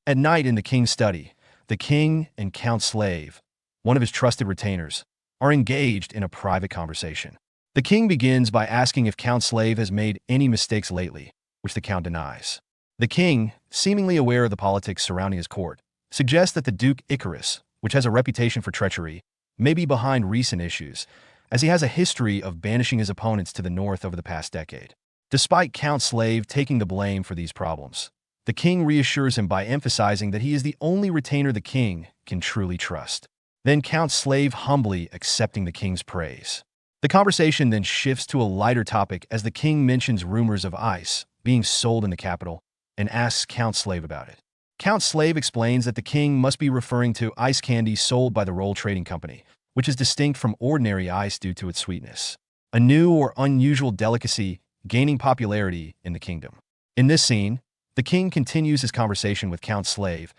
At night in the king's study, the king and Count Slave, one of his trusted retainers, are engaged in a private conversation. The king begins by asking if Count Slave has made any mistakes lately, which the count denies. The king, seemingly aware of the politics surrounding his court, suggests that the Duke Icarus, which has a reputation for treachery, may be behind recent issues, as he has a history of banishing his opponents to the north over the past decade. Despite Count Slave taking the blame for these problems, the king reassures him by emphasizing that he is the only retainer the king can truly trust. Then Count Slave humbly accepting the king's praise. The conversation then shifts to a lighter topic as the king mentions rumors of ice being sold in the capital and asks Count Slave about it. Count Slave explains that the king must be referring to ice candy sold by the Roll Trading Company, which is distinct from ordinary ice due to its sweetness, a new or unusual delicacy gaining popularity in the kingdom. In this scene, the king continues his conversation with Count Slave,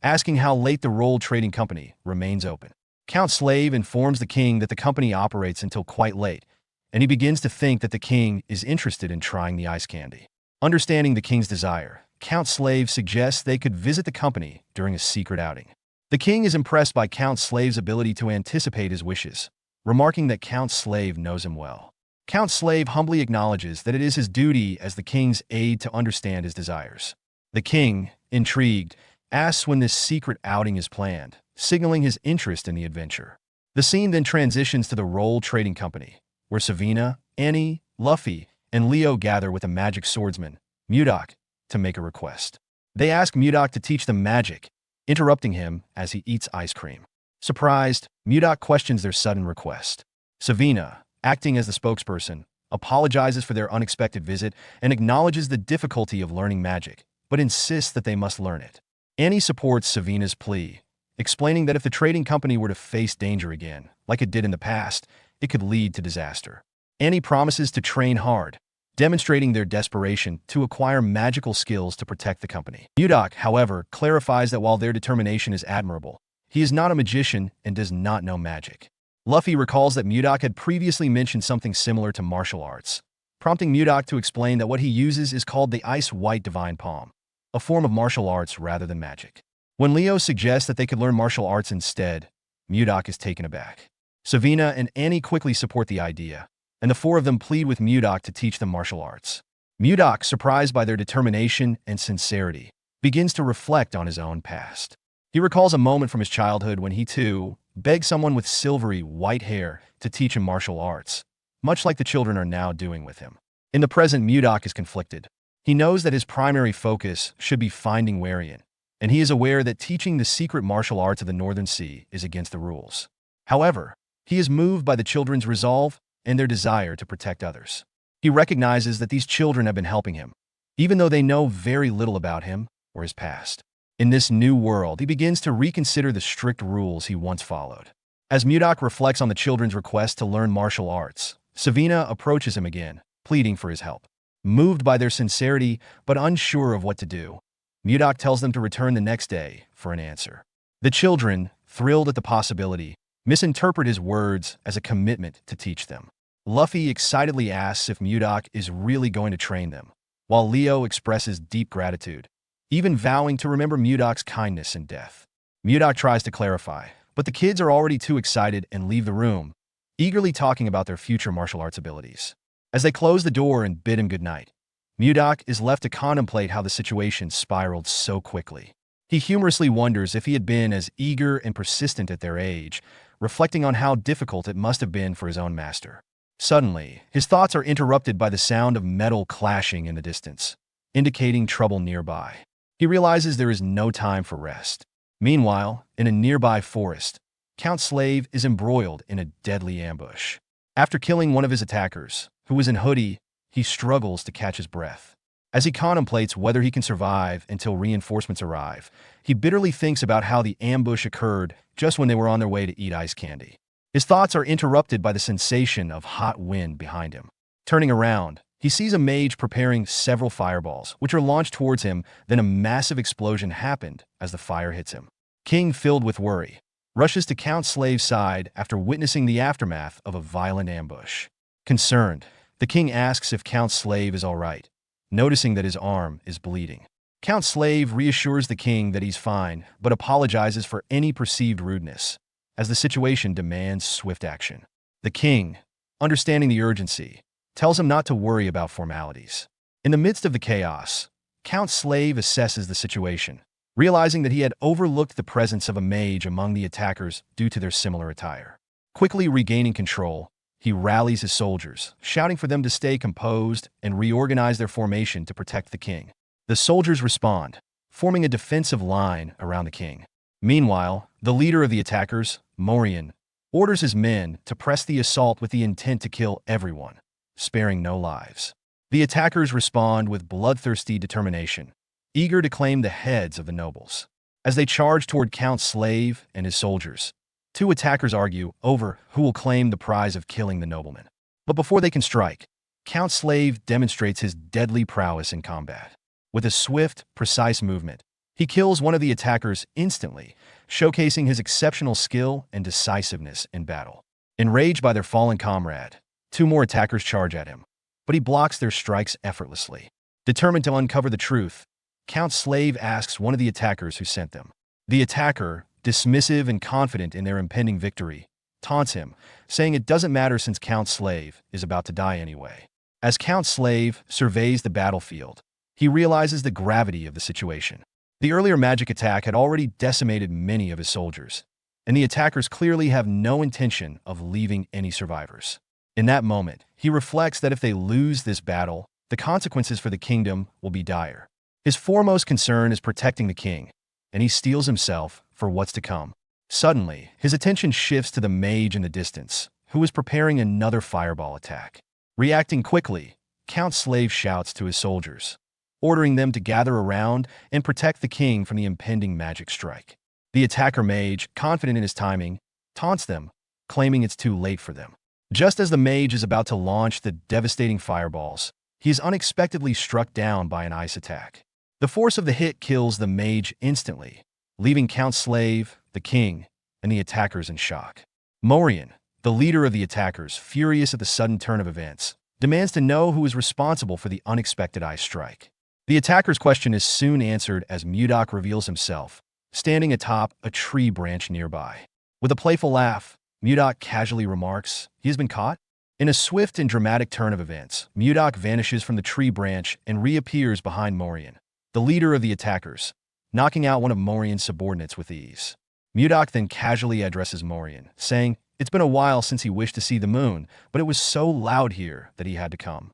asking how late the Roll Trading Company remains open. Count Slave informs the king that the company operates until quite late, and he begins to think that the king is interested in trying the ice candy. Understanding the king's desire, Count Slave suggests they could visit the company during a secret outing. The king is impressed by Count Slave's ability to anticipate his wishes, remarking that Count Slave knows him well. Count Slave humbly acknowledges that it is his duty as the king's aide to understand his desires. The king, intrigued, asks when this secret outing is planned, signaling his interest in the adventure. The scene then transitions to the Roll Trading Company, where Savina, Annie, Luffy, and Leo gather with a magic swordsman, Mudok, to make a request. They ask Mudok to teach them magic, interrupting him as he eats ice cream. Surprised, Mudok questions their sudden request. Savina, acting as the spokesperson, apologizes for their unexpected visit and acknowledges the difficulty of learning magic, but insists that they must learn it. Annie supports Savina's plea, explaining that if the trading company were to face danger again, like it did in the past, it could lead to disaster. Annie promises to train hard, demonstrating their desperation to acquire magical skills to protect the company. Mudok, however, clarifies that while their determination is admirable, he is not a magician and does not know magic. Luffy recalls that Mudok had previously mentioned something similar to martial arts, prompting Mudok to explain that what he uses is called the Ice White Divine Palm, a form of martial arts rather than magic. When Leo suggests that they could learn martial arts instead, Mudok is taken aback. Savina and Annie quickly support the idea, and the four of them plead with Mudok to teach them martial arts. Mudok, surprised by their determination and sincerity, begins to reflect on his own past. He recalls a moment from his childhood when he, too, begged someone with silvery white hair to teach him martial arts, much like the children are now doing with him. In the present, Mudok is conflicted. He knows that his primary focus should be finding Warian, and he is aware that teaching the secret martial arts of the Northern Sea is against the rules. However, he is moved by the children's resolve and their desire to protect others. He recognizes that these children have been helping him, even though they know very little about him or his past. In this new world, he begins to reconsider the strict rules he once followed. As Mudok reflects on the children's request to learn martial arts, Savina approaches him again, pleading for his help. Moved by their sincerity but unsure of what to do, Mudok tells them to return the next day for an answer. The children, thrilled at the possibility, misinterpret his words as a commitment to teach them. Luffy excitedly asks if Mudok is really going to train them, while Leo expresses deep gratitude, even vowing to remember Mudok's kindness in death. Mudok tries to clarify, but the kids are already too excited and leave the room, eagerly talking about their future martial arts abilities. As they close the door and bid him goodnight, Mudok is left to contemplate how the situation spiraled so quickly. He humorously wonders if he had been as eager and persistent at their age, reflecting on how difficult it must have been for his own master. Suddenly, his thoughts are interrupted by the sound of metal clashing in the distance, indicating trouble nearby. He realizes there is no time for rest. Meanwhile, in a nearby forest, Count Slave is embroiled in a deadly ambush. After killing one of his attackers, who was in hoodie, he struggles to catch his breath. As he contemplates whether he can survive until reinforcements arrive, he bitterly thinks about how the ambush occurred just when they were on their way to eat ice candy. His thoughts are interrupted by the sensation of hot wind behind him. Turning around, he sees a mage preparing several fireballs, which are launched towards him. Then a massive explosion happened as the fire hits him. King, filled with worry, rushes to Count Slave's side after witnessing the aftermath of a violent ambush. Concerned, the king asks if Count Slave is all right, noticing that his arm is bleeding. Count Slave reassures the king that he's fine, but apologizes for any perceived rudeness, as the situation demands swift action. The king, understanding the urgency, tells him not to worry about formalities. In the midst of the chaos, Count Slave assesses the situation, realizing that he had overlooked the presence of a mage among the attackers due to their similar attire. Quickly regaining control, he rallies his soldiers, shouting for them to stay composed and reorganize their formation to protect the king. The soldiers respond, forming a defensive line around the king. Meanwhile, the leader of the attackers, Morian, orders his men to press the assault with the intent to kill everyone, sparing no lives. The attackers respond with bloodthirsty determination, eager to claim the heads of the nobles. As they charge toward Count Slave and his soldiers, two attackers argue over who will claim the prize of killing the nobleman. But before they can strike, Count Slave demonstrates his deadly prowess in combat. With a swift, precise movement, he kills one of the attackers instantly, showcasing his exceptional skill and decisiveness in battle. Enraged by their fallen comrade, two more attackers charge at him, but he blocks their strikes effortlessly. Determined to uncover the truth, Count Slave asks one of the attackers who sent them. The attacker, dismissive and confident in their impending victory, taunts him, saying it doesn't matter since Count Slave is about to die anyway. As Count Slave surveys the battlefield, he realizes the gravity of the situation. The earlier magic attack had already decimated many of his soldiers, and the attackers clearly have no intention of leaving any survivors. In that moment, he reflects that if they lose this battle, the consequences for the kingdom will be dire. His foremost concern is protecting the king, and he steels himself for what's to come. Suddenly, his attention shifts to the mage in the distance, who is preparing another fireball attack. Reacting quickly, Count Slave shouts to his soldiers, ordering them to gather around and protect the king from the impending magic strike. The attacker mage, confident in his timing, taunts them, claiming it's too late for them. Just as the mage is about to launch the devastating fireballs, he is unexpectedly struck down by an ice attack. The force of the hit kills the mage instantly, leaving Count Slave, the king, and the attackers in shock. Morian, the leader of the attackers, furious at the sudden turn of events, demands to know who is responsible for the unexpected ice strike. The attacker's question is soon answered as Mudok reveals himself, standing atop a tree branch nearby. With a playful laugh, Mudok casually remarks, "He has been caught?" In a swift and dramatic turn of events, Mudok vanishes from the tree branch and reappears behind Morian, the leader of the attackers, knocking out one of Morian's subordinates with ease. Mudok then casually addresses Morian, saying, "It's been a while since he wished to see the moon, but it was so loud here that he had to come."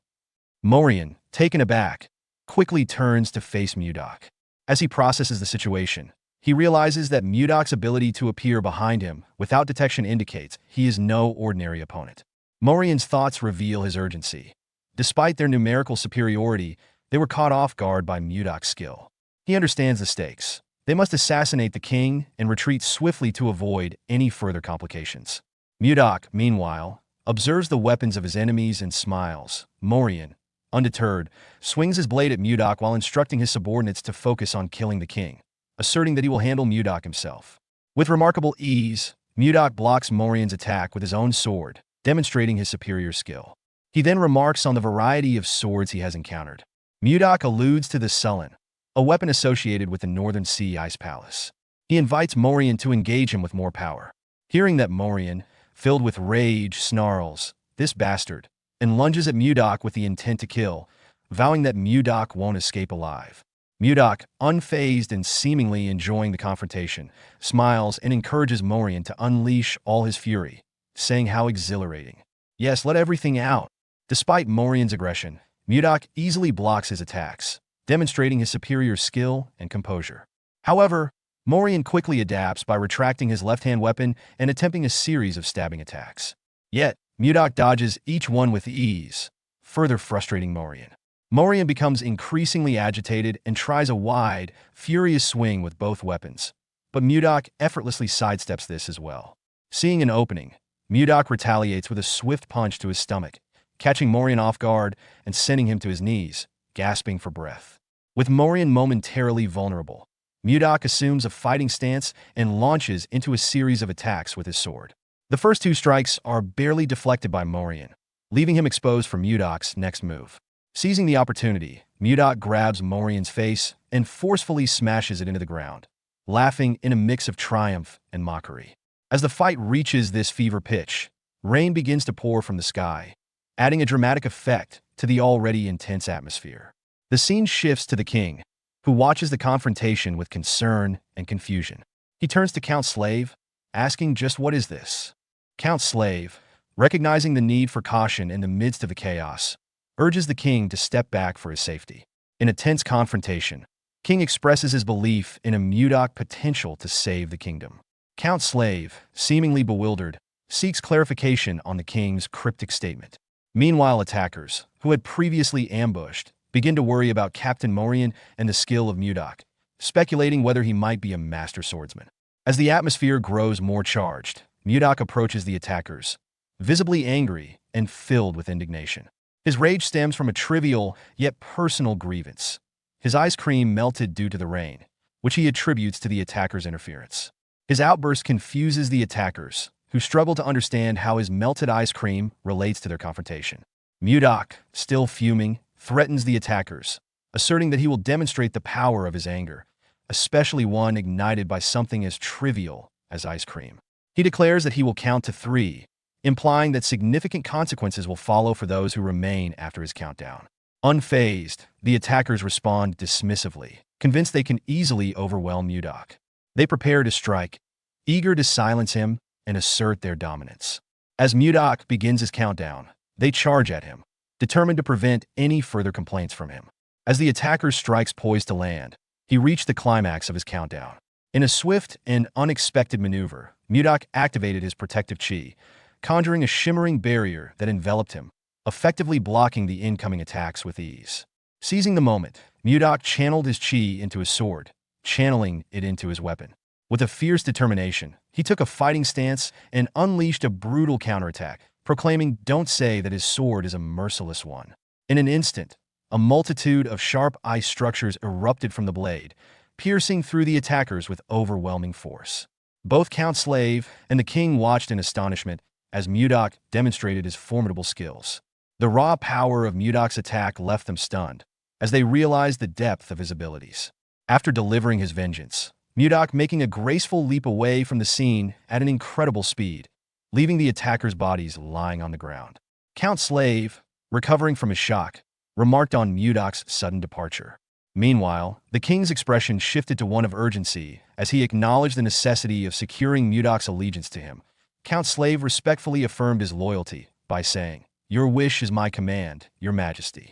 Morian, taken aback, quickly turns to face Mudok. As he processes the situation, he realizes that Mudok's ability to appear behind him without detection indicates he is no ordinary opponent. Morian's thoughts reveal his urgency. Despite their numerical superiority, they were caught off guard by Mudok's skill. He understands the stakes. They must assassinate the king and retreat swiftly to avoid any further complications. Mudok, meanwhile, observes the weapons of his enemies and smiles. Morian, undeterred, swings his blade at Mudok while instructing his subordinates to focus on killing the king, asserting that he will handle Mudok himself. With remarkable ease, Mudok blocks Morian's attack with his own sword, demonstrating his superior skill. He then remarks on the variety of swords he has encountered. Mudok alludes to the Sullen, a weapon associated with the Northern Sea Ice Palace. He invites Morian to engage him with more power. Hearing that, Morian, filled with rage, snarls, "This bastard," and lunges at Mudok with the intent to kill, vowing that Mudok won't escape alive. Mudok, unfazed and seemingly enjoying the confrontation, smiles and encourages Morian to unleash all his fury, saying how exhilarating. "Yes, let everything out." Despite Morian's aggression, Mudok easily blocks his attacks, demonstrating his superior skill and composure. However, Morian quickly adapts by retracting his left-hand weapon and attempting a series of stabbing attacks. Yet, Mudok dodges each one with ease, further frustrating Morian. Morian becomes increasingly agitated and tries a wide, furious swing with both weapons, but Mudok effortlessly sidesteps this as well. Seeing an opening, Mudok retaliates with a swift punch to his stomach, catching Morian off guard and sending him to his knees, gasping for breath. With Morian momentarily vulnerable, Mudok assumes a fighting stance and launches into a series of attacks with his sword. The first two strikes are barely deflected by Morian, leaving him exposed for Mudok's next move. Seizing the opportunity, Mudok grabs Morian's face, and forcefully smashes it into the ground, laughing in a mix of triumph and mockery. As the fight reaches this fever pitch, rain begins to pour from the sky, adding a dramatic effect to the already intense atmosphere. The scene shifts to the king, who watches the confrontation with concern and confusion. He turns to Count Slave, asking just what is this? Count Slave, recognizing the need for caution in the midst of the chaos, urges the king to step back for his safety. In a tense confrontation, King expresses his belief in a Mudok potential to save the kingdom. Count Slave, seemingly bewildered, seeks clarification on the king's cryptic statement. Meanwhile, attackers, who had previously ambushed, begin to worry about Captain Morian and the skill of Mudok, speculating whether he might be a master swordsman. As the atmosphere grows more charged, Mudok approaches the attackers, visibly angry and filled with indignation. His rage stems from a trivial yet personal grievance. His ice cream melted due to the rain, which he attributes to the attackers' interference. His outburst confuses the attackers, who struggle to understand how his melted ice cream relates to their confrontation. Mudok, still fuming, threatens the attackers, asserting that he will demonstrate the power of his anger, especially one ignited by something as trivial as ice cream. He declares that he will count to 3, implying that significant consequences will follow for those who remain after his countdown. Unfazed, the attackers respond dismissively, convinced they can easily overwhelm Mudok. They prepare to strike, eager to silence him and assert their dominance. As Mudok begins his countdown, they charge at him, determined to prevent any further complaints from him. As the attacker strikes poised to land, he reached the climax of his countdown. In a swift and unexpected maneuver, Mudok activated his protective chi, conjuring a shimmering barrier that enveloped him, effectively blocking the incoming attacks with ease. Seizing the moment, Mudok channeled his chi into his sword, channeling it into his weapon. With a fierce determination, he took a fighting stance and unleashed a brutal counterattack, proclaiming, "Don't say that his sword is a merciless one." In an instant, a multitude of sharp ice structures erupted from the blade, piercing through the attackers with overwhelming force. Both Count Slave and the king watched in astonishment as Mudok demonstrated his formidable skills. The raw power of Mudok's attack left them stunned, as they realized the depth of his abilities. After delivering his vengeance, Mudok making a graceful leap away from the scene at an incredible speed, leaving the attackers' bodies lying on the ground. Count Slave, recovering from his shock, remarked on Mudok's sudden departure. Meanwhile, the king's expression shifted to one of urgency as he acknowledged the necessity of securing Mudok's allegiance to him. Count Slave respectfully affirmed his loyalty by saying, "Your wish is my command, Your Majesty."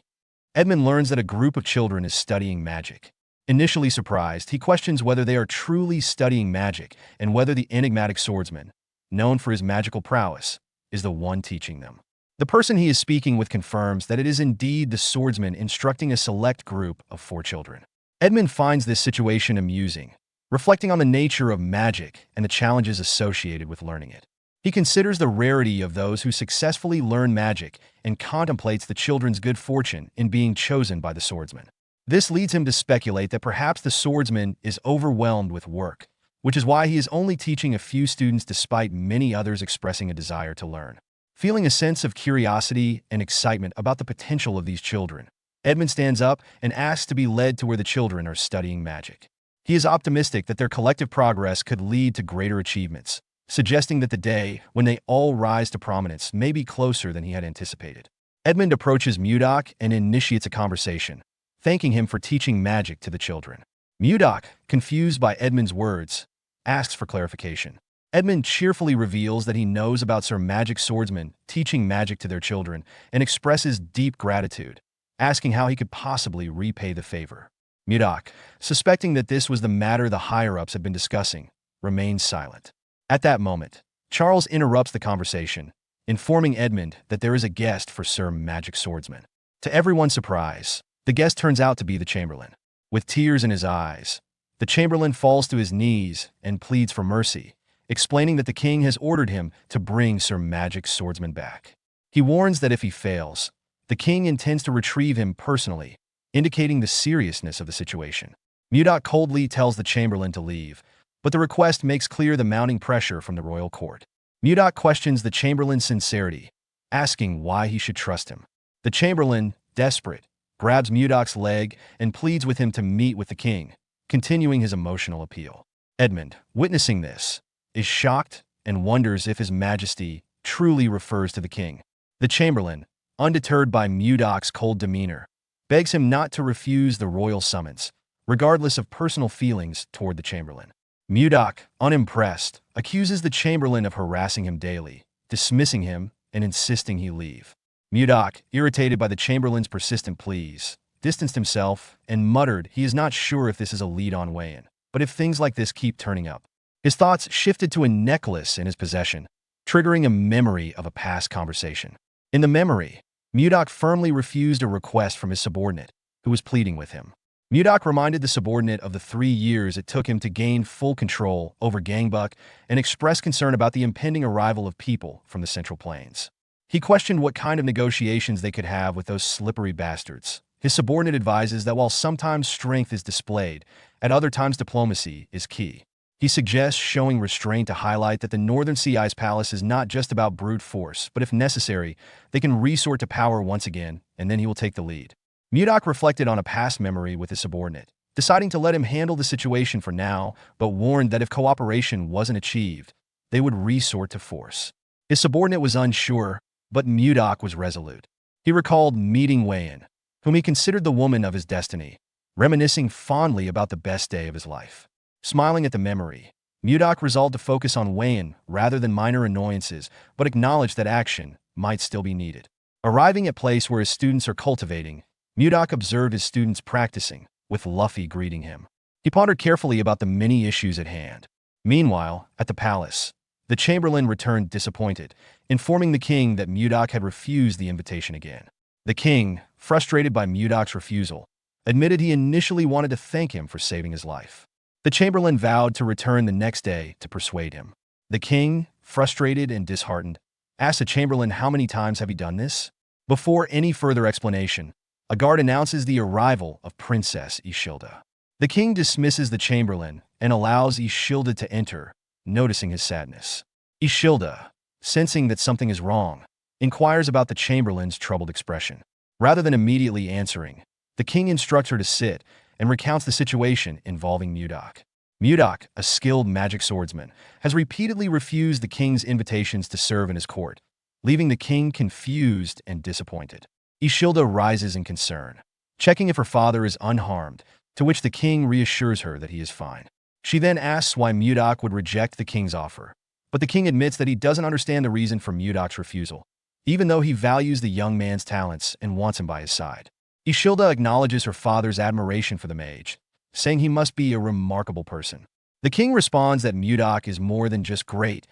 Edmund learns that a group of children is studying magic. Initially surprised, he questions whether they are truly studying magic and whether the enigmatic swordsman, known for his magical prowess, is the one teaching them. The person he is speaking with confirms that it is indeed the swordsman instructing a select group of 4 children. Edmund finds this situation amusing, reflecting on the nature of magic and the challenges associated with learning it. He considers the rarity of those who successfully learn magic and contemplates the children's good fortune in being chosen by the swordsman. This leads him to speculate that perhaps the swordsman is overwhelmed with work, which is why he is only teaching a few students despite many others expressing a desire to learn. Feeling a sense of curiosity and excitement about the potential of these children, Edmund stands up and asks to be led to where the children are studying magic. He is optimistic that their collective progress could lead to greater achievements, suggesting that the day when they all rise to prominence may be closer than he had anticipated. Edmund approaches Mudok and initiates a conversation, thanking him for teaching magic to the children. Mudok, confused by Edmund's words, asks for clarification. Edmund cheerfully reveals that he knows about Sir Magic Swordsman teaching magic to their children and expresses deep gratitude, asking how he could possibly repay the favor. Mudok, suspecting that this was the matter the higher-ups had been discussing, remains silent. At that moment, Charles interrupts the conversation, informing Edmund that there is a guest for Sir Magic Swordsman. To everyone's surprise, the guest turns out to be the Chamberlain. With tears in his eyes, the Chamberlain falls to his knees and pleads for mercy, explaining that the king has ordered him to bring Sir Magic Swordsman back. He warns that if he fails, the king intends to retrieve him personally, indicating the seriousness of the situation. Mudok coldly tells the Chamberlain to leave, but the request makes clear the mounting pressure from the royal court. Mudok questions the Chamberlain's sincerity, asking why he should trust him. The Chamberlain, desperate, grabs Mudok's leg and pleads with him to meet with the king, continuing his emotional appeal. Edmund, witnessing this, is shocked and wonders if His Majesty truly refers to the king. The Chamberlain, undeterred by Mudok's cold demeanor, begs him not to refuse the royal summons, regardless of personal feelings toward the Chamberlain. Mudok, unimpressed, accuses the Chamberlain of harassing him daily, dismissing him and insisting he leave. Mudok, irritated by the Chamberlain's persistent pleas, distanced himself and muttered he is not sure if this is a lead on Wayan, but if things like this keep turning up. His thoughts shifted to a necklace in his possession, triggering a memory of a past conversation. In the memory, Mudok firmly refused a request from his subordinate, who was pleading with him. Mudok reminded the subordinate of the 3 years it took him to gain full control over Gangbuk and expressed concern about the impending arrival of people from the Central Plains. He questioned what kind of negotiations they could have with those slippery bastards. His subordinate advises that while sometimes strength is displayed, at other times diplomacy is key. He suggests showing restraint to highlight that the Northern Sea Ice Palace is not just about brute force, but if necessary, they can resort to power once again, and then he will take the lead. Mudok reflected on a past memory with his subordinate, deciding to let him handle the situation for now, but warned that if cooperation wasn't achieved, they would resort to force. His subordinate was unsure, but Mudok was resolute. He recalled meeting Wayan, whom he considered the woman of his destiny, reminiscing fondly about the best day of his life. Smiling at the memory, Mudok resolved to focus on Wayan rather than minor annoyances, but acknowledged that action might still be needed. Arriving at a place where his students are cultivating, Mudok observed his students practicing, with Luffy greeting him. He pondered carefully about the many issues at hand. Meanwhile, at the palace, the Chamberlain returned disappointed, informing the king that Mudok had refused the invitation again. The king, frustrated by Mudok's refusal, admitted he initially wanted to thank him for saving his life. The Chamberlain vowed to return the next day to persuade him. The king, frustrated and disheartened, asked the Chamberlain how many times have he done this? Before any further explanation, a guard announces the arrival of Princess Ishilda. The king dismisses the Chamberlain and allows Ishilda to enter, noticing his sadness. Ishilda, sensing that something is wrong, inquires about the Chamberlain's troubled expression. Rather than immediately answering, the king instructs her to sit and recounts the situation involving Mudok. Mudok, a skilled magic swordsman, has repeatedly refused the king's invitations to serve in his court, leaving the king confused and disappointed. Ishilda rises in concern, checking if her father is unharmed, to which the king reassures her that he is fine. She then asks why Mudok would reject the king's offer, but the king admits that he doesn't understand the reason for Mudok's refusal, even though he values the young man's talents and wants him by his side. Ishilda acknowledges her father's admiration for the mage, saying he must be a remarkable person. The king responds that Mudok is more than just great.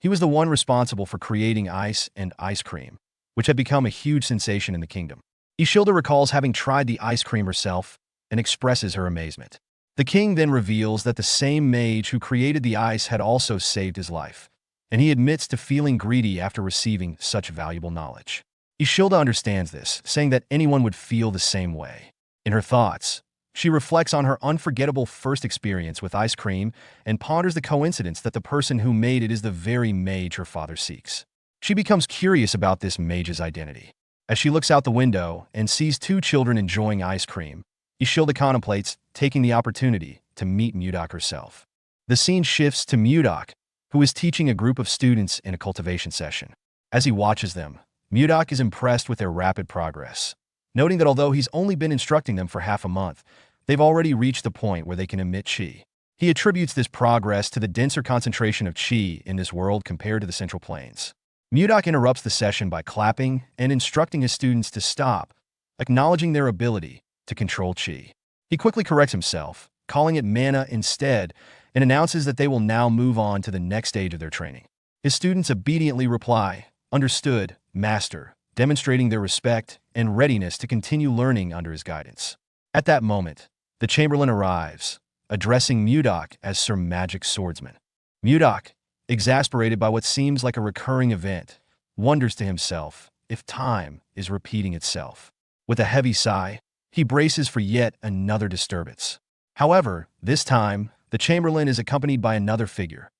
He was the one responsible for creating ice and ice cream, which had become a huge sensation in the kingdom. Ishilda recalls having tried the ice cream herself and expresses her amazement. The king then reveals that the same mage who created the ice had also saved his life, and he admits to feeling greedy after receiving such valuable knowledge. Ishilda understands this, saying that anyone would feel the same way. In her thoughts, she reflects on her unforgettable first experience with ice cream and ponders the coincidence that the person who made it is the very mage her father seeks. She becomes curious about this mage's identity. As she looks out the window and sees 2 children enjoying ice cream, Ishilda contemplates taking the opportunity to meet Mudok herself. The scene shifts to Mudok, who is teaching a group of students in a cultivation session. As he watches them, Mudok is impressed with their rapid progress, noting that although he's only been instructing them for half a month, they've already reached the point where they can emit chi. He attributes this progress to the denser concentration of chi in this world compared to the Central Plains. Mudok interrupts the session by clapping and instructing his students to stop, acknowledging their ability to control chi. He quickly corrects himself, calling it mana instead, and announces that they will now move on to the next stage of their training. His students obediently reply, "Understood, Master," demonstrating their respect and readiness to continue learning under his guidance. At that moment, the Chamberlain arrives, addressing Mudok as Sir Magic Swordsman. Mudok, exasperated by what seems like a recurring event, wonders to himself if time is repeating itself. With a heavy sigh, he braces for yet another disturbance. However, this time, the Chamberlain is accompanied by another figure,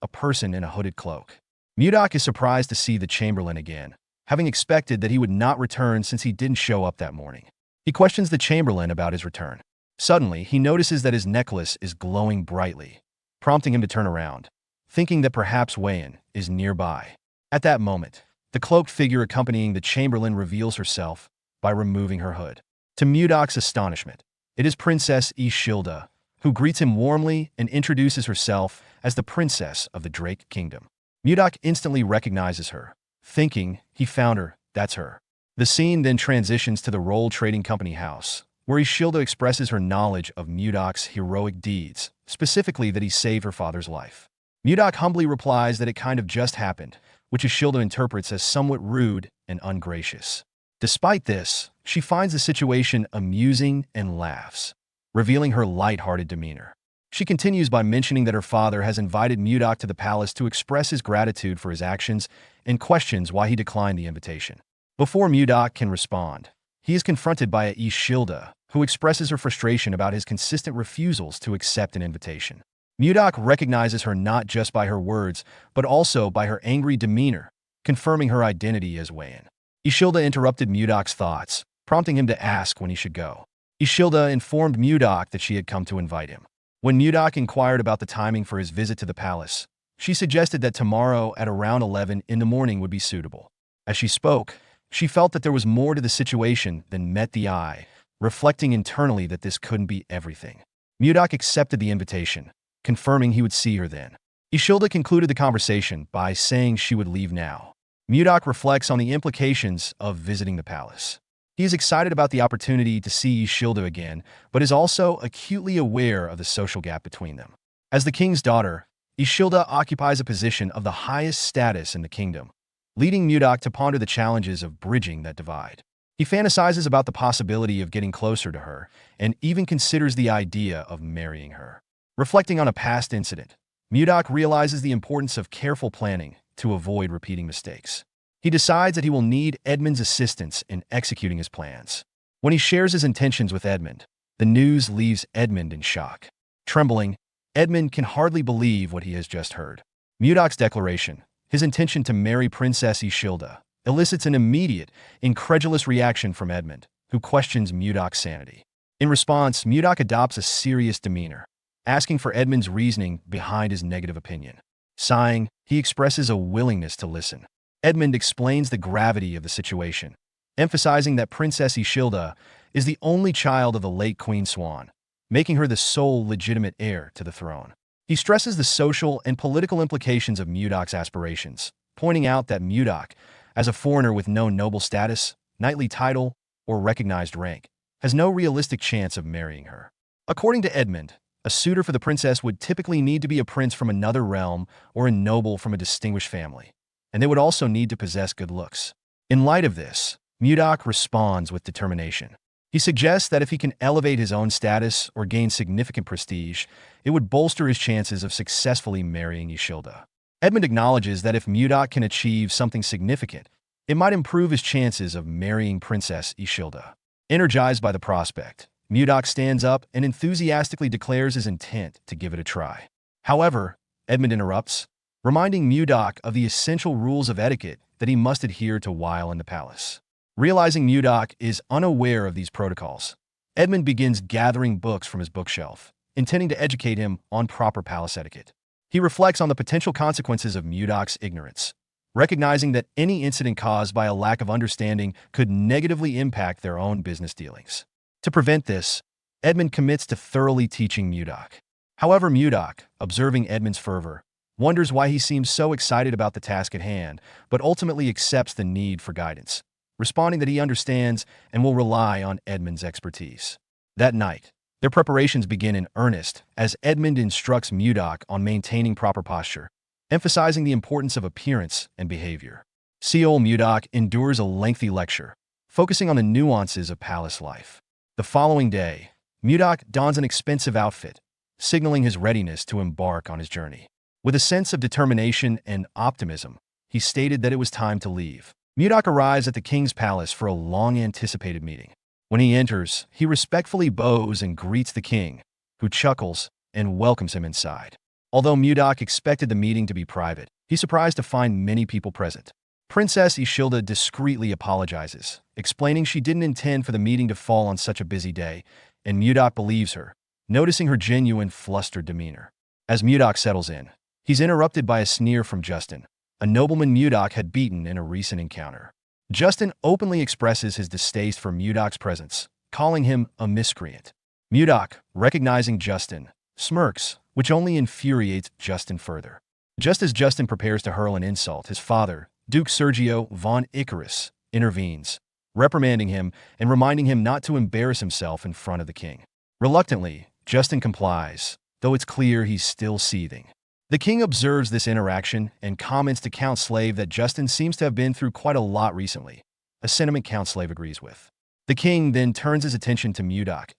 a person in a hooded cloak. Mudok is surprised to see the Chamberlain again, having expected that he would not return since he didn't show up that morning. He questions the chamberlain about his return. Suddenly, he notices that his necklace is glowing brightly, prompting him to turn around, thinking that perhaps Wayan is nearby. At that moment, the cloaked figure accompanying the chamberlain reveals herself by removing her hood. To Mudok's astonishment, it is Princess Ishilda, who greets him warmly and introduces herself as the princess of the Drake Kingdom. Mudok instantly recognizes her, thinking he found her, that's her. The scene then transitions to the Roll Trading Company house, where Ishilda expresses her knowledge of Mudok's heroic deeds, specifically that he saved her father's life. Mudok humbly replies that it kind of just happened, which Ishilda interprets as somewhat rude and ungracious. Despite this, she finds the situation amusing and laughs, revealing her light-hearted demeanor. She continues by mentioning that her father has invited Mudok to the palace to express his gratitude for his actions and questions why he declined the invitation. Before Mudok can respond, he is confronted by Ishilda, who expresses her frustration about his consistent refusals to accept an invitation. Mudok recognizes her not just by her words, but also by her angry demeanor, confirming her identity as Wayan. Ishilda interrupted Mudok's thoughts, prompting him to ask when he should go. Ishilda informed Mudok that she had come to invite him. When Mudok inquired about the timing for his visit to the palace, she suggested that tomorrow at around 11 in the morning would be suitable. As she spoke, she felt that there was more to the situation than met the eye, reflecting internally that this couldn't be everything. Mudok accepted the invitation, confirming he would see her then. Ishilda concluded the conversation by saying she would leave now. Mudok reflects on the implications of visiting the palace. He is excited about the opportunity to see Ishilda again, but is also acutely aware of the social gap between them. As the king's daughter, Ishilda occupies a position of the highest status in the kingdom, leading Mudok to ponder the challenges of bridging that divide. He fantasizes about the possibility of getting closer to her and even considers the idea of marrying her. Reflecting on a past incident, Mudok realizes the importance of careful planning to avoid repeating mistakes. He decides that he will need Edmund's assistance in executing his plans. When he shares his intentions with Edmund, the news leaves Edmund in shock. Trembling, Edmund can hardly believe what he has just heard. Mudok's declaration, his intention to marry Princess Ishilda, elicits an immediate, incredulous reaction from Edmund, who questions Mudok's sanity. In response, Mudok adopts a serious demeanor, asking for Edmund's reasoning behind his negative opinion. Sighing, he expresses a willingness to listen. Edmund explains the gravity of the situation, emphasizing that Princess Ishilda is the only child of the late Queen Swan, making her the sole legitimate heir to the throne. He stresses the social and political implications of Mudok's aspirations, pointing out that Mudok, as a foreigner with no noble status, knightly title, or recognized rank, has no realistic chance of marrying her. According to Edmund, a suitor for the princess would typically need to be a prince from another realm or a noble from a distinguished family, and they would also need to possess good looks. In light of this, Mudok responds with determination. He suggests that if he can elevate his own status or gain significant prestige, it would bolster his chances of successfully marrying Ishilda. Edmund acknowledges that if Mudok can achieve something significant, it might improve his chances of marrying Princess Ishilda. Energized by the prospect, Mudok stands up and enthusiastically declares his intent to give it a try. However, Edmund interrupts, reminding Mudok of the essential rules of etiquette that he must adhere to while in the palace. Realizing Mudok is unaware of these protocols, Edmund begins gathering books from his bookshelf, intending to educate him on proper palace etiquette. He reflects on the potential consequences of Mudok's ignorance, recognizing that any incident caused by a lack of understanding could negatively impact their own business dealings. To prevent this, Edmund commits to thoroughly teaching Mudok. However, Mudok, observing Edmund's fervor, wonders why he seems so excited about the task at hand, but ultimately accepts the need for guidance, responding that he understands and will rely on Edmund's expertise. That night, their preparations begin in earnest as Edmund instructs Mudok on maintaining proper posture, emphasizing the importance of appearance and behavior. Seol Mudok endures a lengthy lecture, focusing on the nuances of palace life. The following day, Mudok dons an expensive outfit, signaling his readiness to embark on his journey. With a sense of determination and optimism, he stated that it was time to leave. Mudok arrives at the king's palace for a long-anticipated meeting. When he enters, he respectfully bows and greets the king, who chuckles and welcomes him inside. Although Mudok expected the meeting to be private, he's surprised to find many people present. Princess Ishilda discreetly apologizes, explaining she didn't intend for the meeting to fall on such a busy day, and Mudok believes her, noticing her genuine flustered demeanor. As Mudok settles in, he's interrupted by a sneer from Justin, a nobleman Mudok had beaten in a recent encounter. Justin openly expresses his distaste for Mudok's presence, calling him a miscreant. Mudok, recognizing Justin, smirks, which only infuriates Justin further. Just as Justin prepares to hurl an insult, his father, Duke Sergio von Icarus, intervenes, reprimanding him and reminding him not to embarrass himself in front of the king. Reluctantly, Justin complies, though it's clear he's still seething. The king observes this interaction and comments to Count Slave that Justin seems to have been through quite a lot recently, a sentiment Count Slave agrees with. The king then turns his attention to Mudok,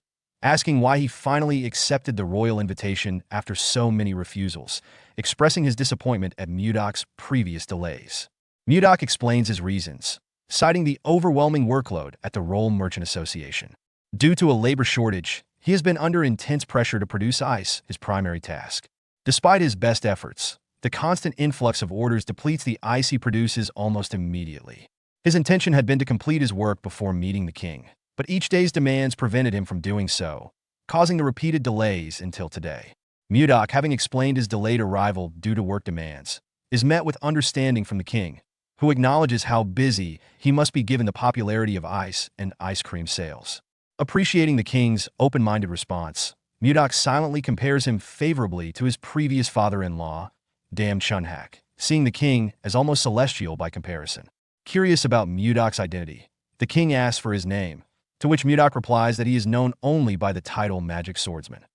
asking why he finally accepted the royal invitation after so many refusals, expressing his disappointment at Mudok's previous delays. Mudok explains his reasons, citing the overwhelming workload at the Roll Merchant Association. Due to a labor shortage, he has been under intense pressure to produce ice, his primary task. Despite his best efforts, the constant influx of orders depletes the ice he produces almost immediately. His intention had been to complete his work before meeting the king, but each day's demands prevented him from doing so, causing the repeated delays until today. Mudok, having explained his delayed arrival due to work demands, is met with understanding from the king, who acknowledges how busy he must be given the popularity of ice and ice cream sales. Appreciating the king's open-minded response, Mudok silently compares him favorably to his previous father-in-law, Dam Chunhak, seeing the king as almost celestial by comparison. Curious about Mudok's identity, the king asks for his name, to which Mudok replies that he is known only by the title Magic Swordsman.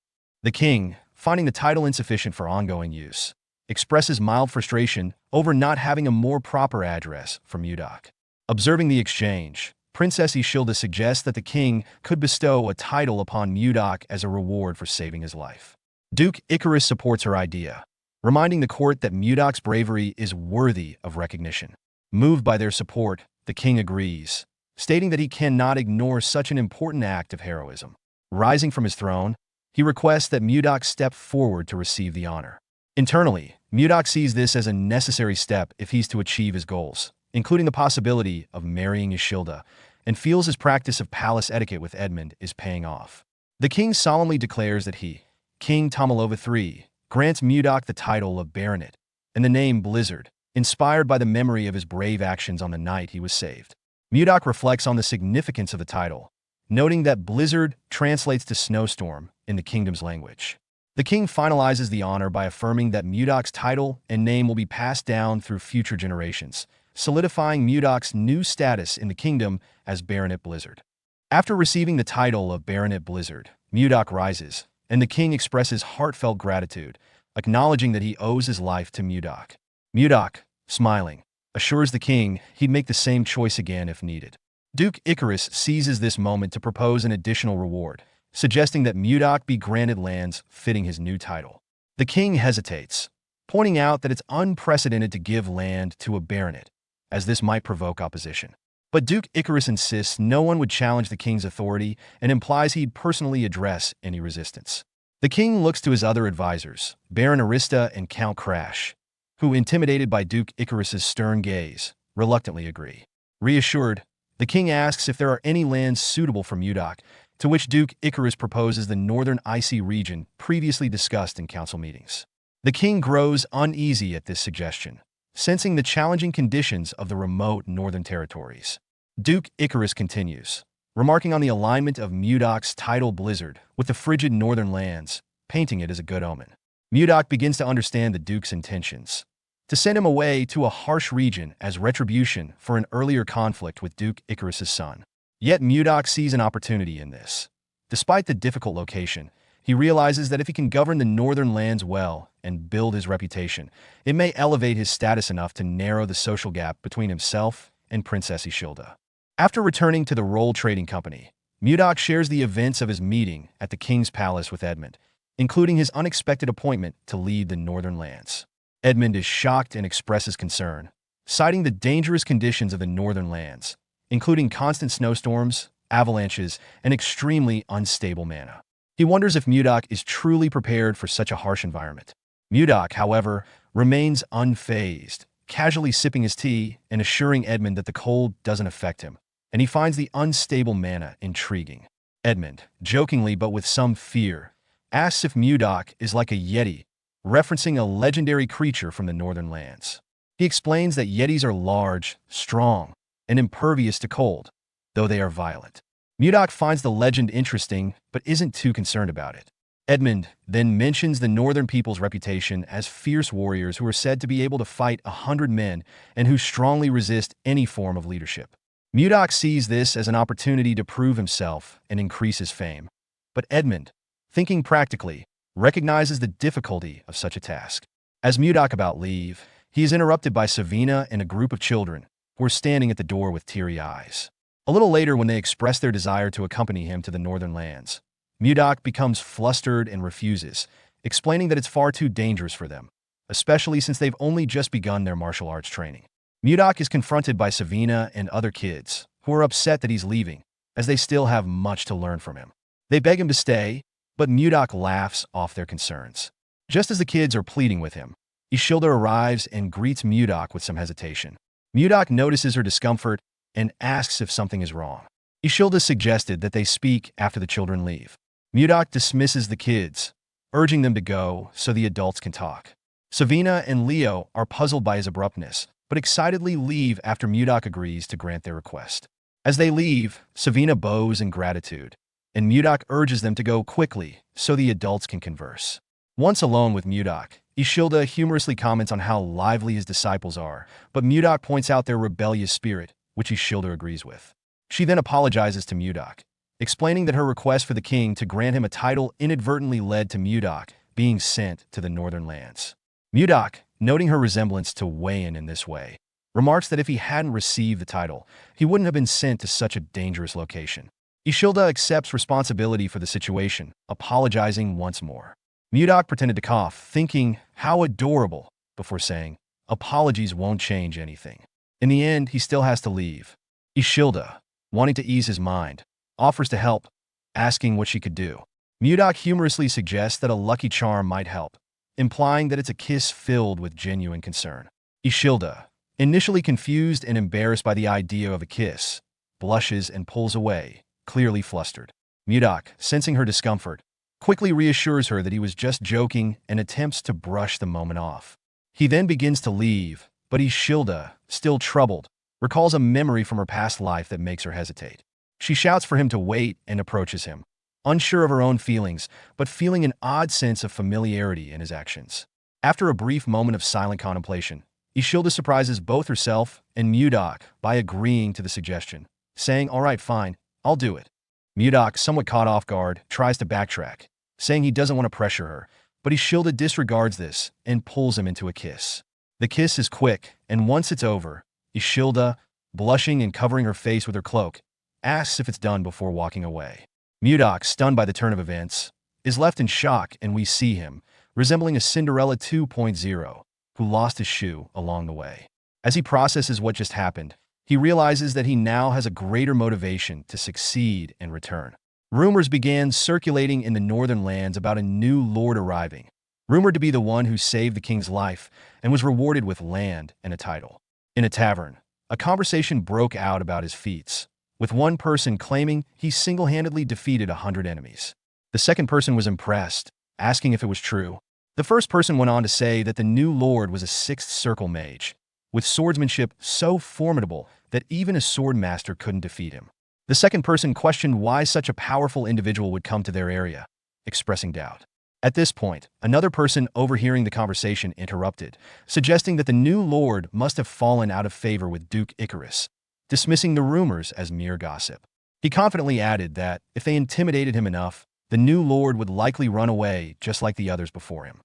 The king, finding the title insufficient for ongoing use, expresses mild frustration over not having a more proper address for Mudok. Observing the exchange, Princess Ishilda suggests that the king could bestow a title upon Mudok as a reward for saving his life. Duke Icarus supports her idea, reminding the court that Mudok's bravery is worthy of recognition. Moved by their support, the king agrees, stating that he cannot ignore such an important act of heroism. Rising from his throne, he requests that Mudok step forward to receive the honor. Internally, Mudok sees this as a necessary step if he's to achieve his goals, including the possibility of marrying Ishilda, and feels his practice of palace etiquette with Edmund is paying off. The king solemnly declares that he, King Tomalova III, grants Mudok the title of Baronet and the name Blizzard, inspired by the memory of his brave actions on the night he was saved. Mudok reflects on the significance of the title, noting that Blizzard translates to snowstorm in the kingdom's language. The king finalizes the honor by affirming that Mudok's title and name will be passed down through future generations, solidifying Mudok's new status in the kingdom as Baronet Blizzard. After receiving the title of Baronet Blizzard, Mudok rises, and the king expresses heartfelt gratitude, acknowledging that he owes his life to Mudok. Mudok, smiling, assures the king he'd make the same choice again if needed. Duke Icarus seizes this moment to propose an additional reward, suggesting that Mudok be granted lands fitting his new title. The king hesitates, pointing out that it's unprecedented to give land to a baronet, as this might provoke opposition. But Duke Icarus insists no one would challenge the king's authority and implies he'd personally address any resistance. The king looks to his other advisors, Baron Arista and Count Crash, who, intimidated by Duke Icarus's stern gaze, reluctantly agree. Reassured, the king asks if there are any lands suitable for Mudok, to which Duke Icarus proposes the northern icy region previously discussed in council meetings. The king grows uneasy at this suggestion, sensing the challenging conditions of the remote northern territories. Duke Icarus continues, remarking on the alignment of Mudok's title Blizzard with the frigid northern lands, painting it as a good omen. Mudok begins to understand the duke's intentions, to send him away to a harsh region as retribution for an earlier conflict with Duke Icarus's son. Yet Mudok sees an opportunity in this. Despite the difficult location, he realizes that if he can govern the northern lands well and build his reputation, it may elevate his status enough to narrow the social gap between himself and Princess Ishilda. After returning to the Roll Trading Company, Mudok shares the events of his meeting at the king's palace with Edmund, including his unexpected appointment to lead the northern lands. Edmund is shocked and expresses concern, citing the dangerous conditions of the northern lands, including constant snowstorms, avalanches, and extremely unstable mana. He wonders if Mudok is truly prepared for such a harsh environment. Mudok, however, remains unfazed, casually sipping his tea and assuring Edmund that the cold doesn't affect him, and he finds the unstable mana intriguing. Edmund, jokingly but with some fear, asks if Mudok is like a yeti, referencing a legendary creature from the northern lands. He explains that yetis are large, strong, and impervious to cold, though they are violent. Mudok finds the legend interesting but isn't too concerned about it. Edmund then mentions the northern people's reputation as fierce warriors who are said to be able to fight 100 men and who strongly resist any form of leadership. Mudok sees this as an opportunity to prove himself and increase his fame. But Edmund, thinking practically, recognizes the difficulty of such a task. As Mudok about leave, he is interrupted by Savina and a group of children who are standing at the door with teary eyes. A little later, when they express their desire to accompany him to the northern lands, Mudok becomes flustered and refuses, explaining that it's far too dangerous for them, especially since they've only just begun their martial arts training. Mudok is confronted by Savina and other kids, who are upset that he's leaving, as they still have much to learn from him. They beg him to stay, but Mudok laughs off their concerns. Just as the kids are pleading with him, Ishilda arrives and greets Mudok with some hesitation. Mudok notices her discomfort and asks if something is wrong. Ishilda suggested that they speak after the children leave. Mudok dismisses the kids, urging them to go so the adults can talk. Savina and Leo are puzzled by his abruptness, but excitedly leave after Mudok agrees to grant their request. As they leave, Savina bows in gratitude, and Mudok urges them to go quickly so the adults can converse. Once alone with Mudok, Ishilda humorously comments on how lively his disciples are, but Mudok points out their rebellious spirit, which Ishilda agrees with. She then apologizes to Mudok, explaining that her request for the king to grant him a title inadvertently led to Mudok being sent to the northern lands. Mudok, noting her resemblance to Wayan in this way, remarks that if he hadn't received the title, he wouldn't have been sent to such a dangerous location. Ishilda accepts responsibility for the situation, apologizing once more. Mudok pretended to cough, thinking, how adorable, before saying, apologies won't change anything. In the end, he still has to leave. Ishilda, wanting to ease his mind, offers to help, asking what she could do. Mudok humorously suggests that a lucky charm might help, implying that it's a kiss filled with genuine concern. Ishilda, initially confused and embarrassed by the idea of a kiss, blushes and pulls away, clearly flustered. Mudok, sensing her discomfort, quickly reassures her that he was just joking and attempts to brush the moment off. He then begins to leave, but Ishilda, still troubled, recalls a memory from her past life that makes her hesitate. She shouts for him to wait and approaches him, unsure of her own feelings, but feeling an odd sense of familiarity in his actions. After a brief moment of silent contemplation, Ishilda surprises both herself and Mudok by agreeing to the suggestion, saying, all right, fine, I'll do it. Mudok, somewhat caught off guard, tries to backtrack, saying he doesn't want to pressure her, but Ishilda disregards this and pulls him into a kiss. The kiss is quick, and once it's over, Ishilda, blushing and covering her face with her cloak, asks if it's done before walking away. Mudok, stunned by the turn of events, is left in shock, and we see him, resembling a Cinderella 2.0, who lost his shoe along the way. As he processes what just happened, he realizes that he now has a greater motivation to succeed and return. Rumors began circulating in the northern lands about a new lord arriving, rumored to be the one who saved the king's life and was rewarded with land and a title. In a tavern, a conversation broke out about his feats, with one person claiming he single-handedly defeated 100 enemies. The second person was impressed, asking if it was true. The first person went on to say that the new lord was a sixth circle mage, with swordsmanship so formidable that even a swordmaster couldn't defeat him. The second person questioned why such a powerful individual would come to their area, expressing doubt. At this point, another person overhearing the conversation interrupted, suggesting that the new lord must have fallen out of favor with Duke Icarus, dismissing the rumors as mere gossip. He confidently added that, if they intimidated him enough, the new lord would likely run away just like the others before him.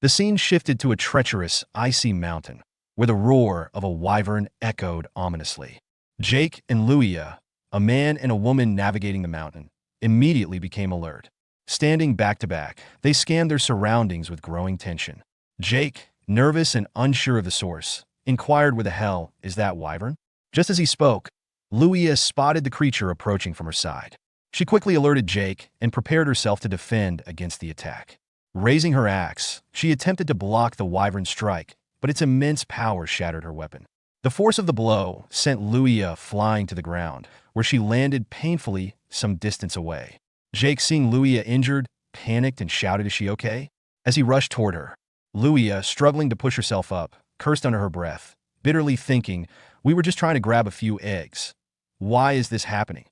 The scene shifted to a treacherous, icy mountain, where the roar of a wyvern echoed ominously. Jake and Luia, a man and a woman navigating the mountain, immediately became alert. Standing back to back, they scanned their surroundings with growing tension. Jake, nervous and unsure of the source, inquired, where the hell is that wyvern? Just as he spoke, Luia spotted the creature approaching from her side. She quickly alerted Jake and prepared herself to defend against the attack. Raising her axe, she attempted to block the wyvern's strike, but its immense power shattered her weapon. The force of the blow sent Luia flying to the ground, where she landed painfully some distance away. Jake, seeing Luia injured, panicked and shouted, "Is she okay?" As he rushed toward her. Luia, struggling to push herself up, cursed under her breath, bitterly thinking, "We were just trying to grab a few eggs. Why is this happening?"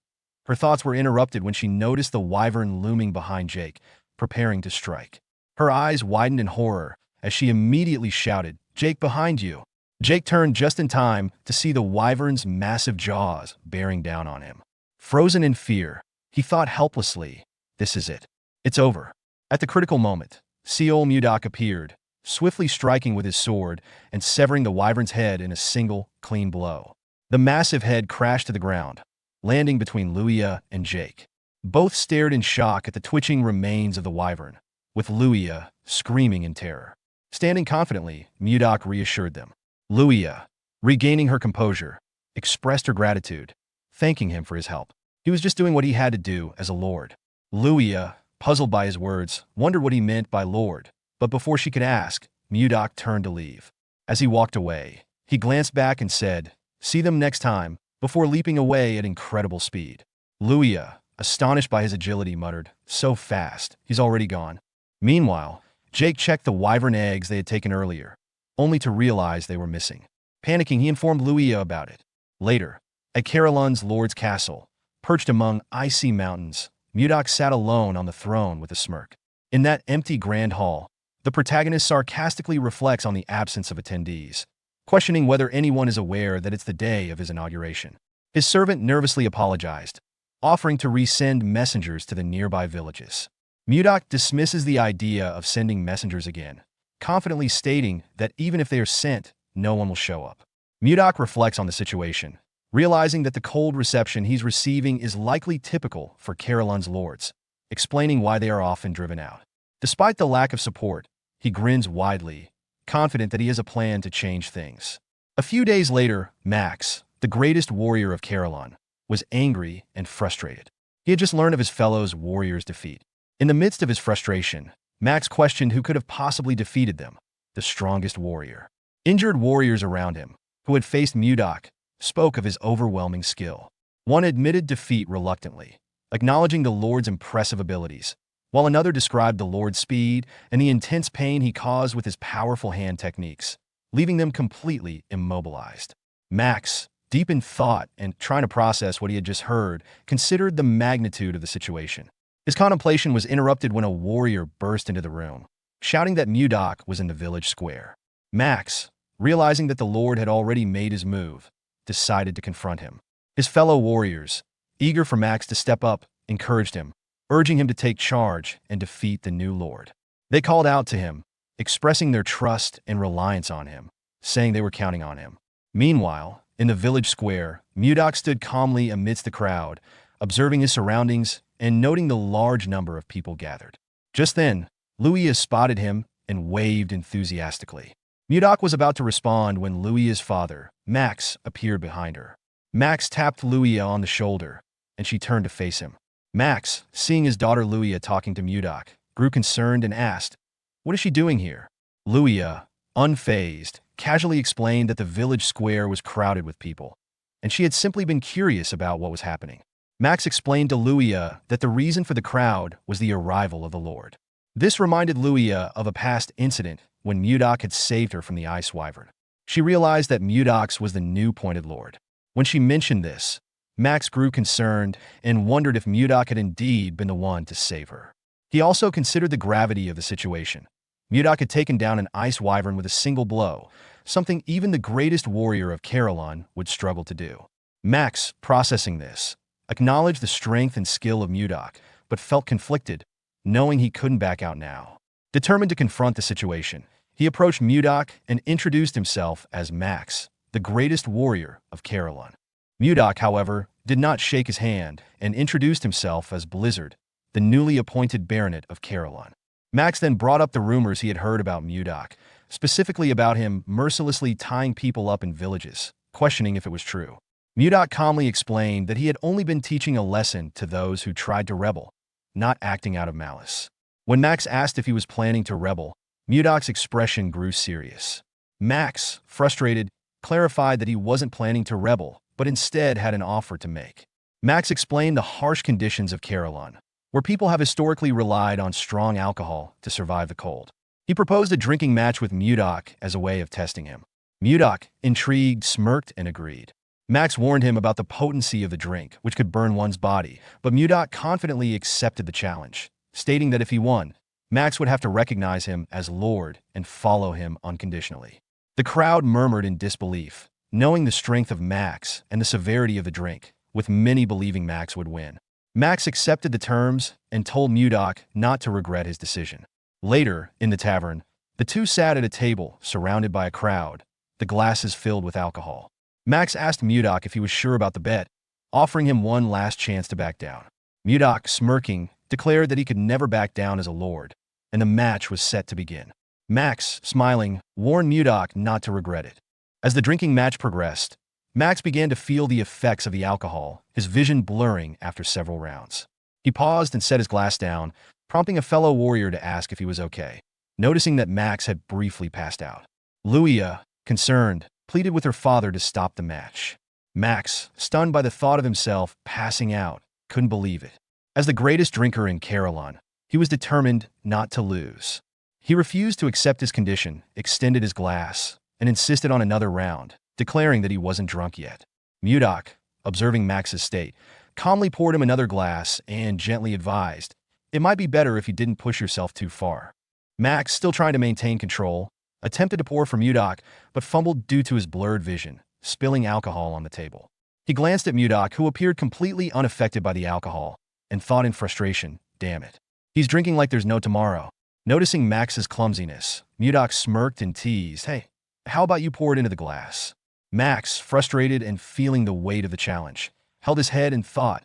Her thoughts were interrupted when she noticed the wyvern looming behind Jake, preparing to strike. Her eyes widened in horror as she immediately shouted, "Jake, behind you!" Jake turned just in time to see the wyvern's massive jaws bearing down on him. Frozen in fear, he thought helplessly, "This is it. It's over." At the critical moment, Seol Mudok appeared, swiftly striking with his sword and severing the wyvern's head in a single, clean blow. The massive head crashed to the ground, landing between Luia and Jake. Both stared in shock at the twitching remains of the wyvern, with Luia screaming in terror. Standing confidently, Mudok reassured them. Luia, regaining her composure, expressed her gratitude, thanking him for his help. He was just doing what he had to do as a lord. Luia, puzzled by his words, wondered what he meant by lord, but before she could ask, Mudok turned to leave. As he walked away, he glanced back and said, "See them next time," before leaping away at incredible speed. Luia, astonished by his agility, muttered, "So fast, he's already gone." Meanwhile, Jake checked the wyvern eggs they had taken earlier, only to realize they were missing. Panicking, he informed Luia about it. Later, at Carolyn's lord's castle, perched among icy mountains, Mudok sat alone on the throne with a smirk. In that empty grand hall, the protagonist sarcastically reflects on the absence of attendees, questioning whether anyone is aware that it's the day of his inauguration. His servant nervously apologized, offering to resend messengers to the nearby villages. Mudok dismisses the idea of sending messengers again, confidently stating that even if they are sent, no one will show up. Mudok reflects on the situation, realizing that the cold reception he's receiving is likely typical for Carolyn's lords, explaining why they are often driven out. Despite the lack of support, he grins widely, confident that he has a plan to change things. A few days later, Max, the greatest warrior of Carolyn, was angry and frustrated. He had just learned of his fellow's warrior's defeat. In the midst of his frustration, Max questioned who could have possibly defeated them, the strongest warrior. Injured warriors around him, who had faced Mudok, spoke of his overwhelming skill. One admitted defeat reluctantly, acknowledging the Lord's impressive abilities, while another described the Lord's speed and the intense pain he caused with his powerful hand techniques, leaving them completely immobilized. Max, deep in thought and trying to process what he had just heard, considered the magnitude of the situation. His contemplation was interrupted when a warrior burst into the room, shouting that Mudok was in the village square. Max, realizing that the Lord had already made his move, decided to confront him. His fellow warriors, eager for Max to step up, encouraged him, urging him to take charge and defeat the new Lord. They called out to him, expressing their trust and reliance on him, saying they were counting on him. Meanwhile, in the village square, Mudok stood calmly amidst the crowd, observing his surroundings and noting the large number of people gathered. Just then, Luia spotted him and waved enthusiastically. Mudok was about to respond when Luia's father, Max, appeared behind her. Max tapped Luia on the shoulder, and she turned to face him. Max, seeing his daughter Luia talking to Mudok, grew concerned and asked, "What is she doing here?" Luia, unfazed, casually explained that the village square was crowded with people, and she had simply been curious about what was happening. Max explained to Luia that the reason for the crowd was the arrival of the Lord. This reminded Luia of a past incident when Mudok had saved her from the ice wyvern. She realized that Mudok's was the new pointed Lord. When she mentioned this, Max grew concerned and wondered if Mudok had indeed been the one to save her. He also considered the gravity of the situation. Mudok had taken down an ice wyvern with a single blow, something even the greatest warrior of Carolyn would struggle to do. Max, processing this, acknowledged the strength and skill of Mudok, but felt conflicted, knowing he couldn't back out now. Determined to confront the situation, he approached Mudok and introduced himself as Max, the greatest warrior of Carolyn. Mudok, however, did not shake his hand and introduced himself as Blizzard, the newly appointed baronet of Carolyn. Max then brought up the rumors he had heard about Mudok, specifically about him mercilessly tying people up in villages, questioning if it was true. Mudok calmly explained that he had only been teaching a lesson to those who tried to rebel, not acting out of malice. When Max asked if he was planning to rebel, Mudok's expression grew serious. Max, frustrated, clarified that he wasn't planning to rebel, but instead had an offer to make. Max explained the harsh conditions of Carolon, where people have historically relied on strong alcohol to survive the cold. He proposed a drinking match with Mudok as a way of testing him. Mudok, intrigued, smirked and agreed. Max warned him about the potency of the drink, which could burn one's body, but Mudok confidently accepted the challenge, stating that if he won, Max would have to recognize him as Lord and follow him unconditionally. The crowd murmured in disbelief, knowing the strength of Max and the severity of the drink, with many believing Max would win. Max accepted the terms and told Mudok not to regret his decision. Later, in the tavern, the two sat at a table surrounded by a crowd, the glasses filled with alcohol. Max asked Mudok if he was sure about the bet, offering him one last chance to back down. Mudok, smirking, declared that he could never back down as a lord, and the match was set to begin. Max, smiling, warned Mudok not to regret it. As the drinking match progressed, Max began to feel the effects of the alcohol, his vision blurring after several rounds. He paused and set his glass down, prompting a fellow warrior to ask if he was okay, noticing that Max had briefly passed out. Luia, concerned, pleaded with her father to stop the match. Max, stunned by the thought of himself passing out, couldn't believe it. As the greatest drinker in Carolon, he was determined not to lose. He refused to accept his condition, extended his glass, and insisted on another round, declaring that he wasn't drunk yet. Mudok, observing Max's state, calmly poured him another glass and gently advised, "It might be better if you didn't push yourself too far." Max, still trying to maintain control, attempted to pour for Mudok, but fumbled due to his blurred vision, spilling alcohol on the table. He glanced at Mudok, who appeared completely unaffected by the alcohol, and thought in frustration, "Damn it. He's drinking like there's no tomorrow." Noticing Max's clumsiness, Mudok smirked and teased, "Hey, how about you pour it into the glass?" Max, frustrated and feeling the weight of the challenge, held his head and thought,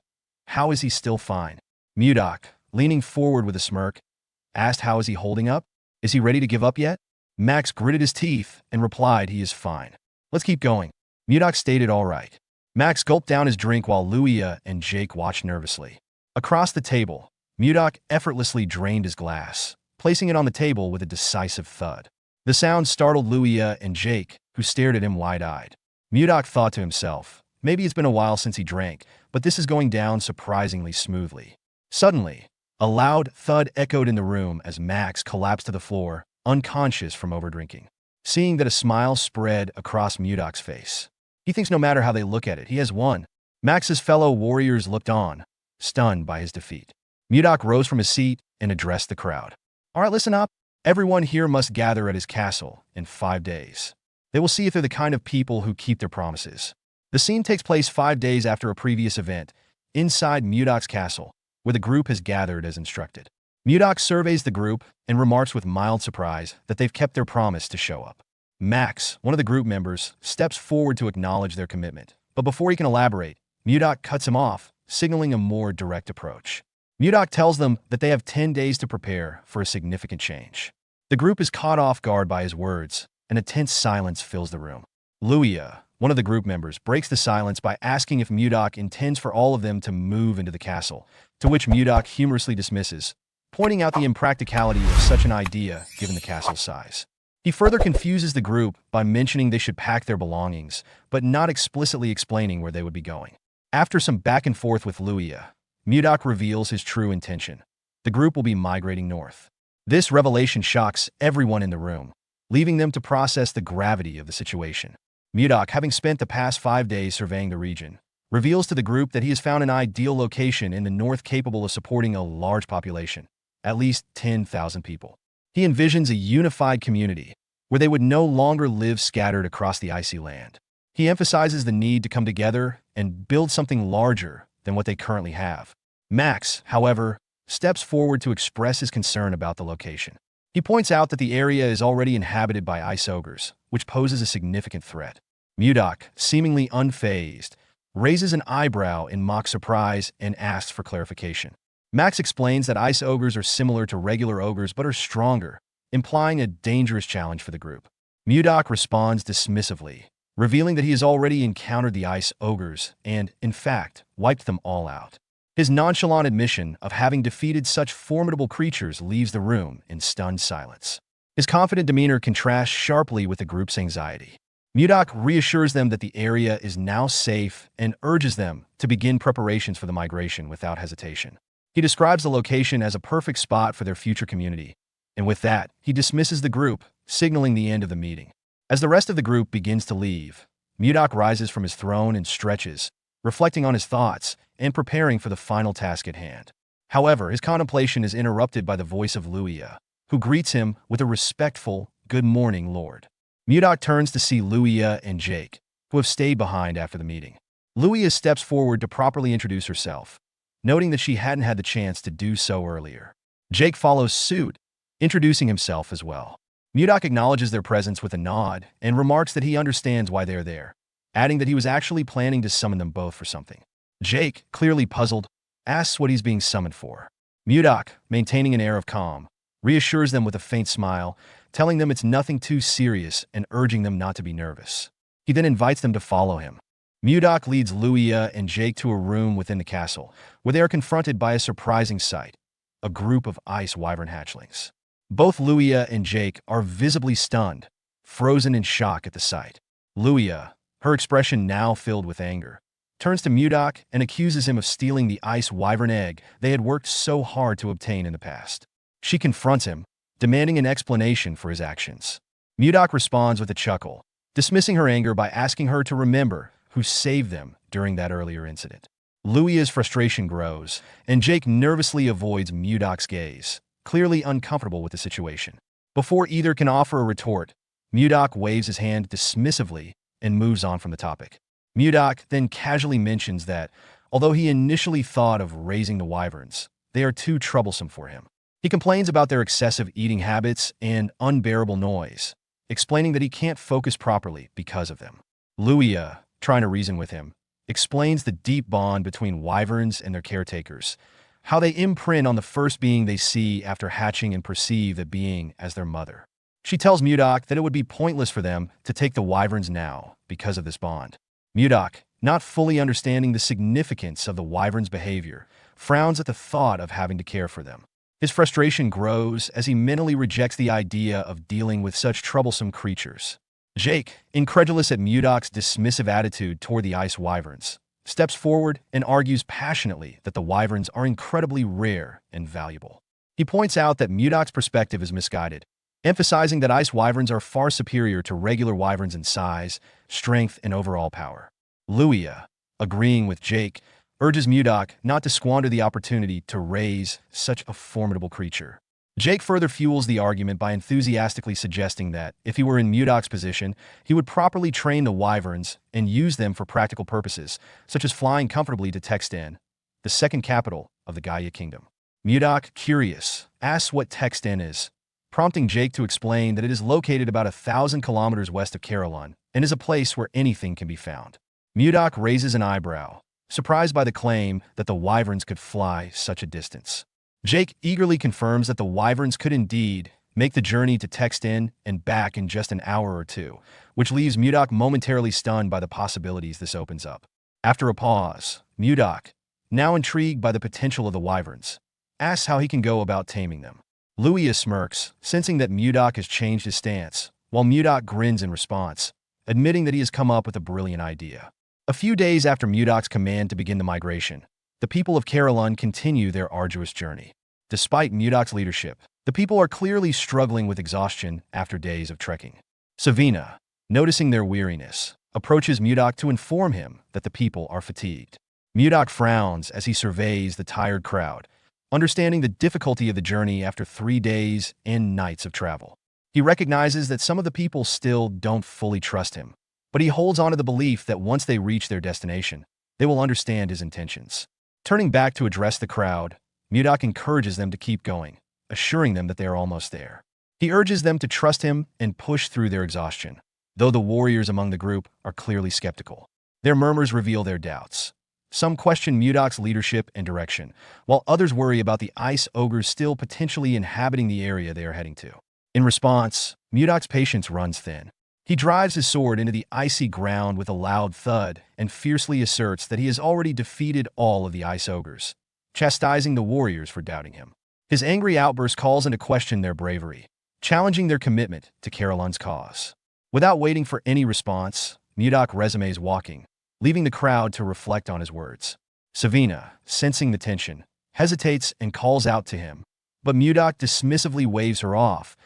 "How is he still fine?" Mudok, leaning forward with a smirk, asked how is he holding up? Is he ready to give up yet? Max gritted his teeth and replied he is fine. "Let's keep going." Mudok stated all right. Max gulped down his drink while Luia and Jake watched nervously. Across the table, Mudok effortlessly drained his glass, placing it on the table with a decisive thud. The sound startled Luia and Jake, who stared at him wide-eyed. Mudok thought to himself, maybe it's been a while since he drank, but this is going down surprisingly smoothly. Suddenly, a loud thud echoed in the room as Max collapsed to the floor, unconscious from overdrinking. Seeing that a smile spread across Mudok's face. He thinks no matter how they look at it, he has won. Max's fellow warriors looked on, stunned by his defeat. Mudok rose from his seat and addressed the crowd. "All right, listen up. Everyone here must gather at his castle in 5 days. They will see if they're the kind of people who keep their promises." The scene takes place 5 days after a previous event, inside Mudok's castle, where the group has gathered as instructed. Mudok surveys the group and remarks with mild surprise that they've kept their promise to show up. Max, one of the group members, steps forward to acknowledge their commitment, but before he can elaborate, Mudok cuts him off, signaling a more direct approach. Mudok tells them that they have 10 days to prepare for a significant change. The group is caught off guard by his words, and a tense silence fills the room. Luia, one of the group members, breaks the silence by asking if Mudok intends for all of them to move into the castle, to which Mudok humorously dismisses, pointing out the impracticality of such an idea given the castle's size. He further confuses the group by mentioning they should pack their belongings, but not explicitly explaining where they would be going. After some back and forth with Luia, Mudok reveals his true intention. The group will be migrating north. This revelation shocks everyone in the room, leaving them to process the gravity of the situation. Mudok, having spent the past 5 days surveying the region, reveals to the group that he has found an ideal location in the north capable of supporting a large population, at least 10,000 people. He envisions a unified community where they would no longer live scattered across the icy land. He emphasizes the need to come together and build something larger than what they currently have. Max, however, steps forward to express his concern about the location. He points out that the area is already inhabited by ice ogres, which poses a significant threat. Mudok, seemingly unfazed, raises an eyebrow in mock surprise and asks for clarification. Max explains that ice ogres are similar to regular ogres but are stronger, implying a dangerous challenge for the group. Mudok responds dismissively, revealing that he has already encountered the ice ogres and, in fact, wiped them all out. His nonchalant admission of having defeated such formidable creatures leaves the room in stunned silence. His confident demeanor contrasts sharply with the group's anxiety. Mudok reassures them that the area is now safe and urges them to begin preparations for the migration without hesitation. He describes the location as a perfect spot for their future community, and with that, he dismisses the group, signaling the end of the meeting. As the rest of the group begins to leave, Mudok rises from his throne and stretches, reflecting on his thoughts and preparing for the final task at hand. However, his contemplation is interrupted by the voice of Luia, who greets him with a respectful, "Good morning, Lord." Mudok turns to see Luia and Jake, who have stayed behind after the meeting. Luia steps forward to properly introduce herself, noting that she hadn't had the chance to do so earlier. Jake follows suit, introducing himself as well. Mudok acknowledges their presence with a nod and remarks that he understands why they are there, adding that he was actually planning to summon them both for something. Jake, clearly puzzled, asks what he's being summoned for. Mudok, maintaining an air of calm, reassures them with a faint smile, telling them it's nothing too serious and urging them not to be nervous. He then invites them to follow him. Mudok leads Luia and Jake to a room within the castle, where they are confronted by a surprising sight: a group of ice wyvern hatchlings. Both Luia and Jake are visibly stunned, frozen in shock at the sight. Luia, her expression now filled with anger, turns to Mudok and accuses him of stealing the ice wyvern egg they had worked so hard to obtain in the past. She confronts him, demanding an explanation for his actions. Mudok responds with a chuckle, dismissing her anger by asking her to remember who saved them during that earlier incident. Luia's frustration grows, and Jake nervously avoids Mudok's gaze, clearly uncomfortable with the situation. Before either can offer a retort, Mudok waves his hand dismissively and moves on from the topic. Mudok then casually mentions that, although he initially thought of raising the wyverns, they are too troublesome for him. He complains about their excessive eating habits and unbearable noise, explaining that he can't focus properly because of them. Luia, trying to reason with him, explains the deep bond between wyverns and their caretakers, how they imprint on the first being they see after hatching and perceive that being as their mother. She tells Mudok that it would be pointless for them to take the wyverns now because of this bond. Mudok, not fully understanding the significance of the wyvern's behavior, frowns at the thought of having to care for them. His frustration grows as he mentally rejects the idea of dealing with such troublesome creatures. Jake, incredulous at Mudok's dismissive attitude toward the ice wyverns, steps forward and argues passionately that the wyverns are incredibly rare and valuable. He points out that Mudok's perspective is misguided, emphasizing that ice wyverns are far superior to regular wyverns in size, strength, and overall power. Luia, agreeing with Jake, urges Mudok not to squander the opportunity to raise such a formidable creature. Jake further fuels the argument by enthusiastically suggesting that, if he were in Mudok's position, he would properly train the wyverns and use them for practical purposes, such as flying comfortably to Texten, the second capital of the Gaia Kingdom. Mudok, curious, asks what Texten is, prompting Jake to explain that it is located about 1,000 kilometers west of Carolyn and is a place where anything can be found. Mudok raises an eyebrow, surprised by the claim that the wyverns could fly such a distance. Jake eagerly confirms that the wyverns could indeed make the journey to Texten and back in just an hour or two, which leaves Mudok momentarily stunned by the possibilities this opens up. After a pause, Mudok, now intrigued by the potential of the wyverns, asks how he can go about taming them. Luia smirks, sensing that Mudok has changed his stance, while Mudok grins in response, admitting that he has come up with a brilliant idea. A few days after Mudok's command to begin the migration, the people of Carolyn continue their arduous journey. Despite Mudok's leadership, the people are clearly struggling with exhaustion after days of trekking. Savina, noticing their weariness, approaches Mudok to inform him that the people are fatigued. Mudok frowns as he surveys the tired crowd, understanding the difficulty of the journey after 3 days and nights of travel. He recognizes that some of the people still don't fully trust him, but he holds on to the belief that once they reach their destination, they will understand his intentions. Turning back to address the crowd, Mudok encourages them to keep going, assuring them that they are almost there. He urges them to trust him and push through their exhaustion, though the warriors among the group are clearly skeptical. Their murmurs reveal their doubts. Some question Mudok's leadership and direction, while others worry about the ice ogres still potentially inhabiting the area they are heading to. In response, Mudok's patience runs thin. He drives his sword into the icy ground with a loud thud and fiercely asserts that he has already defeated all of the ice ogres, chastising the warriors for doubting him. His angry outburst calls into question their bravery, challenging their commitment to Caroline's cause. Without waiting for any response, Mudok resumes walking, leaving the crowd to reflect on his words. Savina, sensing the tension, hesitates and calls out to him, but Mudok dismissively waves her off,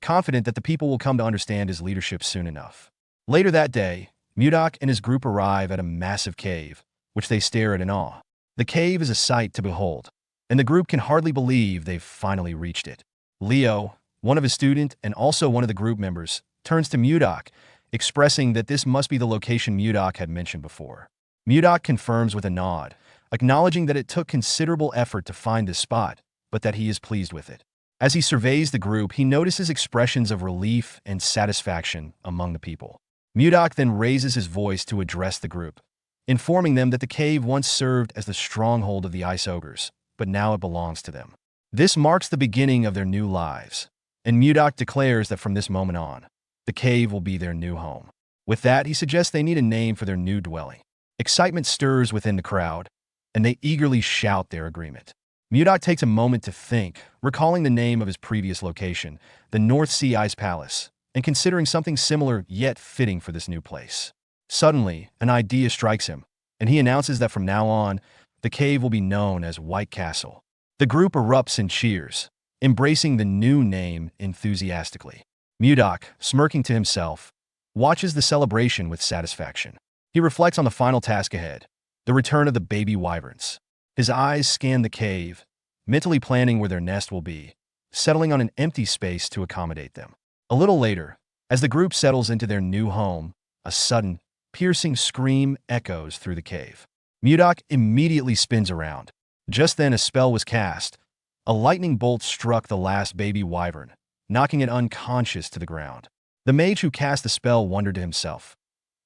confident that the people will come to understand his leadership soon enough. Later that day, Mudok and his group arrive at a massive cave, which they stare at in awe. The cave is a sight to behold, and the group can hardly believe they've finally reached it. Leo, one of his students and also one of the group members, turns to Mudok, expressing that this must be the location Mudok had mentioned before. Mudok confirms with a nod, acknowledging that it took considerable effort to find this spot, but that he is pleased with it. As he surveys the group, he notices expressions of relief and satisfaction among the people. Mudok then raises his voice to address the group, informing them that the cave once served as the stronghold of the Ice Ogres, but now it belongs to them. This marks the beginning of their new lives, and Mudok declares that from this moment on, the cave will be their new home. With that, he suggests they need a name for their new dwelling. Excitement stirs within the crowd, and they eagerly shout their agreement. Mudok takes a moment to think, recalling the name of his previous location, the North Sea Ice Palace, and considering something similar yet fitting for this new place. Suddenly, an idea strikes him, and he announces that from now on, the cave will be known as White Castle. The group erupts in cheers, embracing the new name enthusiastically. Mudok, smirking to himself, watches the celebration with satisfaction. He reflects on the final task ahead, the return of the baby wyverns. His eyes scan the cave, mentally planning where their nest will be, settling on an empty space to accommodate them. A little later, as the group settles into their new home, a sudden, piercing scream echoes through the cave. Mudok immediately spins around. Just then a spell was cast. A lightning bolt struck the last baby wyvern, knocking it unconscious to the ground. The mage who cast the spell wondered to himself,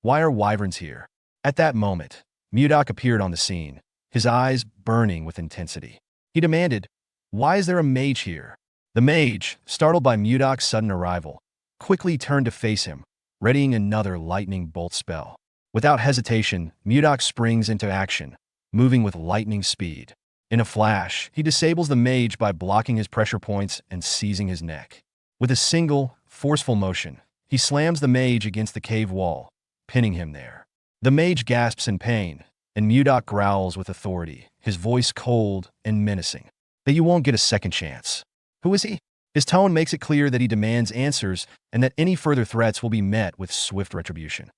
"Why are wyverns here?" At that moment, Mudok appeared on the scene, his eyes burning with intensity. He demanded, "Why is there a mage here?" The mage, startled by Mudok's sudden arrival, quickly turned to face him, readying another lightning bolt spell. Without hesitation, Mudok springs into action, moving with lightning speed. In a flash, he disables the mage by blocking his pressure points and seizing his neck. With a single, forceful motion, he slams the mage against the cave wall, pinning him there. The mage gasps in pain, and Mudok growls with authority, his voice cold and menacing. "That you won't get a second chance. Who is he?" His tone makes it clear that he demands answers and that any further threats will be met with swift retribution.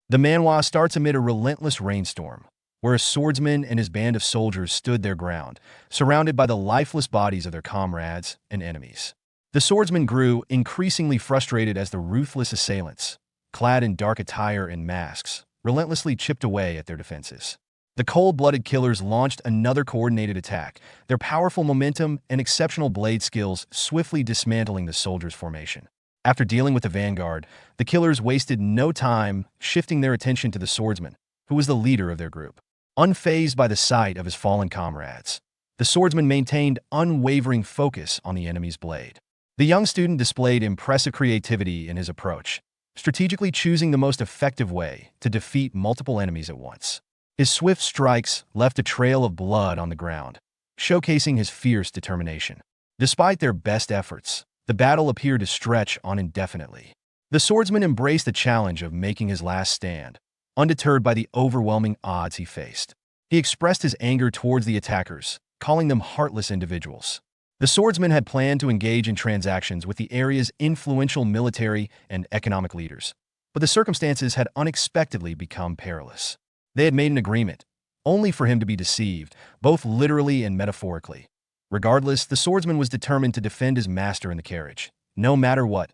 The manhwa starts amid a relentless rainstorm, where a swordsman and his band of soldiers stood their ground, surrounded by the lifeless bodies of their comrades and enemies. The swordsmen grew increasingly frustrated as the ruthless assailants, clad in dark attire and masks, relentlessly chipped away at their defenses. The cold-blooded killers launched another coordinated attack, their powerful momentum and exceptional blade skills swiftly dismantling the soldiers' formation. After dealing with the vanguard, the killers wasted no time shifting their attention to the swordsman, who was the leader of their group. Unfazed by the sight of his fallen comrades, the swordsman maintained unwavering focus on the enemy's blade. The young student displayed impressive creativity in his approach, strategically choosing the most effective way to defeat multiple enemies at once. His swift strikes left a trail of blood on the ground, showcasing his fierce determination. Despite their best efforts, the battle appeared to stretch on indefinitely. The swordsman embraced the challenge of making his last stand, undeterred by the overwhelming odds he faced. He expressed his anger towards the attackers, calling them heartless individuals. The swordsman had planned to engage in transactions with the area's influential military and economic leaders, but the circumstances had unexpectedly become perilous. They had made an agreement, only for him to be deceived, both literally and metaphorically. Regardless, the swordsman was determined to defend his master in the carriage, no matter what,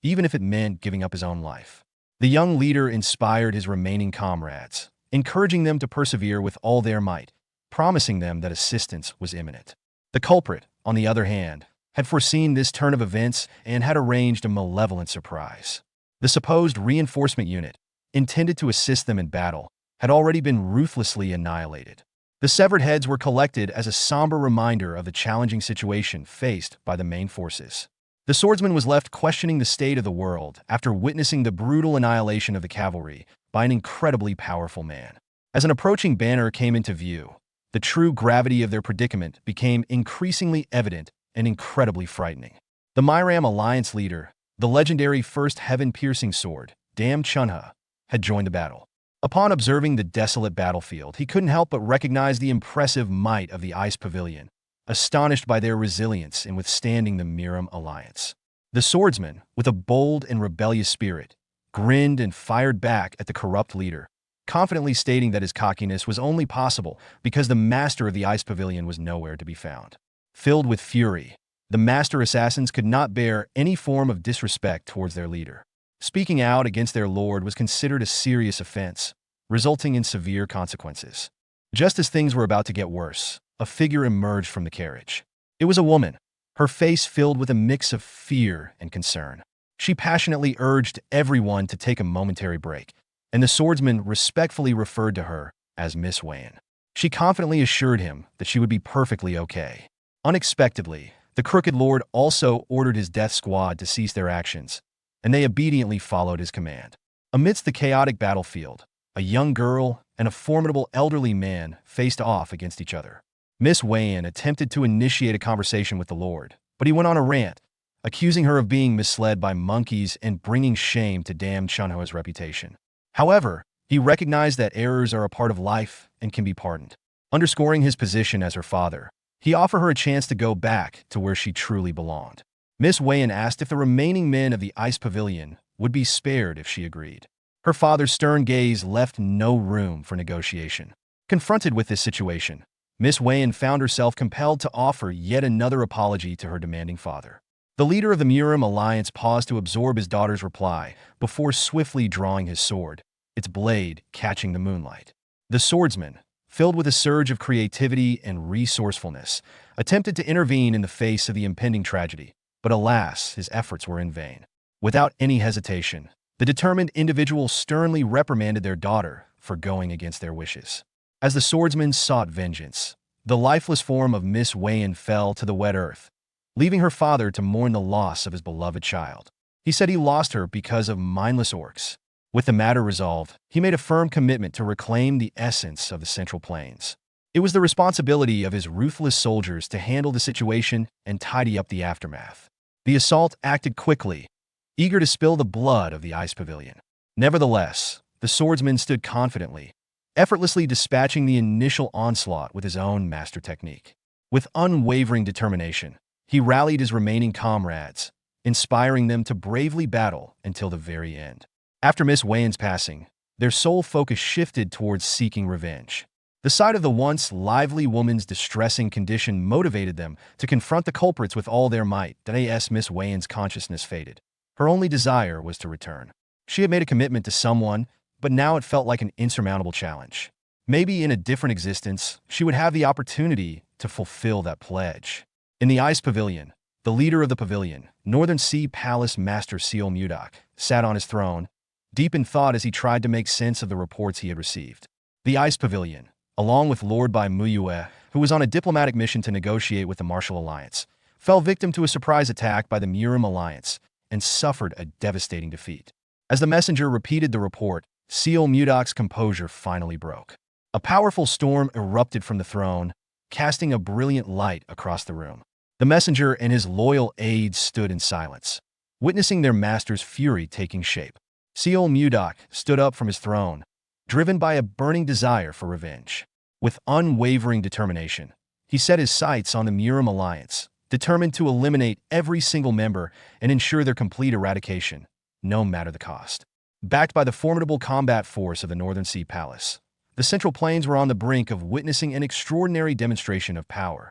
even if it meant giving up his own life. The young leader inspired his remaining comrades, encouraging them to persevere with all their might, promising them that assistance was imminent. The culprit, on the other hand, had foreseen this turn of events and had arranged a malevolent surprise. The supposed reinforcement unit, intended to assist them in battle, had already been ruthlessly annihilated. The severed heads were collected as a somber reminder of the challenging situation faced by the main forces. The swordsman was left questioning the state of the world after witnessing the brutal annihilation of the cavalry by an incredibly powerful man. As an approaching banner came into view, the true gravity of their predicament became increasingly evident and incredibly frightening. The Myram Alliance leader, the legendary first heaven-piercing sword, Dam Chunha, had joined the battle. Upon observing the desolate battlefield, he couldn't help but recognize the impressive might of the Ice Pavilion, astonished by their resilience in withstanding the Myram Alliance. The swordsman, with a bold and rebellious spirit, grinned and fired back at the corrupt leader, confidently stating that his cockiness was only possible because the master of the Ice Pavilion was nowhere to be found. Filled with fury, the master assassins could not bear any form of disrespect towards their leader. Speaking out against their lord was considered a serious offense, resulting in severe consequences. Just as things were about to get worse, a figure emerged from the carriage. It was a woman, her face filled with a mix of fear and concern. She passionately urged everyone to take a momentary break, and the swordsman respectfully referred to her as Miss Wan. She confidently assured him that she would be perfectly okay. Unexpectedly, the Crooked Lord also ordered his death squad to cease their actions, and they obediently followed his command. Amidst the chaotic battlefield, a young girl and a formidable elderly man faced off against each other. Miss Wan attempted to initiate a conversation with the Lord, but he went on a rant, accusing her of being misled by monkeys and bringing shame to Dam Chunha's reputation. However, he recognized that errors are a part of life and can be pardoned. Underscoring his position as her father, he offered her a chance to go back to where she truly belonged. Miss Wan asked if the remaining men of the Ice Pavilion would be spared if she agreed. Her father's stern gaze left no room for negotiation. Confronted with this situation, Miss Wan found herself compelled to offer yet another apology to her demanding father. The leader of the Myram Alliance paused to absorb his daughter's reply before swiftly drawing his sword, its blade catching the moonlight. The swordsman, filled with a surge of creativity and resourcefulness, attempted to intervene in the face of the impending tragedy. But alas, his efforts were in vain. Without any hesitation, the determined individual sternly reprimanded their daughter for going against their wishes. As the swordsman sought vengeance, the lifeless form of Miss Wan fell to the wet earth, leaving her father to mourn the loss of his beloved child. He said he lost her because of mindless orcs. With the matter resolved, he made a firm commitment to reclaim the essence of the Central Plains. It was the responsibility of his ruthless soldiers to handle the situation and tidy up the aftermath. The assault acted quickly, eager to spill the blood of the Ice Pavilion. Nevertheless, the swordsman stood confidently, effortlessly dispatching the initial onslaught with his own master technique. With unwavering determination, he rallied his remaining comrades, inspiring them to bravely battle until the very end. After Miss Wan's passing, their sole focus shifted towards seeking revenge. The sight of the once lively woman's distressing condition motivated them to confront the culprits with all their might. As Miss Wan's consciousness faded, her only desire was to return. She had made a commitment to someone, but now it felt like an insurmountable challenge. Maybe in a different existence, she would have the opportunity to fulfill that pledge. In the Ice Pavilion, the leader of the pavilion, Northern Sea Palace Master Seol Mudok, sat on his throne, deep in thought as he tried to make sense of the reports he had received. The Ice Pavilion, along with Lord Bai Muyue, who was on a diplomatic mission to negotiate with the Martial Alliance, fell victim to a surprise attack by the Myram Alliance and suffered a devastating defeat. As the messenger repeated the report, Seol Mudok's composure finally broke. A powerful storm erupted from the throne, casting a brilliant light across the room. The messenger and his loyal aides stood in silence, witnessing their master's fury taking shape. Seol Mudok stood up from his throne, driven by a burning desire for revenge. With unwavering determination, he set his sights on the Myram Alliance, determined to eliminate every single member and ensure their complete eradication, no matter the cost. Backed by the formidable combat force of the Northern Sea Palace, the Central Plains were on the brink of witnessing an extraordinary demonstration of power.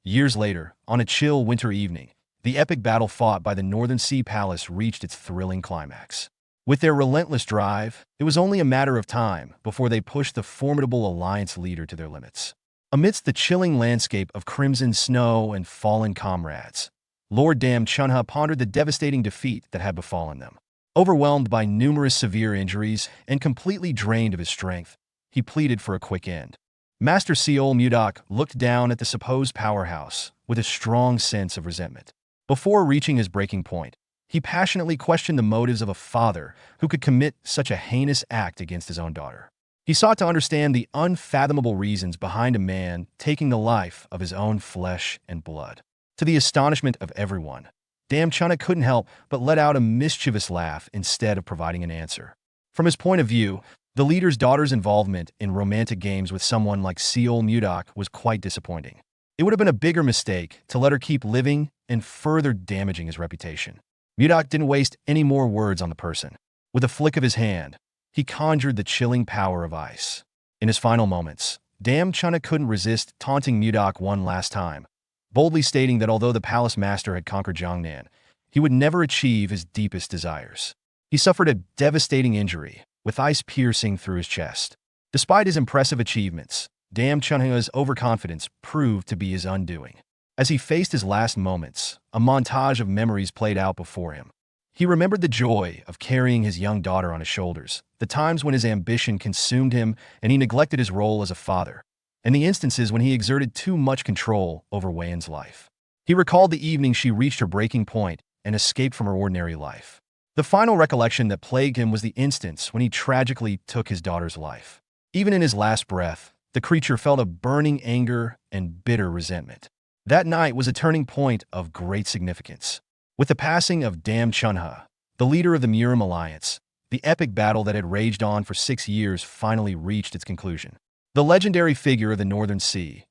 Years later, on a chill winter evening, the epic battle fought by the Northern Sea Palace reached its thrilling climax. With their relentless drive, it was only a matter of time before they pushed the formidable Alliance leader to their limits. Amidst the chilling landscape of crimson snow and fallen comrades, Lord Dam Chunha pondered the devastating defeat that had befallen them. Overwhelmed by numerous severe injuries and completely drained of his strength, he pleaded for a quick end. Master Seol Mudok looked down at the supposed powerhouse with a strong sense of resentment. Before reaching his breaking point, he passionately questioned the motives of a father who could commit such a heinous act against his own daughter. He sought to understand the unfathomable reasons behind a man taking the life of his own flesh and blood. To the astonishment of everyone, Damn Chunna couldn't help but let out a mischievous laugh instead of providing an answer. From his point of view, the leader's daughter's involvement in romantic games with someone like Seol Mudok was quite disappointing. It would have been a bigger mistake to let her keep living and further damaging his reputation. Mudok didn't waste any more words on the person. With a flick of his hand, he conjured the chilling power of ice. In his final moments, Damn Chunna couldn't resist taunting Mudok one last time, boldly stating that although the palace master had conquered Jiangnan, he would never achieve his deepest desires. He suffered a devastating injury, with ice piercing through his chest. Despite his impressive achievements, Damn Chunha's overconfidence proved to be his undoing. As he faced his last moments, a montage of memories played out before him. He remembered the joy of carrying his young daughter on his shoulders, the times when his ambition consumed him and he neglected his role as a father, and the instances when he exerted too much control over Wei's life. He recalled the evening she reached her breaking point and escaped from her ordinary life. The final recollection that plagued him was the instance when he tragically took his daughter's life. Even in his last breath, the creature felt a burning anger and bitter resentment. That night was a turning point of great significance. With the passing of Damn Chunha, the leader of the Murim Alliance, the epic battle that had raged on for 6 years finally reached its conclusion. The legendary figure of the Northern Sea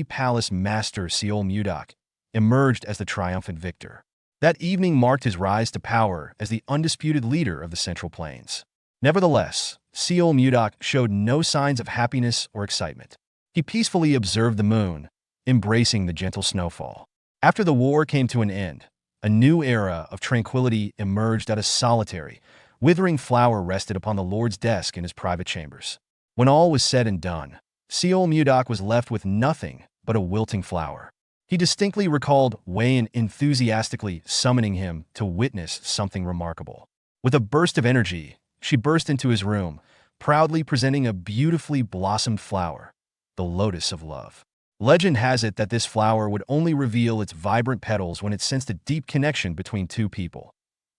Palace Master Seol Mudok, emerged as the triumphant victor. That evening marked his rise to power as the undisputed leader of the Central Plains. Nevertheless, Seol Mudok showed no signs of happiness or excitement. He peacefully observed the moon, embracing the gentle snowfall. After the war came to an end, a new era of tranquility emerged at a solitary, withering flower rested upon the Lord's desk in his private chambers. When all was said and done, Seol Mudok was left with nothing but a wilting flower. He distinctly recalled Wei enthusiastically summoning him to witness something remarkable. With a burst of energy, she burst into his room, proudly presenting a beautifully blossomed flower, the Lotus of Love. Legend has it that this flower would only reveal its vibrant petals when it sensed a deep connection between two people.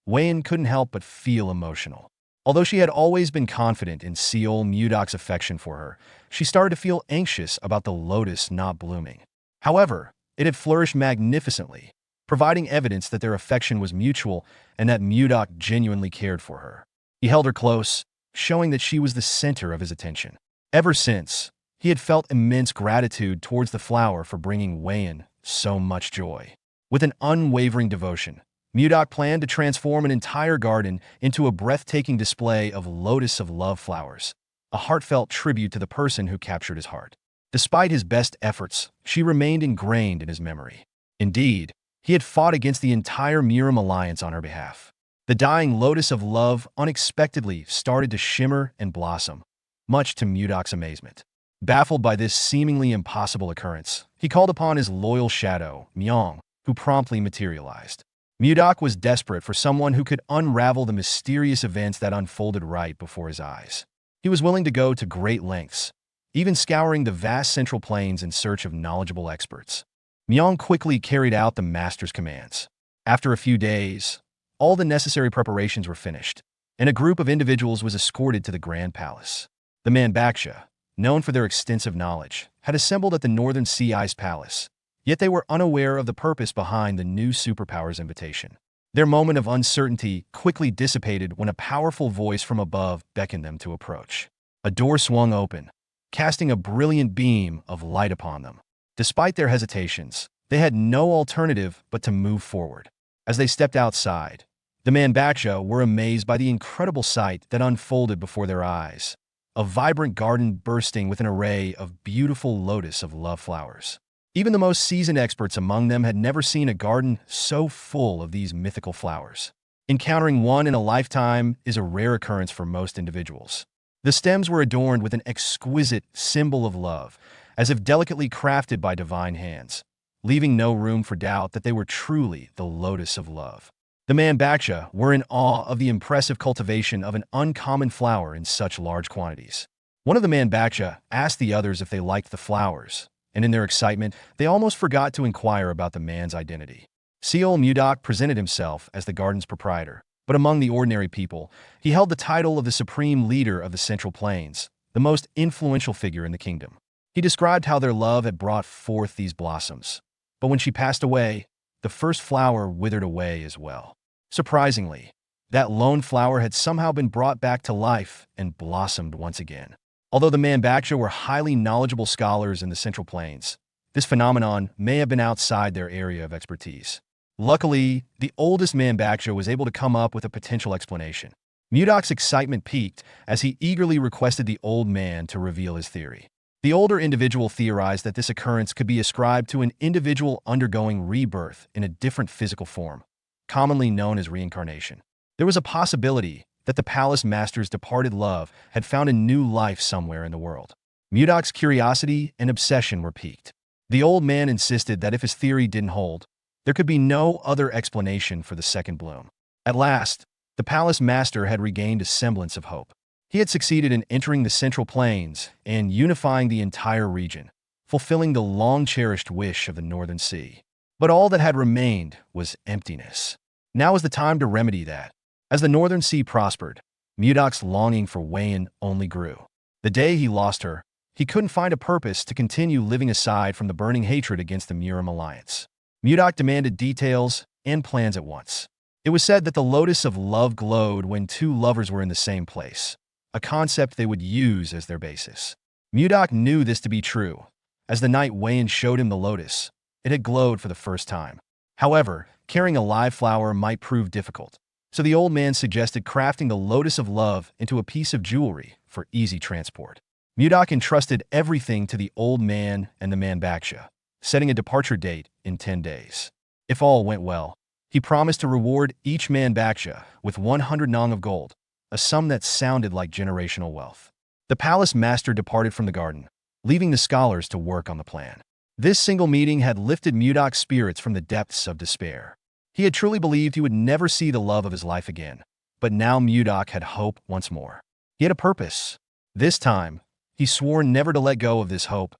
Wei couldn't help but feel emotional. Although she had always been confident in Seol Mudok's affection for her, she started to feel anxious about the lotus not blooming. However, it had flourished magnificently, providing evidence that their affection was mutual and that Mudok genuinely cared for her. He held her close, showing that she was the center of his attention. Ever since, he had felt immense gratitude towards the flower for bringing Wei so much joy. With an unwavering devotion, Mudok planned to transform an entire garden into a breathtaking display of Lotus of Love flowers, a heartfelt tribute to the person who captured his heart. Despite his best efforts, she remained ingrained in his memory. Indeed, he had fought against the entire Murim Alliance on her behalf. The dying Lotus of Love unexpectedly started to shimmer and blossom, much to Mudok's amazement. Baffled by this seemingly impossible occurrence, he called upon his loyal shadow, Myong, who promptly materialized. Mudok was desperate for someone who could unravel the mysterious events that unfolded right before his eyes. He was willing to go to great lengths, even scouring the vast Central Plains in search of knowledgeable experts. Myong quickly carried out the master's commands. After a few days, all the necessary preparations were finished, and a group of individuals was escorted to the Grand Palace. The Manbaksha, known for their extensive knowledge, had assembled at the Northern Sea Ice Palace, yet they were unaware of the purpose behind the new superpower's invitation. Their moment of uncertainty quickly dissipated when a powerful voice from above beckoned them to approach. A door swung open, casting a brilliant beam of light upon them. Despite their hesitations, they had no alternative but to move forward. As they stepped outside, the Manbaksha were amazed by the incredible sight that unfolded before their eyes. A vibrant garden bursting with an array of beautiful Lotus of Love flowers. Even the most seasoned experts among them had never seen a garden so full of these mythical flowers. Encountering one in a lifetime is a rare occurrence for most individuals. The stems were adorned with an exquisite symbol of love, as if delicately crafted by divine hands, leaving no room for doubt that they were truly the Lotus of Love. The Manbaksha were in awe of the impressive cultivation of an uncommon flower in such large quantities. One of the Manbaksha asked the others if they liked the flowers, and in their excitement, they almost forgot to inquire about the man's identity. Seol Mudok presented himself as the garden's proprietor, but among the ordinary people, he held the title of the supreme leader of the Central Plains, the most influential figure in the kingdom. He described how their love had brought forth these blossoms, but when she passed away, the first flower withered away as well. Surprisingly, that lone flower had somehow been brought back to life and blossomed once again. Although the Manhwa were highly knowledgeable scholars in the Central Plains, this phenomenon may have been outside their area of expertise. Luckily, the oldest Manhwa was able to come up with a potential explanation. Mudok's excitement peaked as he eagerly requested the old man to reveal his theory. The older individual theorized that this occurrence could be ascribed to an individual undergoing rebirth in a different physical form, commonly known as reincarnation. There was a possibility that the palace master's departed love had found a new life somewhere in the world. Mudok's curiosity and obsession were piqued. The old man insisted that if his theory didn't hold, there could be no other explanation for the second bloom. At last, the palace master had regained a semblance of hope. He had succeeded in entering the Central Plains and unifying the entire region, fulfilling the long-cherished wish of the Northern Sea. But all that had remained was emptiness. Now was the time to remedy that. As the Northern Sea prospered, Mudok's longing for Wayan only grew. The day he lost her, he couldn't find a purpose to continue living aside from the burning hatred against the Murim alliance. Mudok demanded details and plans at once. It was said that the Lotus of Love glowed when two lovers were in the same place, a concept they would use as their basis. Mudok knew this to be true. As the night Wayan showed him the lotus, it had glowed for the first time. However, carrying a live flower might prove difficult, so the old man suggested crafting the Lotus of Love into a piece of jewelry for easy transport. Mudok entrusted everything to the old man and the Manhwa, setting a departure date in 10 days. If all went well, he promised to reward each Manhwa with 100 nong of gold, a sum that sounded like generational wealth. The palace master departed from the garden, leaving the scholars to work on the plan. This single meeting had lifted Mudok's spirits from the depths of despair. He had truly believed he would never see the love of his life again, but now Mudok had hope once more. He had a purpose. This time, he swore never to let go of this hope,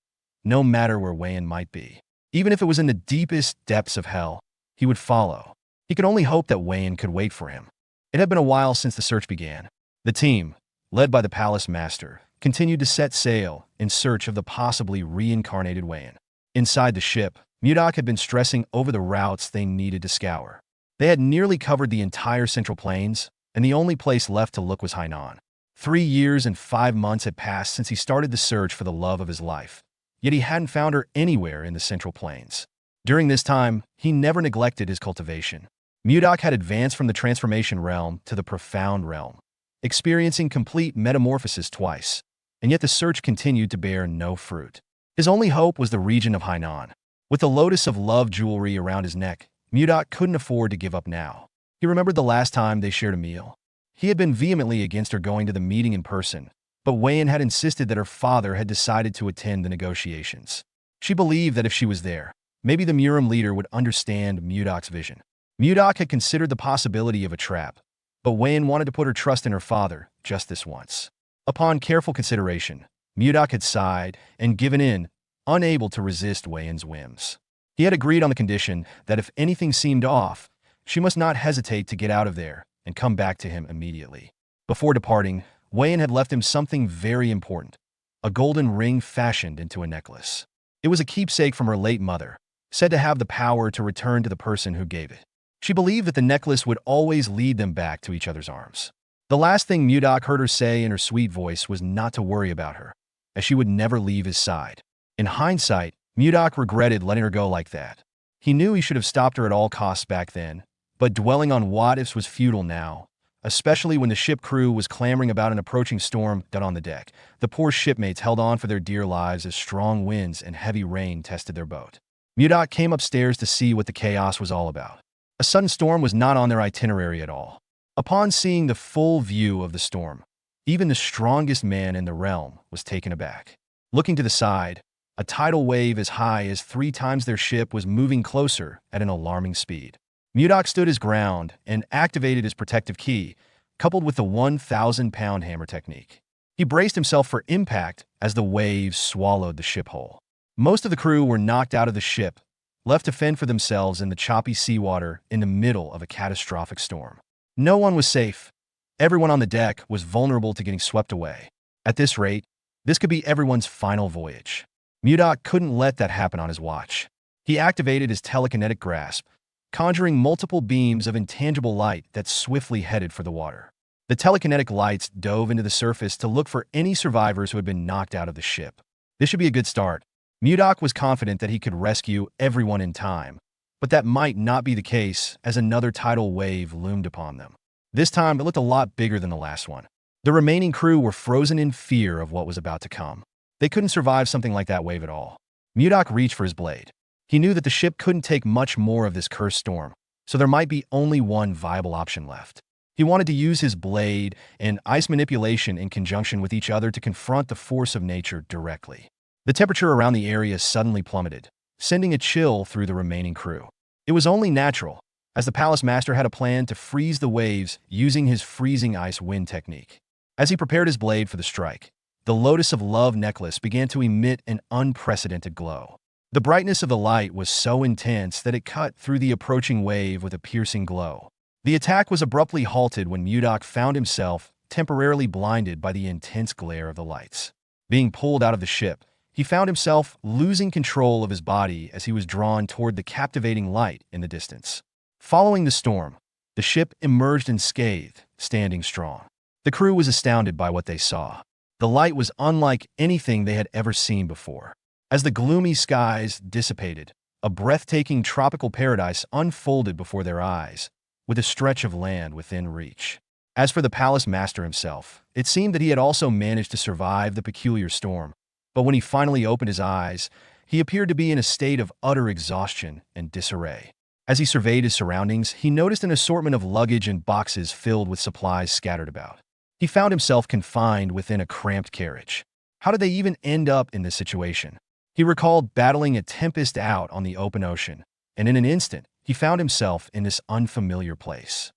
no matter where Wayan might be. Even if it was in the deepest depths of hell, he would follow. He could only hope that Wayan could wait for him. It had been a while since the search began. The team, led by the palace master, continued to set sail in search of the possibly reincarnated Wayan. Inside the ship, Mudok had been stressing over the routes they needed to scour. They had nearly covered the entire Central Plains, and the only place left to look was Hainan. 3 years and 5 months had passed since he started the search for the love of his life, yet he hadn't found her anywhere in the Central Plains. During this time, he never neglected his cultivation. Mudok had advanced from the transformation realm to the profound realm, experiencing complete metamorphosis twice, and yet the search continued to bear no fruit. His only hope was the region of Hainan. With the Lotus of Love jewelry around his neck, Mudok couldn't afford to give up now. He remembered the last time they shared a meal. He had been vehemently against her going to the meeting in person, but Wayan had insisted that her father had decided to attend the negotiations. She believed that if she was there, maybe the Murim leader would understand Mudok's vision. Mudok had considered the possibility of a trap, but Wayan wanted to put her trust in her father just this once. Upon careful consideration, Mudok had sighed and given in, unable to resist Wayan's whims. He had agreed on the condition that if anything seemed off, she must not hesitate to get out of there and come back to him immediately. Before departing, Wayan had left him something very important, a golden ring fashioned into a necklace. It was a keepsake from her late mother, said to have the power to return to the person who gave it. She believed that the necklace would always lead them back to each other's arms. The last thing Mudok heard her say in her sweet voice was not to worry about her, as she would never leave his side. In hindsight, Mudok regretted letting her go like that. He knew he should have stopped her at all costs back then, but dwelling on what-ifs was futile now, especially when the ship crew was clamoring about an approaching storm down on the deck. The poor shipmates held on for their dear lives as strong winds and heavy rain tested their boat. Mudok came upstairs to see what the chaos was all about. A sudden storm was not on their itinerary at all. Upon seeing the full view of the storm, even the strongest man in the realm was taken aback. Looking to the side, a tidal wave as high as 3 times their ship was moving closer at an alarming speed. Mudok stood his ground and activated his protective key, coupled with the 1,000-pound hammer technique. He braced himself for impact as the waves swallowed the ship whole. Most of the crew were knocked out of the ship, left to fend for themselves in the choppy seawater in the middle of a catastrophic storm. No one was safe. Everyone on the deck was vulnerable to getting swept away. At this rate, this could be everyone's final voyage. Mudok couldn't let that happen on his watch. He activated his telekinetic grasp, conjuring multiple beams of intangible light that swiftly headed for the water. The telekinetic lights dove into the surface to look for any survivors who had been knocked out of the ship. This should be a good start. Mudok was confident that he could rescue everyone in time, but that might not be the case as another tidal wave loomed upon them. This time, it looked a lot bigger than the last one. The remaining crew were frozen in fear of what was about to come. They couldn't survive something like that wave at all. Mudok reached for his blade. He knew that the ship couldn't take much more of this cursed storm, so there might be only one viable option left. He wanted to use his blade and ice manipulation in conjunction with each other to confront the force of nature directly. The temperature around the area suddenly plummeted, sending a chill through the remaining crew. It was only natural, as the Palace Master had a plan to freeze the waves using his freezing ice wind technique. As he prepared his blade for the strike, the Lotus of Love necklace began to emit an unprecedented glow. The brightness of the light was so intense that it cut through the approaching wave with a piercing glow. The attack was abruptly halted when Mudok found himself temporarily blinded by the intense glare of the lights. Being pulled out of the ship, he found himself losing control of his body as he was drawn toward the captivating light in the distance. Following the storm, the ship emerged unscathed, standing strong. The crew was astounded by what they saw. The light was unlike anything they had ever seen before. As the gloomy skies dissipated, a breathtaking tropical paradise unfolded before their eyes, with a stretch of land within reach. As for the Palace Master himself, it seemed that he had also managed to survive the peculiar storm, but when he finally opened his eyes, he appeared to be in a state of utter exhaustion and disarray. As he surveyed his surroundings, he noticed an assortment of luggage and boxes filled with supplies scattered about. He found himself confined within a cramped carriage. How did they even end up in this situation? He recalled battling a tempest out on the open ocean, and in an instant, he found himself in this unfamiliar place.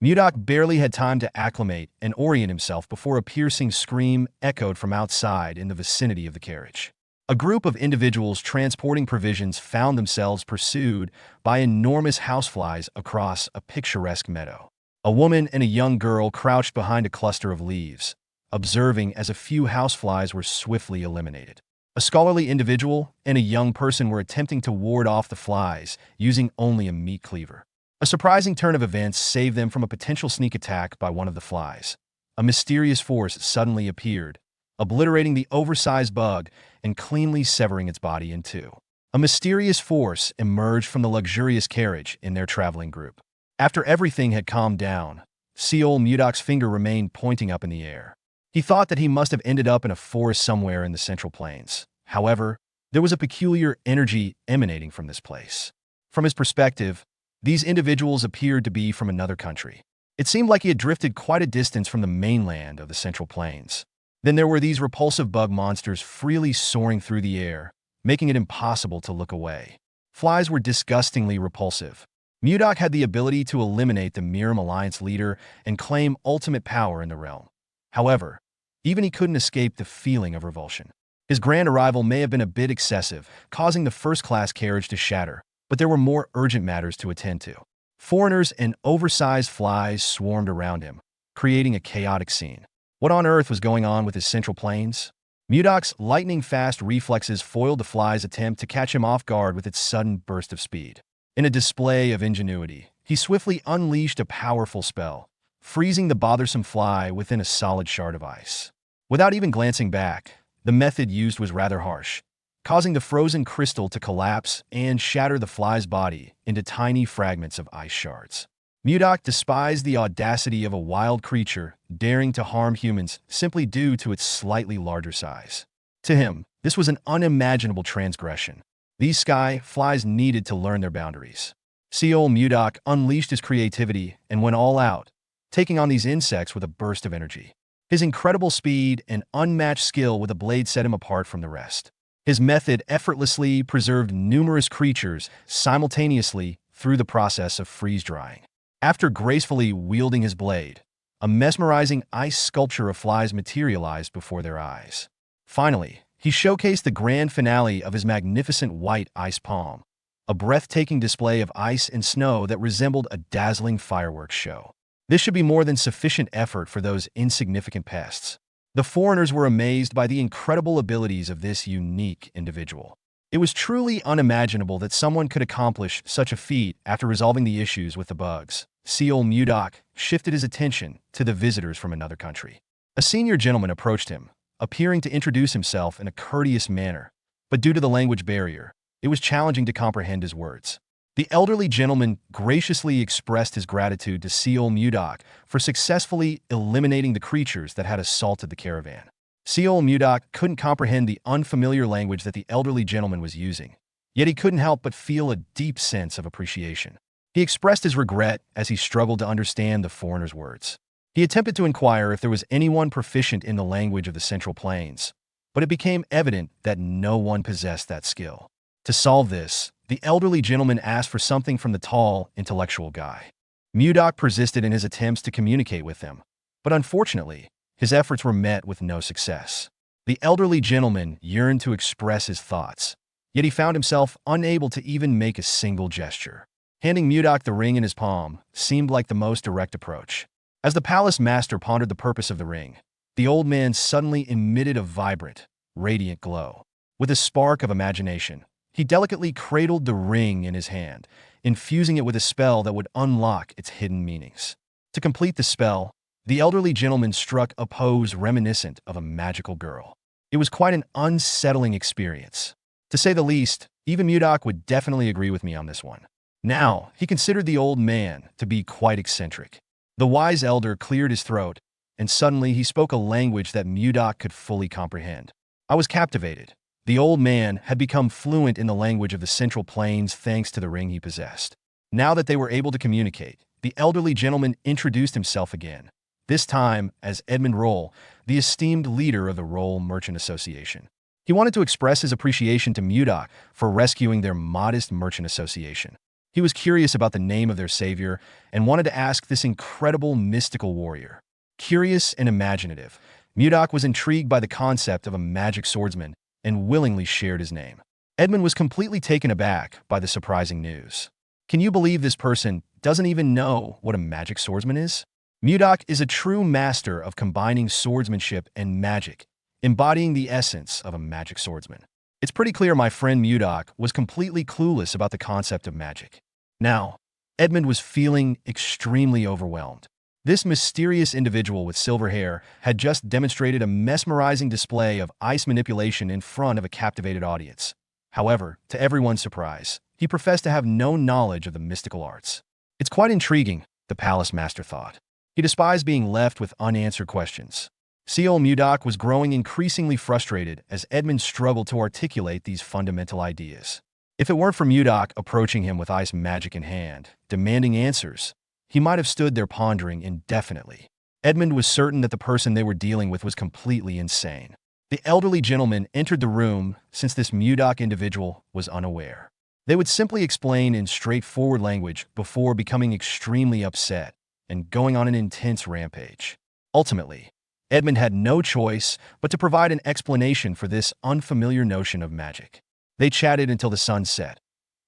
Mudok barely had time to acclimate and orient himself before a piercing scream echoed from outside in the vicinity of the carriage. A group of individuals transporting provisions found themselves pursued by enormous houseflies across a picturesque meadow. A woman and a young girl crouched behind a cluster of leaves, observing as a few houseflies were swiftly eliminated. A scholarly individual and a young person were attempting to ward off the flies using only a meat cleaver. A surprising turn of events saved them from a potential sneak attack by one of the flies. A mysterious force suddenly appeared, obliterating the oversized bug and cleanly severing its body in two. A mysterious force emerged from the luxurious carriage in their traveling group. After everything had calmed down, Seol Mudok's finger remained pointing up in the air. He thought that he must have ended up in a forest somewhere in the Central Plains. However, there was a peculiar energy emanating from this place. From his perspective, these individuals appeared to be from another country. It seemed like he had drifted quite a distance from the mainland of the Central Plains. Then there were these repulsive bug monsters freely soaring through the air, making it impossible to look away. Flies were disgustingly repulsive. Mudok had the ability to eliminate the Miram Alliance leader and claim ultimate power in the realm. However, even he couldn't escape the feeling of revulsion. His grand arrival may have been a bit excessive, causing the first-class carriage to shatter, but there were more urgent matters to attend to. Foreigners and oversized flies swarmed around him, creating a chaotic scene. What on earth was going on with his Central Plains? Mudok's lightning-fast reflexes foiled the fly's attempt to catch him off guard with its sudden burst of speed. In a display of ingenuity, he swiftly unleashed a powerful spell, freezing the bothersome fly within a solid shard of ice. Without even glancing back, the method used was rather harsh, causing the frozen crystal to collapse and shatter the fly's body into tiny fragments of ice shards. Mudok despised the audacity of a wild creature daring to harm humans simply due to its slightly larger size. To him, this was an unimaginable transgression. These sky flies needed to learn their boundaries. Seol Mudok unleashed his creativity and went all out, taking on these insects with a burst of energy. His incredible speed and unmatched skill with a blade set him apart from the rest. His method effortlessly preserved numerous creatures simultaneously through the process of freeze-drying. After gracefully wielding his blade, a mesmerizing ice sculpture of flies materialized before their eyes. Finally, he showcased the grand finale of his magnificent white ice palm, a breathtaking display of ice and snow that resembled a dazzling fireworks show. This should be more than sufficient effort for those insignificant pests. The foreigners were amazed by the incredible abilities of this unique individual. It was truly unimaginable that someone could accomplish such a feat after resolving the issues with the bugs. Seol Mudok shifted his attention to the visitors from another country. A senior gentleman approached him, appearing to introduce himself in a courteous manner, but due to the language barrier, it was challenging to comprehend his words. The elderly gentleman graciously expressed his gratitude to Seol Mudok for successfully eliminating the creatures that had assaulted the caravan. Seol Mudok couldn't comprehend the unfamiliar language that the elderly gentleman was using, yet he couldn't help but feel a deep sense of appreciation. He expressed his regret as he struggled to understand the foreigner's words. He attempted to inquire if there was anyone proficient in the language of the Central Plains, but it became evident that no one possessed that skill. To solve this, the elderly gentleman asked for something from the tall, intellectual guy. Mudok persisted in his attempts to communicate with him, but unfortunately, his efforts were met with no success. The elderly gentleman yearned to express his thoughts, yet he found himself unable to even make a single gesture. Handing Mudok the ring in his palm seemed like the most direct approach. As the palace master pondered the purpose of the ring, the old man suddenly emitted a vibrant, radiant glow. With a spark of imagination, he delicately cradled the ring in his hand, infusing it with a spell that would unlock its hidden meanings. To complete the spell, the elderly gentleman struck a pose reminiscent of a magical girl. It was quite an unsettling experience. To say the least, even Mudok would definitely agree with me on this one. Now, he considered the old man to be quite eccentric. The wise elder cleared his throat, and suddenly he spoke a language that Mudok could fully comprehend. I was captivated. The old man had become fluent in the language of the Central Plains thanks to the ring he possessed. Now that they were able to communicate, the elderly gentleman introduced himself again, this time as Edmund Roll, the esteemed leader of the Roll Merchant Association. He wanted to express his appreciation to Mudok for rescuing their modest merchant association. He was curious about the name of their savior and wanted to ask this incredible mystical warrior. Curious and imaginative, Mudok was intrigued by the concept of a magic swordsman and willingly shared his name. Edmund was completely taken aback by the surprising news. Can you believe this person doesn't even know what a magic swordsman is? Mudok is a true master of combining swordsmanship and magic, embodying the essence of a magic swordsman. It's pretty clear my friend Mudok was completely clueless about the concept of magic. Now, Edmund was feeling extremely overwhelmed. This mysterious individual with silver hair had just demonstrated a mesmerizing display of ice manipulation in front of a captivated audience. However, to everyone's surprise, he professed to have no knowledge of the mystical arts. It's quite intriguing, the palace master thought. He despised being left with unanswered questions. Seol Mudok was growing increasingly frustrated as Edmund struggled to articulate these fundamental ideas. If it weren't for Mudok approaching him with ice magic in hand, demanding answers, he might have stood there pondering indefinitely. Edmund was certain that the person they were dealing with was completely insane. The elderly gentleman entered the room since this Mudok individual was unaware. They would simply explain in straightforward language before becoming extremely upset and going on an intense rampage. Ultimately, Edmund had no choice but to provide an explanation for this unfamiliar notion of magic. They chatted until the sun set.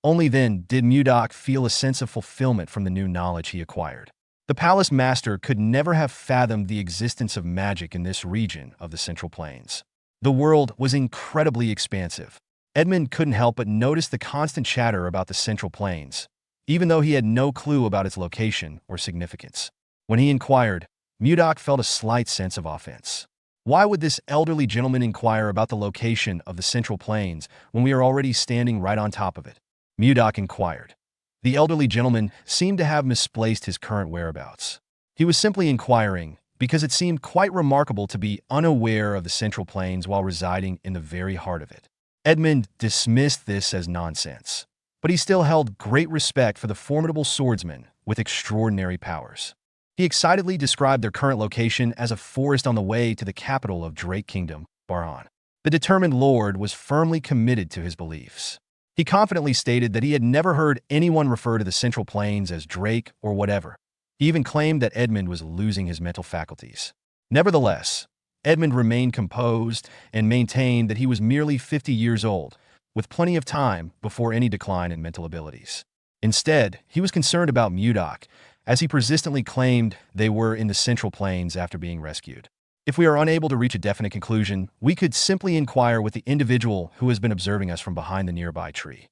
Only then did Mudok feel a sense of fulfillment from the new knowledge he acquired. The palace master could never have fathomed the existence of magic in this region of the Central Plains. The world was incredibly expansive. Edmund couldn't help but notice the constant chatter about the Central Plains, even though he had no clue about its location or significance. When he inquired, Mudok felt a slight sense of offense. Why would this elderly gentleman inquire about the location of the Central Plains when we are already standing right on top of it? Mudok inquired. The elderly gentleman seemed to have misplaced his current whereabouts. He was simply inquiring because it seemed quite remarkable to be unaware of the Central Plains while residing in the very heart of it. Edmund dismissed this as nonsense, but he still held great respect for the formidable swordsman with extraordinary powers. He excitedly described their current location as a forest on the way to the capital of Drake Kingdom, Baran. The determined lord was firmly committed to his beliefs. He confidently stated that he had never heard anyone refer to the Central Plains as Drake or whatever. He even claimed that Edmund was losing his mental faculties. Nevertheless, Edmund remained composed and maintained that he was merely 50 years old, with plenty of time before any decline in mental abilities. Instead, he was concerned about Mudok, as he persistently claimed they were in the Central Plains after being rescued. If we are unable to reach a definite conclusion, we could simply inquire with the individual who has been observing us from behind the nearby tree.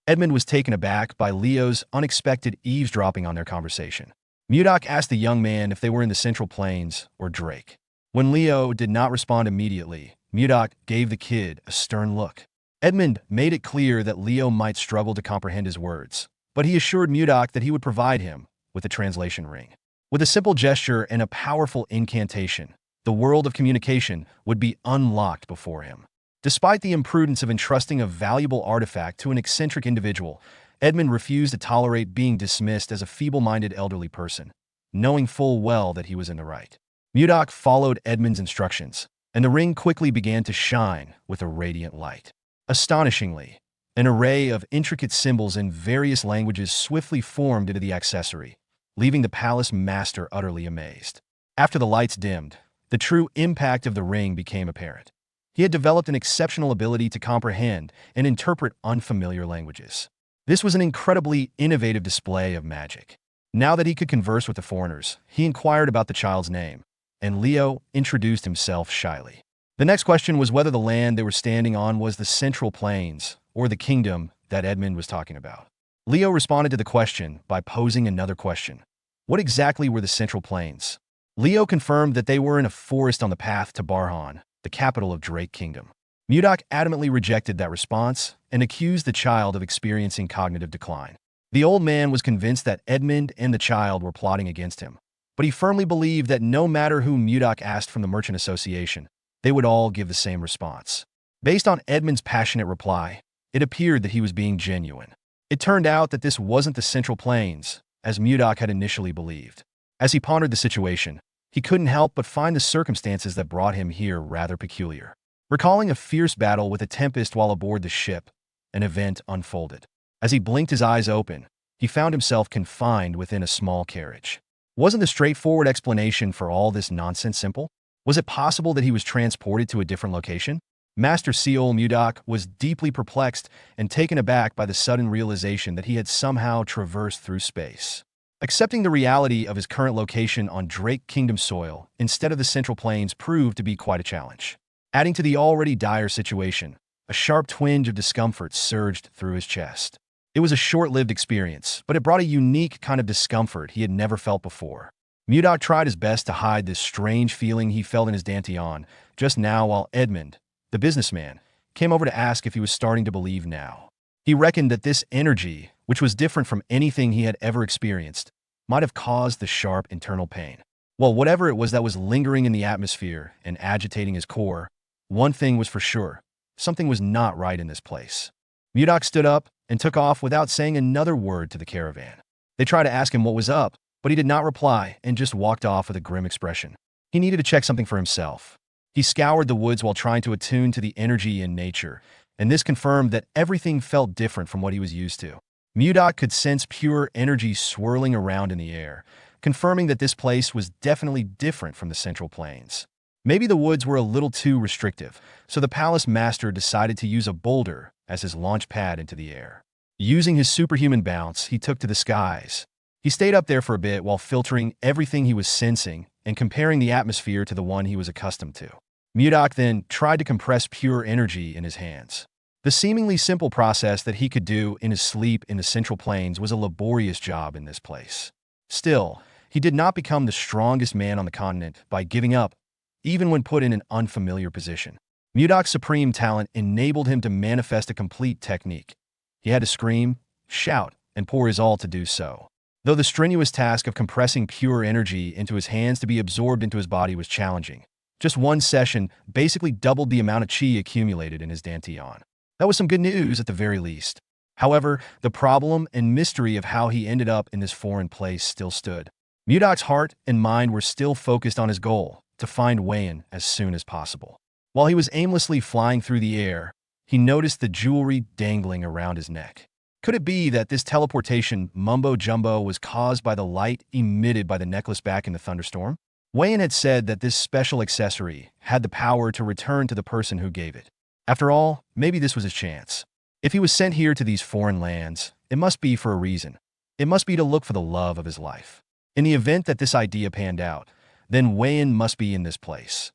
Edmund was taken aback by Leo's unexpected eavesdropping on their conversation. Mudok asked the young man if they were in the Central Plains or Drake. When Leo did not respond immediately, Mudok gave the kid a stern look. Edmund made it clear that Leo might struggle to comprehend his words, but he assured Mudok that he would provide him with a translation ring. With a simple gesture and a powerful incantation, the world of communication would be unlocked before him. Despite the imprudence of entrusting a valuable artifact to an eccentric individual, Edmund refused to tolerate being dismissed as a feeble-minded elderly person, knowing full well that he was in the right. Mudok followed Edmund's instructions, and the ring quickly began to shine with a radiant light. Astonishingly, an array of intricate symbols in various languages swiftly formed into the accessory, leaving the palace master utterly amazed. After the lights dimmed, the true impact of the ring became apparent. He had developed an exceptional ability to comprehend and interpret unfamiliar languages. This was an incredibly innovative display of magic. Now that he could converse with the foreigners, he inquired about the child's name, and Leo introduced himself shyly. The next question was whether the land they were standing on was the Central Plains, or the kingdom that Edmund was talking about. Leo responded to the question by posing another question. What exactly were the Central Plains? Leo confirmed that they were in a forest on the path to Barhan, the capital of Drake Kingdom. Mudok adamantly rejected that response and accused the child of experiencing cognitive decline. The old man was convinced that Edmund and the child were plotting against him, but he firmly believed that no matter who Mudok asked from the Merchant Association, they would all give the same response. Based on Edmund's passionate reply, it appeared that he was being genuine. It turned out that this wasn't the Central Plains, as Mudok had initially believed. As he pondered the situation, he couldn't help but find the circumstances that brought him here rather peculiar. Recalling a fierce battle with a tempest while aboard the ship, an event unfolded. As he blinked his eyes open, he found himself confined within a small carriage. Wasn't the straightforward explanation for all this nonsense simple? Was it possible that he was transported to a different location? Master Seol Mudok was deeply perplexed and taken aback by the sudden realization that he had somehow traversed through space. Accepting the reality of his current location on Drake Kingdom soil instead of the Central Plains proved to be quite a challenge. Adding to the already dire situation, a sharp twinge of discomfort surged through his chest. It was a short-lived experience, but it brought a unique kind of discomfort he had never felt before. Mudok tried his best to hide this strange feeling he felt in his dantian just now while Edmund, the businessman, came over to ask if he was starting to believe now. He reckoned that this energy, which was different from anything he had ever experienced, might have caused the sharp internal pain. Well, whatever it was that was lingering in the atmosphere and agitating his core, one thing was for sure, something was not right in this place. Mudok stood up and took off without saying another word to the caravan. They tried to ask him what was up, but he did not reply and just walked off with a grim expression. He needed to check something for himself. He scoured the woods while trying to attune to the energy in nature, and this confirmed that everything felt different from what he was used to. Mudok could sense pure energy swirling around in the air, confirming that this place was definitely different from the Central Plains. Maybe the woods were a little too restrictive, so the palace master decided to use a boulder as his launch pad into the air. Using his superhuman bounce, he took to the skies. He stayed up there for a bit while filtering everything he was sensing and comparing the atmosphere to the one he was accustomed to. Mudok then tried to compress pure energy in his hands. The seemingly simple process that he could do in his sleep in the Central Plains was a laborious job in this place. Still, he did not become the strongest man on the continent by giving up, even when put in an unfamiliar position. Mudok's supreme talent enabled him to manifest a complete technique. He had to scream, shout, and pour his all to do so. Though the strenuous task of compressing pure energy into his hands to be absorbed into his body was challenging, just one session basically doubled the amount of chi accumulated in his dantian. That was some good news at the very least. However, the problem and mystery of how he ended up in this foreign place still stood. Mudok's heart and mind were still focused on his goal, to find Wayan as soon as possible. While he was aimlessly flying through the air, he noticed the jewelry dangling around his neck. Could it be that this teleportation mumbo-jumbo was caused by the light emitted by the necklace back in the thunderstorm? Wayan had said that this special accessory had the power to return to the person who gave it. After all, maybe this was his chance. If he was sent here to these foreign lands, it must be for a reason. It must be to look for the love of his life. In the event that this idea panned out, then Wayan must be in this place.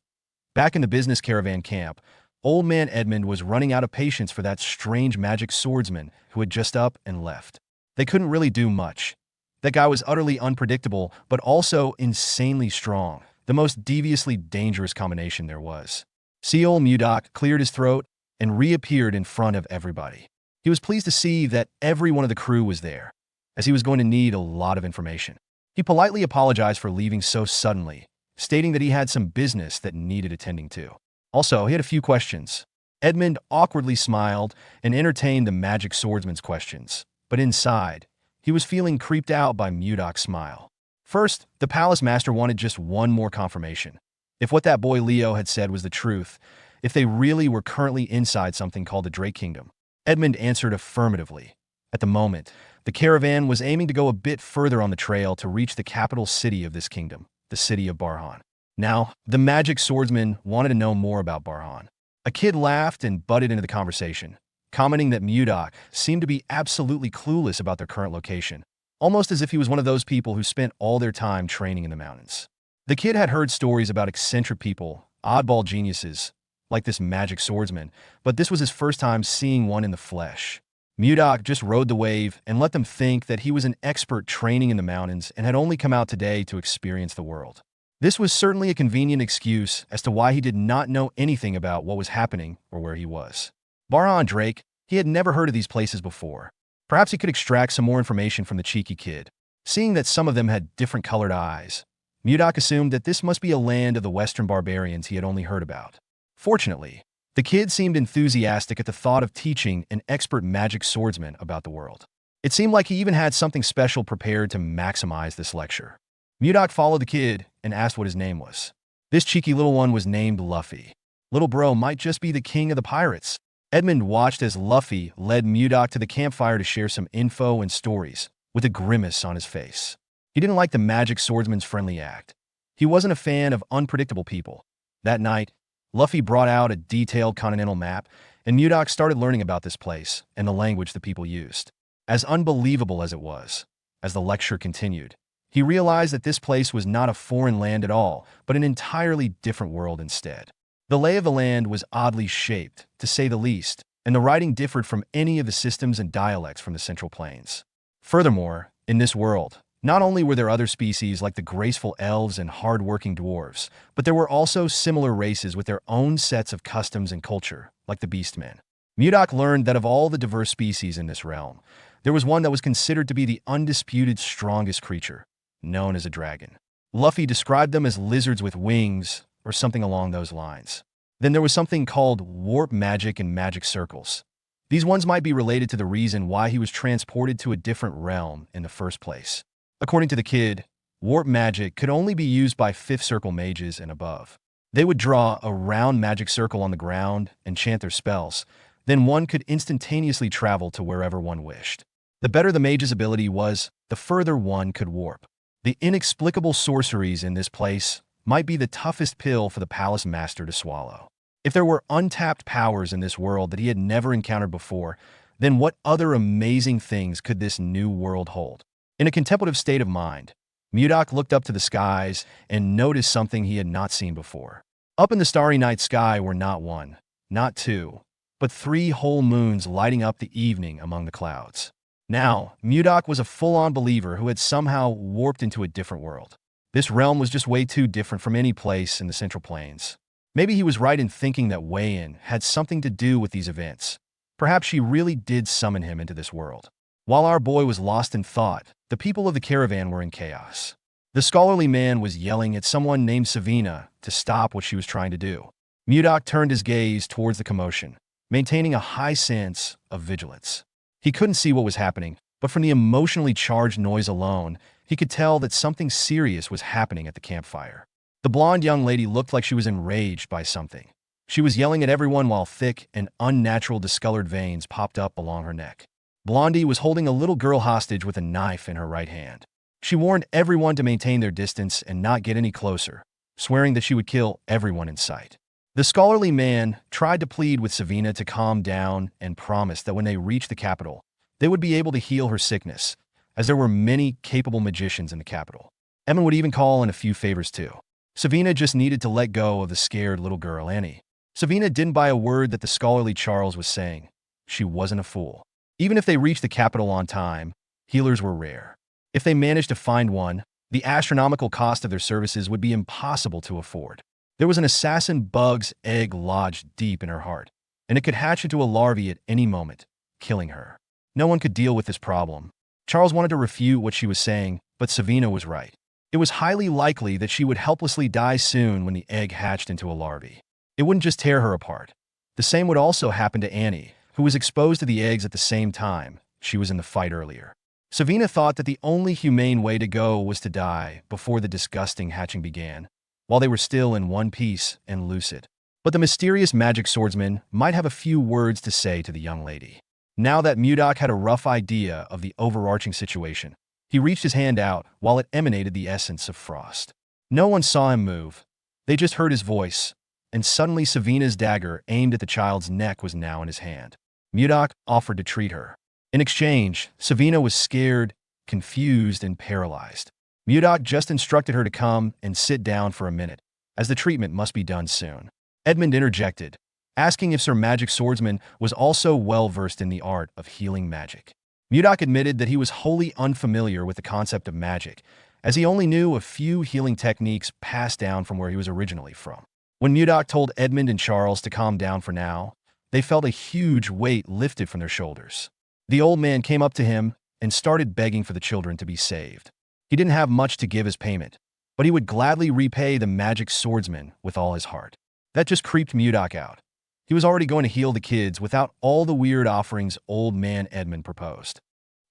Back in the business caravan camp, Old Man Edmund was running out of patience for that strange magic swordsman who had just up and left. They couldn't really do much. That guy was utterly unpredictable, but also insanely strong, the most deviously dangerous combination there was. Seol Mudok cleared his throat and reappeared in front of everybody. He was pleased to see that every one of the crew was there, as he was going to need a lot of information. He politely apologized for leaving so suddenly, stating that he had some business that needed attending to. Also, he had a few questions. Edmund awkwardly smiled and entertained the magic swordsman's questions, but inside, he was feeling creeped out by Mudok's smile. First, the palace master wanted just one more confirmation. If what that boy Leo had said was the truth, if they really were currently inside something called the Drake Kingdom. Edmund answered affirmatively. At the moment, the caravan was aiming to go a bit further on the trail to reach the capital city of this kingdom, the city of Barhan. Now, the magic swordsman wanted to know more about Barhan. A kid laughed and butted into the conversation, commenting that Mudok seemed to be absolutely clueless about their current location, almost as if he was one of those people who spent all their time training in the mountains. The kid had heard stories about eccentric people, oddball geniuses, like this magic swordsman, but this was his first time seeing one in the flesh. Mudok just rode the wave and let them think that he was an expert training in the mountains and had only come out today to experience the world. This was certainly a convenient excuse as to why he did not know anything about what was happening or where he was. Barhan Drake, he had never heard of these places before. Perhaps he could extract some more information from the cheeky kid. Seeing that some of them had different colored eyes, Mudok assumed that this must be a land of the Western barbarians he had only heard about. Fortunately, the kid seemed enthusiastic at the thought of teaching an expert magic swordsman about the world. It seemed like he even had something special prepared to maximize this lecture. Mudok followed the kid and asked what his name was. This cheeky little one was named Luffy. Little bro might just be the king of the pirates. Edmund watched as Luffy led Mudok to the campfire to share some info and stories, with a grimace on his face. He didn't like the magic swordsman's friendly act. He wasn't a fan of unpredictable people. That night, Luffy brought out a detailed continental map, and Mudok started learning about this place and the language the people used. As unbelievable as it was, as the lecture continued, he realized that this place was not a foreign land at all, but an entirely different world instead. The lay of the land was oddly shaped, to say the least, and the writing differed from any of the systems and dialects from the Central Plains. Furthermore, in this world, not only were there other species like the graceful elves and hard-working dwarves, but there were also similar races with their own sets of customs and culture, like the beastmen. Mudok learned that of all the diverse species in this realm, there was one that was considered to be the undisputed strongest creature, known as a dragon. Luffy described them as lizards with wings, or something along those lines. Then there was something called warp magic and magic circles. These ones might be related to the reason why he was transported to a different realm in the first place. According to the kid, warp magic could only be used by fifth circle mages and above. They would draw a round magic circle on the ground and chant their spells. Then one could instantaneously travel to wherever one wished. The better the mage's ability was, the further one could warp. The inexplicable sorceries in this place might be the toughest pill for the palace master to swallow. If there were untapped powers in this world that he had never encountered before, then what other amazing things could this new world hold? In a contemplative state of mind, Mudok looked up to the skies and noticed something he had not seen before. Up in the starry night sky were not one, not two, but 3 whole moons lighting up the evening among the clouds. Now, Mudok was a full-on believer who had somehow warped into a different world. This realm was just way too different from any place in the Central Plains. Maybe he was right in thinking that Wei-In had something to do with these events. Perhaps she really did summon him into this world. While our boy was lost in thought, the people of the caravan were in chaos. The scholarly man was yelling at someone named Savina to stop what she was trying to do. Mudok turned his gaze towards the commotion, maintaining a high sense of vigilance. He couldn't see what was happening, but from the emotionally charged noise alone, he could tell that something serious was happening at the campfire. The blonde young lady looked like she was enraged by something. She was yelling at everyone while thick and unnatural discolored veins popped up along her neck. Blondie was holding a little girl hostage with a knife in her right hand. She warned everyone to maintain their distance and not get any closer, swearing that she would kill everyone in sight. The scholarly man tried to plead with Savina to calm down and promised that when they reached the capital, they would be able to heal her sickness, as there were many capable magicians in the capital. Emma would even call in a few favors too. Savina just needed to let go of the scared little girl, Annie. Savina didn't buy a word that the scholarly Charles was saying. She wasn't a fool. Even if they reached the capital on time, healers were rare. If they managed to find one, the astronomical cost of their services would be impossible to afford. There was an assassin bug's egg lodged deep in her heart, and it could hatch into a larvae at any moment, killing her. No one could deal with this problem. Charles wanted to refute what she was saying, but Savina was right. It was highly likely that she would helplessly die soon when the egg hatched into a larvae. It wouldn't just tear her apart. The same would also happen to Annie, who was exposed to the eggs at the same time. She was in the fight earlier. Savina thought that the only humane way to go was to die before the disgusting hatching began, while they were still in one piece and lucid. But the mysterious magic swordsman might have a few words to say to the young lady. Now that Mudok had a rough idea of the overarching situation, he reached his hand out while it emanated the essence of frost. No one saw him move. They just heard his voice, and suddenly Savina's dagger aimed at the child's neck was now in his hand. Mudok offered to treat her. In exchange, Savina was scared, confused, and paralyzed. Mudok just instructed her to come and sit down for a minute, as the treatment must be done soon. Edmund interjected, asking if Sir Magic Swordsman was also well-versed in the art of healing magic. Mudok admitted that he was wholly unfamiliar with the concept of magic, as he only knew a few healing techniques passed down from where he was originally from. When Mudok told Edmund and Charles to calm down for now, they felt a huge weight lifted from their shoulders. The old man came up to him and started begging for the children to be saved. He didn't have much to give as payment, but he would gladly repay the magic swordsman with all his heart. That just creeped Mudok out. He was already going to heal the kids without all the weird offerings old man Edmund proposed.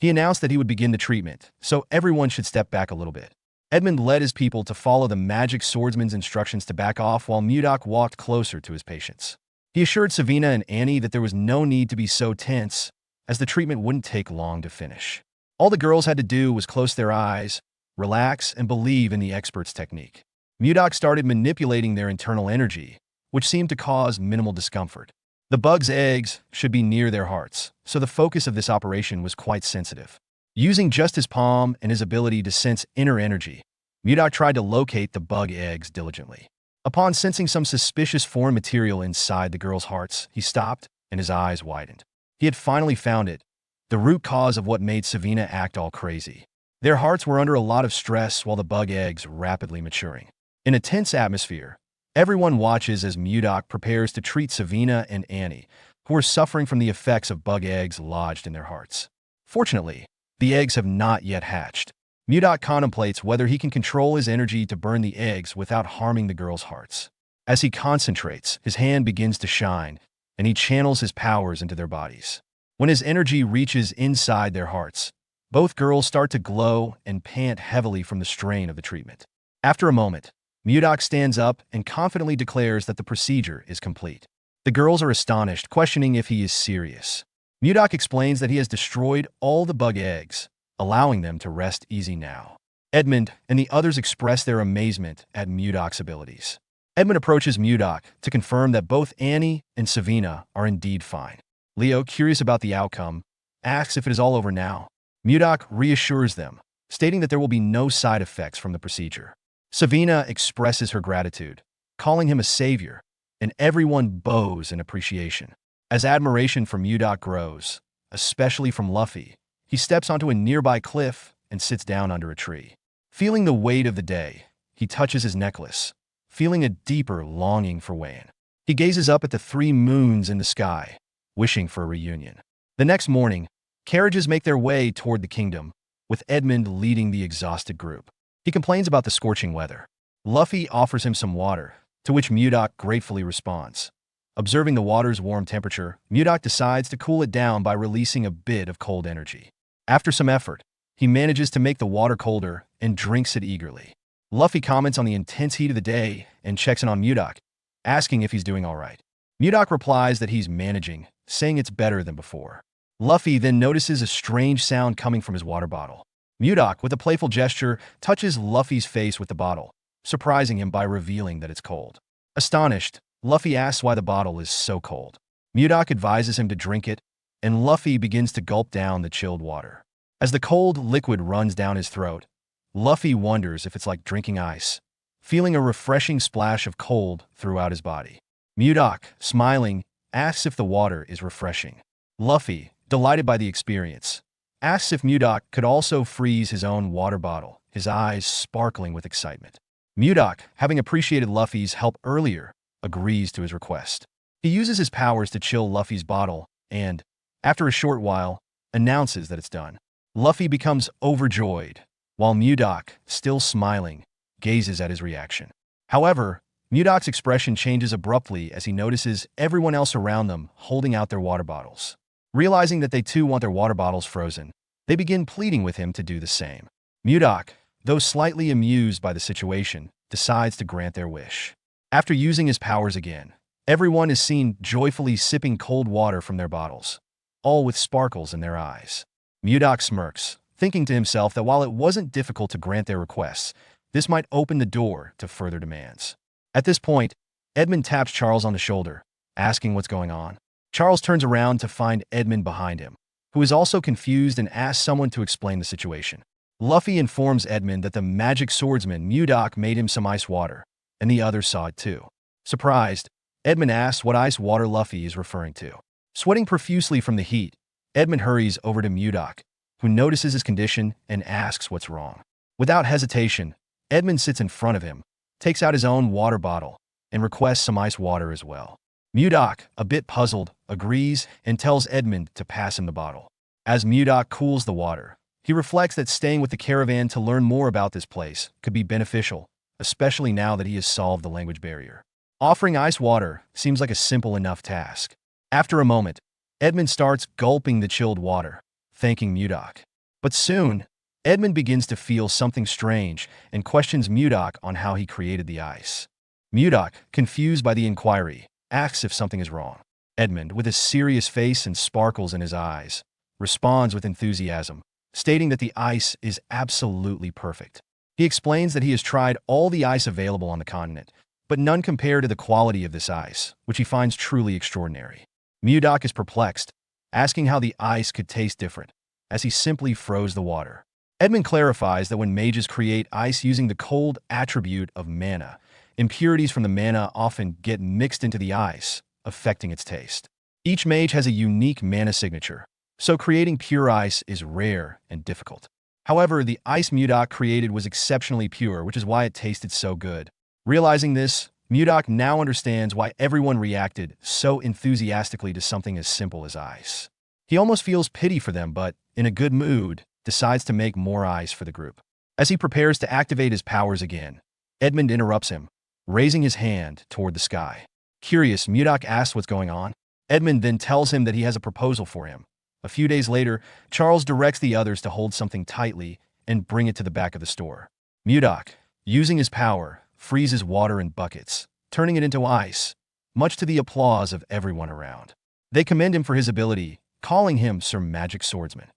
He announced that he would begin the treatment, so everyone should step back a little bit. Edmund led his people to follow the magic swordsman's instructions to back off while Mudok walked closer to his patients. He assured Savina and Annie that there was no need to be so tense, as the treatment wouldn't take long to finish. All the girls had to do was close their eyes, relax, and believe in the expert's technique. Mudok started manipulating their internal energy, which seemed to cause minimal discomfort. The bug's eggs should be near their hearts, so the focus of this operation was quite sensitive. Using just his palm and his ability to sense inner energy, Mudok tried to locate the bug eggs diligently. Upon sensing some suspicious foreign material inside the girls' hearts, he stopped and his eyes widened. He had finally found it, the root cause of what made Savina act all crazy. Their hearts were under a lot of stress while the bug eggs rapidly maturing. In a tense atmosphere, everyone watches as Mudok prepares to treat Savina and Annie, who are suffering from the effects of bug eggs lodged in their hearts. Fortunately, the eggs have not yet hatched. Mudok contemplates whether he can control his energy to burn the eggs without harming the girls' hearts. As he concentrates, his hand begins to shine, and he channels his powers into their bodies. When his energy reaches inside their hearts, both girls start to glow and pant heavily from the strain of the treatment. After a moment, Mudok stands up and confidently declares that the procedure is complete. The girls are astonished, questioning if he is serious. Mudok explains that he has destroyed all the bug eggs, allowing them to rest easy now. Edmund and the others express their amazement at Mudok's abilities. Edmund approaches Mudok to confirm that both Annie and Savina are indeed fine. Leo, curious about the outcome, asks if it is all over now. Mudok reassures them, stating that there will be no side effects from the procedure. Savina expresses her gratitude, calling him a savior, and everyone bows in appreciation. As admiration for Mudok grows, especially from Luffy, he steps onto a nearby cliff and sits down under a tree. Feeling the weight of the day, he touches his necklace, feeling a deeper longing for Wayan. He gazes up at the 3 moons in the sky, wishing for a reunion. The next morning, carriages make their way toward the kingdom, with Edmund leading the exhausted group. He complains about the scorching weather. Luffy offers him some water, to which Mudok gratefully responds. Observing the water's warm temperature, Mudok decides to cool it down by releasing a bit of cold energy. After some effort, he manages to make the water colder and drinks it eagerly. Luffy comments on the intense heat of the day and checks in on Mudok, asking if he's doing all right. Mudok replies that he's managing, saying it's better than before. Luffy then notices a strange sound coming from his water bottle. Mudok, with a playful gesture, touches Luffy's face with the bottle, surprising him by revealing that it's cold. Astonished, Luffy asks why the bottle is so cold. Mudok advises him to drink it, and Luffy begins to gulp down the chilled water. As the cold liquid runs down his throat, Luffy wonders if it's like drinking ice, feeling a refreshing splash of cold throughout his body. Mudok, smiling, asks if the water is refreshing. Luffy, delighted by the experience, asks if Mudok could also freeze his own water bottle, his eyes sparkling with excitement. Mudok, having appreciated Luffy's help earlier, agrees to his request. He uses his powers to chill Luffy's bottle and, after a short while, announces that it's done. Luffy becomes overjoyed, while Mudok, still smiling, gazes at his reaction. However, Mudok's expression changes abruptly as he notices everyone else around them holding out their water bottles. Realizing that they too want their water bottles frozen, they begin pleading with him to do the same. Mudok, though slightly amused by the situation, decides to grant their wish. After using his powers again, everyone is seen joyfully sipping cold water from their bottles, all with sparkles in their eyes. Mudok smirks, thinking to himself that while it wasn't difficult to grant their requests, this might open the door to further demands. At this point, Edmund taps Charles on the shoulder, asking what's going on. Charles turns around to find Edmund behind him, who is also confused and asks someone to explain the situation. Luffy informs Edmund that the magic swordsman Mudok made him some ice water, and the others saw it too. Surprised, Edmund asks what ice water Luffy is referring to. Sweating profusely from the heat, Edmund hurries over to Mudok, who notices his condition and asks what's wrong. Without hesitation, Edmund sits in front of him, takes out his own water bottle, and requests some ice water as well. Mudok, a bit puzzled, agrees and tells Edmund to pass him the bottle. As Mudok cools the water, he reflects that staying with the caravan to learn more about this place could be beneficial, especially now that he has solved the language barrier. Offering ice water seems like a simple enough task. After a moment, Edmund starts gulping the chilled water, thanking Mudok. But soon, Edmund begins to feel something strange and questions Mudok on how he created the ice. Mudok, confused by the inquiry, asks if something is wrong. Edmund, with a serious face and sparkles in his eyes, responds with enthusiasm, stating that the ice is absolutely perfect. He explains that he has tried all the ice available on the continent, but none compare to the quality of this ice, which he finds truly extraordinary. Mudok is perplexed, asking how the ice could taste different, as he simply froze the water. Edmund clarifies that when mages create ice using the cold attribute of mana, impurities from the mana often get mixed into the ice, affecting its taste. Each mage has a unique mana signature, so creating pure ice is rare and difficult. However, the ice Mudok created was exceptionally pure, which is why it tasted so good. Realizing this, Mudok now understands why everyone reacted so enthusiastically to something as simple as ice. He almost feels pity for them, but, in a good mood, decides to make more ice for the group. As he prepares to activate his powers again, Edmund interrupts him, raising his hand toward the sky. Curious, Mudok asks what's going on. Edmund then tells him that he has a proposal for him. A few days later, Charles directs the others to hold something tightly and bring it to the back of the store. Mudok, using his power, freezes water in buckets, turning it into ice, much to the applause of everyone around. They commend him for his ability, calling him Sir Magic Swordsman.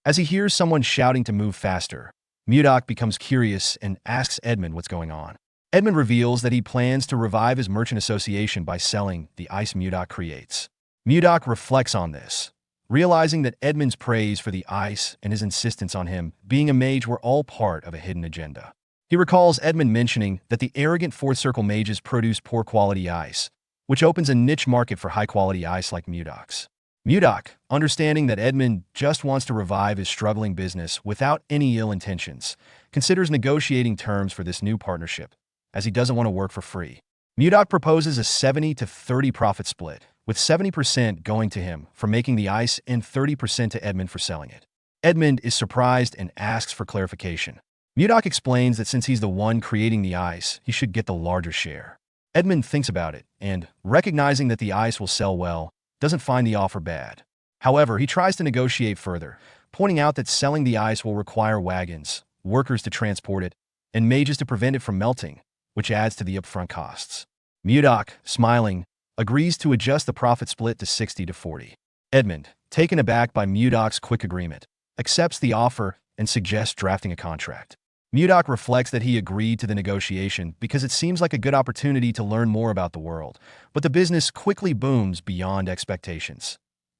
As he hears someone shouting to move faster, Mudok becomes curious and asks Edmund what's going on. Edmund reveals that he plans to revive his merchant association by selling the ice Mudok creates. Mudok reflects on this, realizing that Edmund's praise for the ice and his insistence on him being a mage were all part of a hidden agenda. He recalls Edmund mentioning that the arrogant Fourth Circle mages produce poor quality ice, which opens a niche market for high-quality ice like Mudok's. Mudok, understanding that Edmund just wants to revive his struggling business without any ill intentions, considers negotiating terms for this new partnership, as he doesn't want to work for free. Mudok proposes a 70-30 profit split, with 70% going to him for making the ice and 30% to Edmund for selling it. Edmund is surprised and asks for clarification. Mudok explains that since he's the one creating the ice, he should get the larger share. Edmund thinks about it and, recognizing that the ice will sell well, doesn't find the offer bad. However, he tries to negotiate further, pointing out that selling the ice will require wagons, workers to transport it, and mages to prevent it from melting, which adds to the upfront costs. Mudok, smiling, agrees to adjust the profit split to 60-40. Edmund, taken aback by Mudok's quick agreement, accepts the offer and suggests drafting a contract. Mudok reflects that he agreed to the negotiation because it seems like a good opportunity to learn more about the world, but the business quickly booms beyond expectations.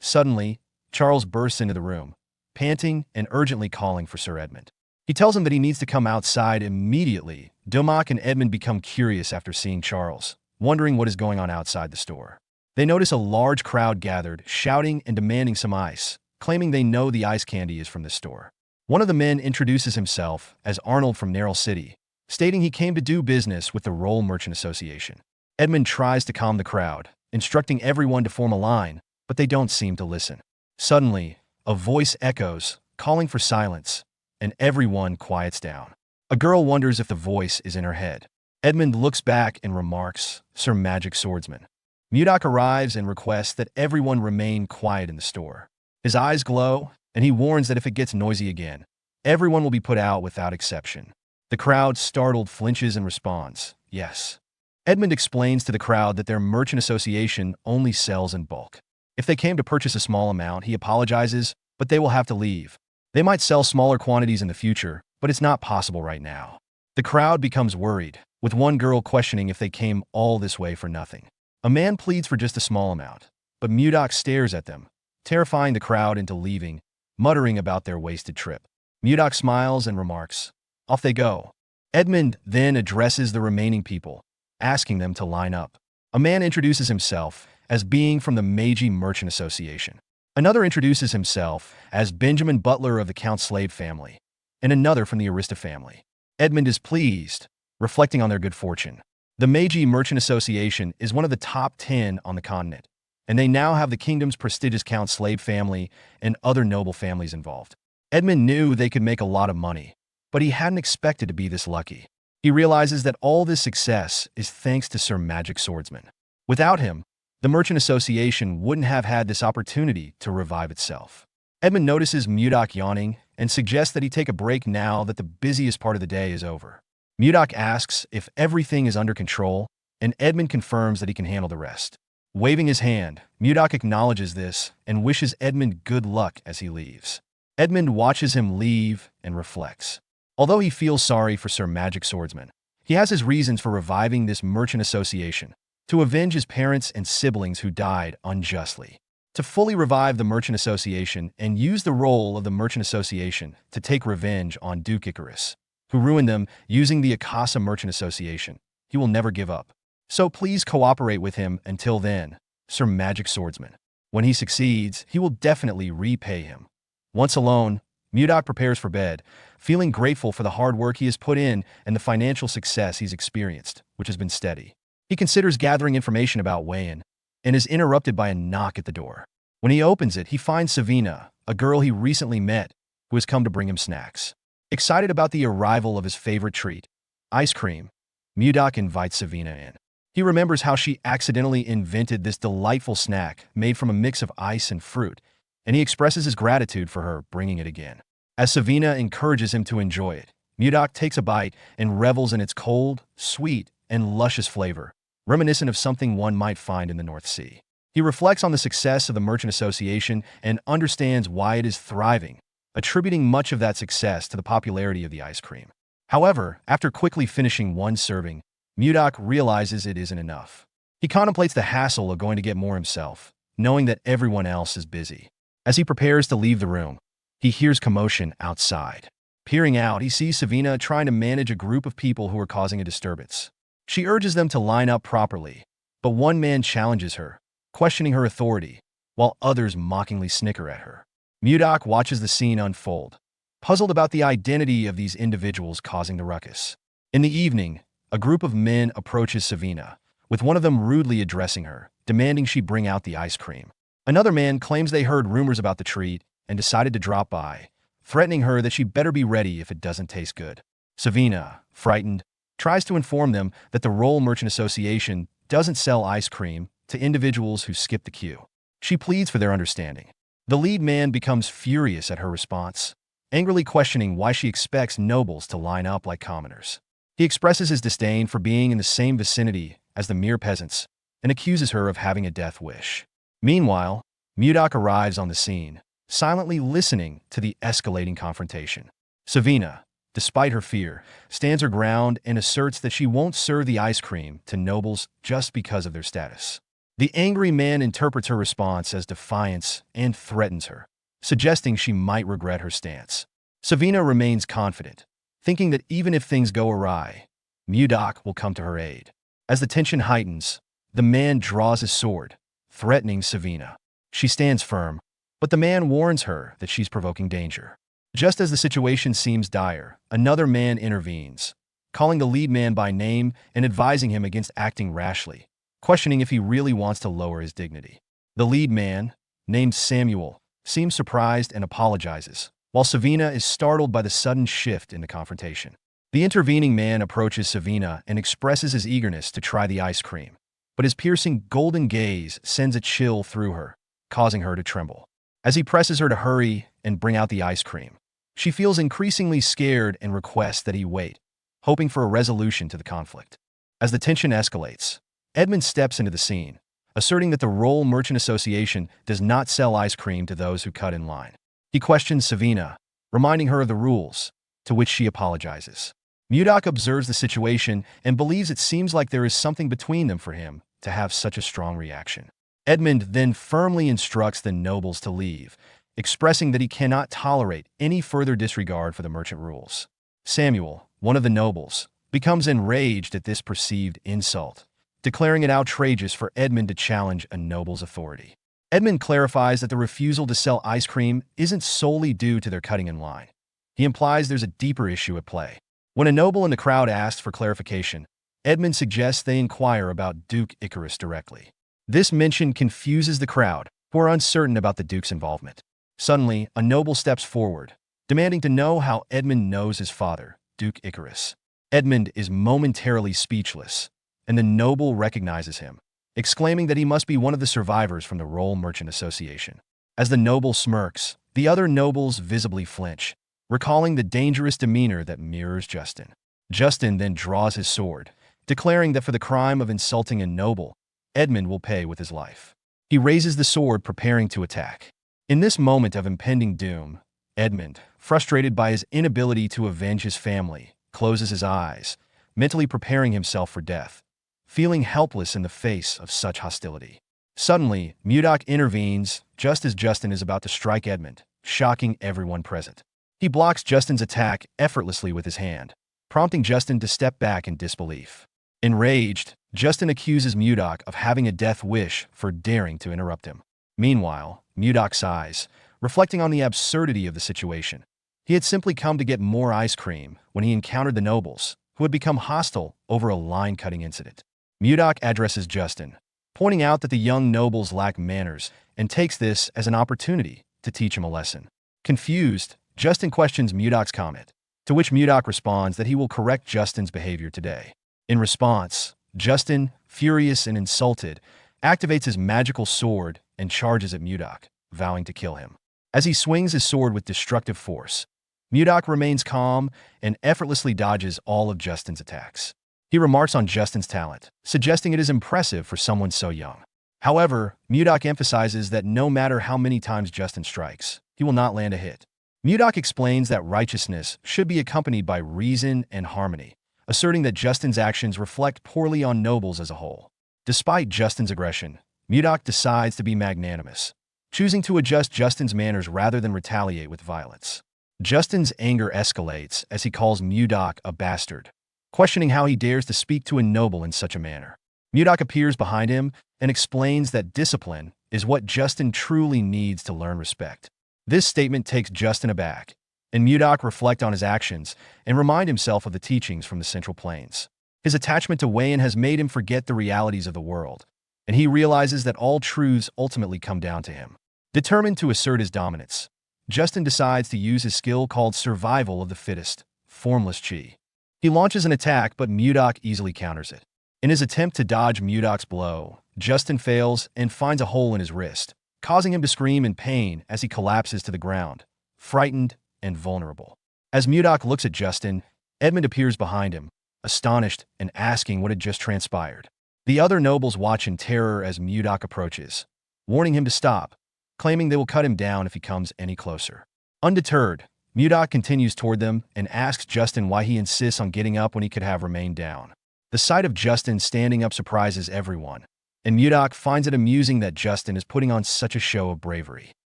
Suddenly, Charles bursts into the room, panting and urgently calling for Sir Edmund. He tells him that he needs to come outside immediately. Domak and Edmund become curious after seeing Charles, wondering what is going on outside the store. They notice a large crowd gathered, shouting and demanding some ice, claiming they know the ice candy is from the store. One of the men introduces himself as Arnold from Narrel City, stating he came to do business with the Roll Merchant Association. Edmund tries to calm the crowd, instructing everyone to form a line, but they don't seem to listen. Suddenly, a voice echoes, calling for silence, and everyone quiets down. A girl wonders if the voice is in her head. Edmund looks back and remarks, "Sir Magic Swordsman." Mudok arrives and requests that everyone remain quiet in the store. His eyes glow, and he warns that if it gets noisy again, everyone will be put out without exception. The crowd, startled, flinches and responds, "Yes." Edmund explains to the crowd that their merchant association only sells in bulk. If they came to purchase a small amount, he apologizes, but they will have to leave. They might sell smaller quantities in the future, but it's not possible right now. The crowd becomes worried, with one girl questioning if they came all this way for nothing. A man pleads for just a small amount, but Mudok stares at them, terrifying the crowd into leaving, muttering about their wasted trip. Mudok smiles and remarks, "Off they go." Edmund then addresses the remaining people, asking them to line up. A man introduces himself as being from the Meiji Merchant Association. Another introduces himself as Benjamin Butler of the Count Slave family, and another from the Arista family. Edmund is pleased, reflecting on their good fortune. The Meiji Merchant Association is one of the top 10 on the continent, and they now have the kingdom's prestigious Count Slave family and other noble families involved. Edmund knew they could make a lot of money, but he hadn't expected to be this lucky. He realizes that all this success is thanks to Sir Magic Swordsman. Without him, the Merchant Association wouldn't have had this opportunity to revive itself. Edmund notices Mudok yawning and suggests that he take a break now that the busiest part of the day is over. Mudok asks if everything is under control, and Edmund confirms that he can handle the rest. Waving his hand, Mudok acknowledges this and wishes Edmund good luck as he leaves. Edmund watches him leave and reflects. Although he feels sorry for Sir Magic Swordsman, he has his reasons for reviving this merchant association, to avenge his parents and siblings who died unjustly, to fully revive the merchant association and use the role of the merchant association to take revenge on Duke Icarus, who ruined them using the Akasa Merchant Association. He will never give up. So please cooperate with him until then, Sir Magic Swordsman. When he succeeds, he will definitely repay him. Once alone, Mudok prepares for bed, feeling grateful for the hard work he has put in and the financial success he's experienced, which has been steady. He considers gathering information about Wayan and is interrupted by a knock at the door. When he opens it, he finds Savina, a girl he recently met, who has come to bring him snacks. Excited about the arrival of his favorite treat, ice cream, Mudok invites Savina in. He remembers how she accidentally invented this delightful snack made from a mix of ice and fruit, and he expresses his gratitude for her bringing it again. As Savina encourages him to enjoy it, Mudok takes a bite and revels in its cold, sweet, and luscious flavor, reminiscent of something one might find in the North Sea. He reflects on the success of the Merchant Association and understands why it is thriving, attributing much of that success to the popularity of the ice cream. However, after quickly finishing one serving, Mudok realizes it isn't enough. He contemplates the hassle of going to get more himself, knowing that everyone else is busy. As he prepares to leave the room, he hears commotion outside. Peering out, he sees Savina trying to manage a group of people who are causing a disturbance. She urges them to line up properly, but one man challenges her, questioning her authority, while others mockingly snicker at her. Mudok watches the scene unfold, puzzled about the identity of these individuals causing the ruckus. In the evening, a group of men approaches Savina, with one of them rudely addressing her, demanding she bring out the ice cream. Another man claims they heard rumors about the treat and decided to drop by, threatening her that she better be ready if it doesn't taste good. Savina, frightened, tries to inform them that the Roll Merchant Association doesn't sell ice cream to individuals who skip the queue. She pleads for their understanding. The lead man becomes furious at her response, angrily questioning why she expects nobles to line up like commoners. He expresses his disdain for being in the same vicinity as the mere peasants and accuses her of having a death wish. Meanwhile, Mudok arrives on the scene, silently listening to the escalating confrontation. Savina, despite her fear, stands her ground and asserts that she won't serve the ice cream to nobles just because of their status. The angry man interprets her response as defiance and threatens her, suggesting she might regret her stance. Savina remains confident, thinking that even if things go awry, Mudok will come to her aid. As the tension heightens, the man draws his sword, threatening Savina. She stands firm, but the man warns her that she's provoking danger. Just as the situation seems dire, another man intervenes, calling the lead man by name and advising him against acting rashly, questioning if he really wants to lower his dignity. The lead man, named Samuel, seems surprised and apologizes, while Savina is startled by the sudden shift in the confrontation. The intervening man approaches Savina and expresses his eagerness to try the ice cream, but his piercing golden gaze sends a chill through her, causing her to tremble. As he presses her to hurry and bring out the ice cream, she feels increasingly scared and requests that he wait, hoping for a resolution to the conflict. As the tension escalates, Edmund steps into the scene, asserting that the Roll Merchant Association does not sell ice cream to those who cut in line. He questions Savina, reminding her of the rules, to which she apologizes. Mudok observes the situation and believes it seems like there is something between them for him to have such a strong reaction. Edmund then firmly instructs the nobles to leave, expressing that he cannot tolerate any further disregard for the merchant rules. Samuel, one of the nobles, becomes enraged at this perceived insult, declaring it outrageous for Edmund to challenge a noble's authority. Edmund clarifies that the refusal to sell ice cream isn't solely due to their cutting in line. He implies there's a deeper issue at play. When a noble in the crowd asks for clarification, Edmund suggests they inquire about Duke Icarus directly. This mention confuses the crowd, who are uncertain about the Duke's involvement. Suddenly, a noble steps forward, demanding to know how Edmund knows his father, Duke Icarus. Edmund is momentarily speechless, and the noble recognizes him, exclaiming that he must be one of the survivors from the Roll Merchant Association. As the noble smirks, the other nobles visibly flinch, recalling the dangerous demeanor that mirrors Justin. Justin then draws his sword, declaring that for the crime of insulting a noble, Edmund will pay with his life. He raises the sword, preparing to attack. In this moment of impending doom, Edmund, frustrated by his inability to avenge his family, closes his eyes, mentally preparing himself for death, feeling helpless in the face of such hostility. Suddenly, Mudok intervenes just as Justin is about to strike Edmund, shocking everyone present. He blocks Justin's attack effortlessly with his hand, prompting Justin to step back in disbelief. Enraged, Justin accuses Mudok of having a death wish for daring to interrupt him. Meanwhile, Mudok sighs, reflecting on the absurdity of the situation. He had simply come to get more ice cream when he encountered the nobles, who had become hostile over a line-cutting incident. Mudok addresses Justin, pointing out that the young nobles lack manners and takes this as an opportunity to teach him a lesson. Confused, Justin questions Mudok's comment, to which Mudok responds that he will correct Justin's behavior today. In response, Justin, furious and insulted, activates his magical sword and charges at Mudok, vowing to kill him. As he swings his sword with destructive force, Mudok remains calm and effortlessly dodges all of Justin's attacks. He remarks on Justin's talent, suggesting it is impressive for someone so young. However, Mudok emphasizes that no matter how many times Justin strikes, he will not land a hit. Mudok explains that righteousness should be accompanied by reason and harmony, asserting that Justin's actions reflect poorly on nobles as a whole. Despite Justin's aggression, Mudok decides to be magnanimous, choosing to adjust Justin's manners rather than retaliate with violence. Justin's anger escalates as he calls Mudok a bastard, questioning how he dares to speak to a noble in such a manner. Mudok appears behind him and explains that discipline is what Justin truly needs to learn respect. This statement takes Justin aback, and Mudok reflects on his actions and remind himself of the teachings from the Central Plains. His attachment to Wayan has made him forget the realities of the world, and he realizes that all truths ultimately come down to him. Determined to assert his dominance, Justin decides to use his skill called Survival of the Fittest, Formless Chi. He launches an attack, but Mudok easily counters it. In his attempt to dodge Mudok's blow, Justin fails and finds a hole in his wrist, causing him to scream in pain as he collapses to the ground, frightened and vulnerable. As Mudok looks at Justin, Edmund appears behind him, astonished and asking what had just transpired. The other nobles watch in terror as Mudok approaches, warning him to stop, claiming they will cut him down if he comes any closer. Undeterred, Mudok continues toward them and asks Justin why he insists on getting up when he could have remained down. The sight of Justin standing up surprises everyone, and Mudok finds it amusing that Justin is putting on such a show of bravery.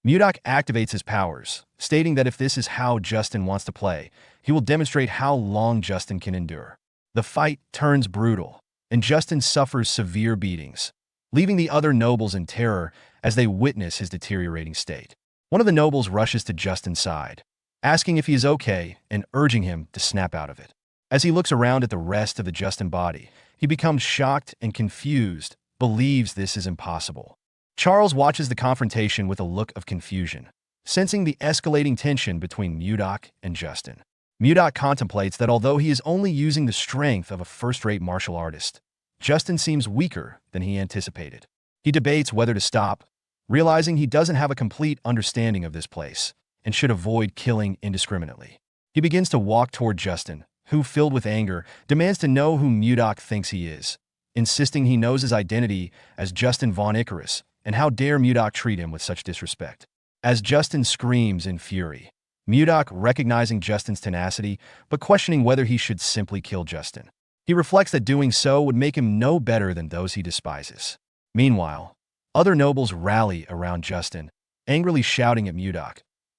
Mudok activates his powers, stating that if this is how Justin wants to play, he will demonstrate how long Justin can endure. The fight turns brutal, and Justin suffers severe beatings, leaving the other nobles in terror as they witness his deteriorating state. One of the nobles rushes to Justin's side, asking if he is okay and urging him to snap out of it. As he looks around at the rest of the Justin body, he becomes shocked and confused, believes this is impossible. Charles watches the confrontation with a look of confusion, sensing the escalating tension between Mudok and Justin. Mudok contemplates that although he is only using the strength of a first-rate martial artist, Justin seems weaker than he anticipated. He debates whether to stop, realizing he doesn't have a complete understanding of this place and should avoid killing indiscriminately. He begins to walk toward Justin, who, filled with anger, demands to know who Mudok thinks he is, insisting he knows his identity as Justin Von Icarus, and how dare Mudok treat him with such disrespect. As Justin screams in fury, Mudok, recognizing Justin's tenacity, but questioning whether he should simply kill Justin. He reflects that doing so would make him no better than those he despises. Meanwhile, other nobles rally around Justin, angrily shouting at Mudok,